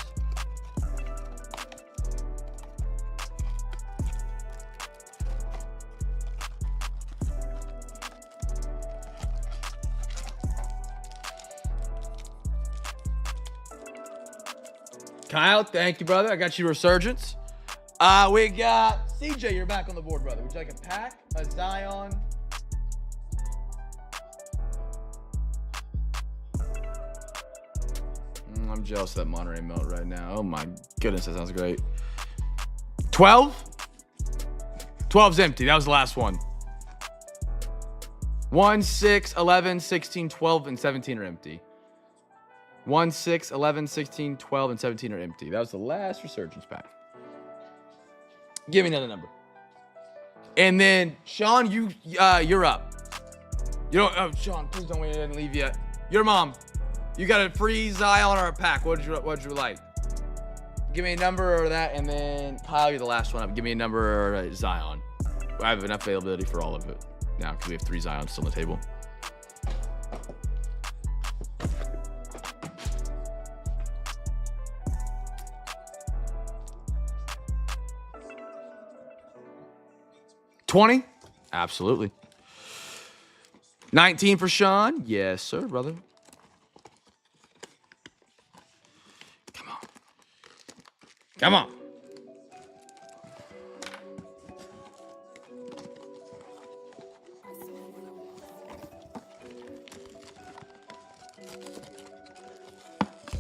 Kyle, thank you, brother. I got you Resurgence. We got CJ, you're back on the board, brother. Would you like a pack, a Zion? I'm jealous of that Monterey melt right now. Oh my goodness, that sounds great. 12? 12's empty. That was the last one. 1, 6, 11, 16, 12, and 17 are empty. 1, 6, 11, 16, 12, and 17 are empty. That was the last Resurgence pack. Give me another number. And then, Sean, you're up. You don't. Oh, Sean, please don't wait and leave yet. Your mom. You got a free Zion or a pack. What'd you like? Give me a number or that, and then Kyle, you're the last one up. Give me a number or a Zion. I have enough availability for all of it now because we have 3 Zions still on the table. $20? Absolutely. 19 for Sean? Yes, sir, brother. Come on.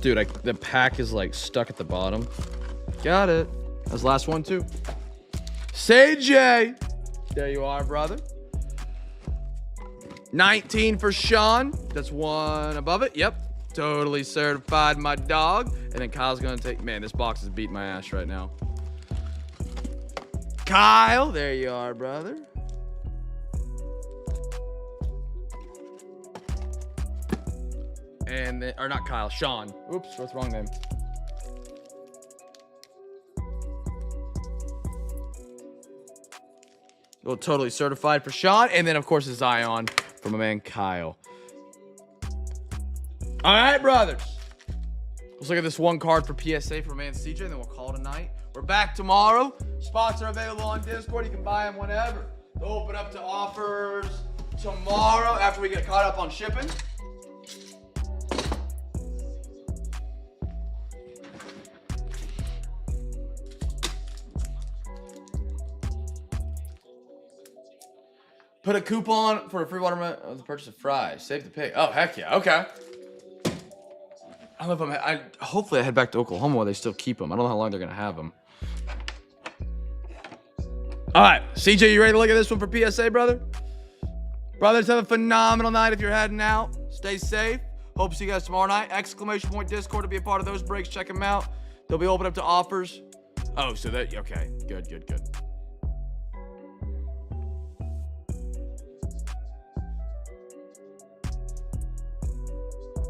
Dude, the pack is like stuck at the bottom. Got it. That's the last one too. CJ. There you are, brother. 19 for Sean. That's one above it. Yep. Totally certified, my dog. And then Kyle's gonna take, man, this box is beating my ass right now. Kyle, there you are, brother. And then, or not Kyle, Sean. Oops, what's the wrong name? Well, totally certified for Sean. And then, of course, a Zion from my man Kyle. All right, brothers. Let's look at this one card for PSA for my man CJ, and then we'll call it a night. We're back tomorrow. Spots are available on Discord. You can buy them whenever. They'll open up to offers tomorrow after we get caught up on shipping. Put a coupon for a free watermelon on the purchase of fries. Save the pay. Oh, heck yeah. Okay. I don't know if hopefully I head back to Oklahoma while they still keep them. I don't know how long they're going to have them. All right. CJ, you ready to look at this one for PSA, brother? Brothers, have a phenomenal night if you're heading out. Stay safe. Hope to see you guys tomorrow night. Exclamation point Discord to be a part of those breaks. Check them out. They'll be open up to offers. Oh, so that, okay. Good.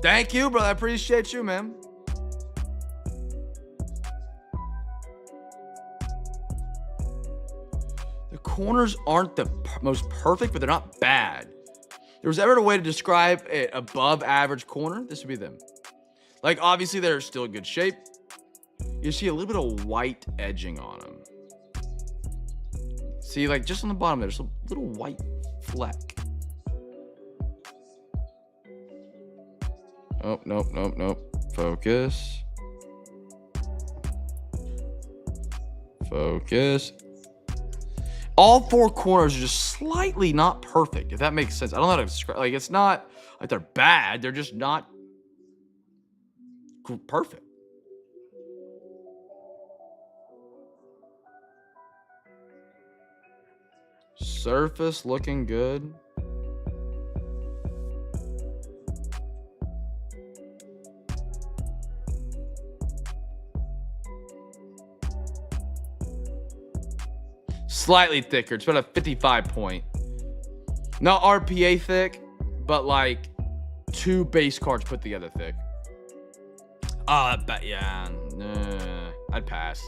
Thank you, brother. I appreciate you, man. The corners aren't the most perfect, but they're not bad. If there was ever a way to describe an above average corner, this would be them. Like, obviously, they're still in good shape. You see a little bit of white edging on them. See, like, just on the bottom, there's a little white fleck. Oh, nope. Focus. All four corners are just slightly not perfect, if that makes sense. I don't know how to describe. Like, it's not like they're bad. They're just not perfect. Surface looking good. Slightly thicker. It's about a 55 point. Not RPA thick, but like 2 base cards put together thick. Yeah. I'd pass.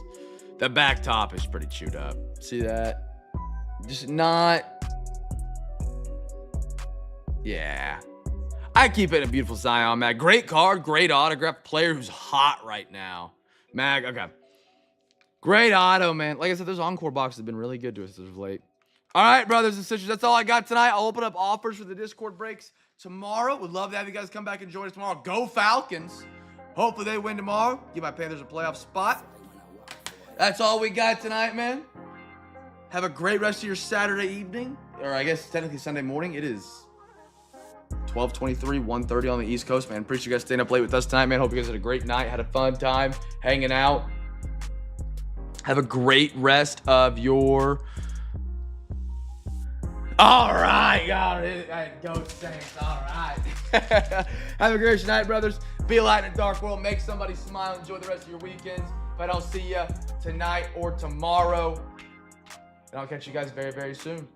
The back top is pretty chewed up. See that? Just not. Yeah. I keep it a beautiful Zion, Mag. Great card, great autograph. Player who's hot right now. Mag, okay. Great auto, man. Like I said, those Encore boxes have been really good to us as of late. All right, brothers and sisters, that's all I got tonight. I'll open up offers for the Discord breaks tomorrow. Would love to have you guys come back and join us tomorrow. Go Falcons. Hopefully they win tomorrow. Give my Panthers a playoff spot. That's all we got tonight, man. Have a great rest of your Saturday evening. Or I guess technically Sunday morning. It is 12:23, 1:30 on the East Coast, man. Appreciate you guys staying up late with us tonight, man. Hope you guys had a great night. Had a fun time hanging out. Have a great rest of your... All right. Go Saints. All right. Have a great night, brothers. Be a light in a dark world. Make somebody smile. Enjoy the rest of your weekends. If I don't see you tonight or tomorrow, and I'll catch you guys very, very soon.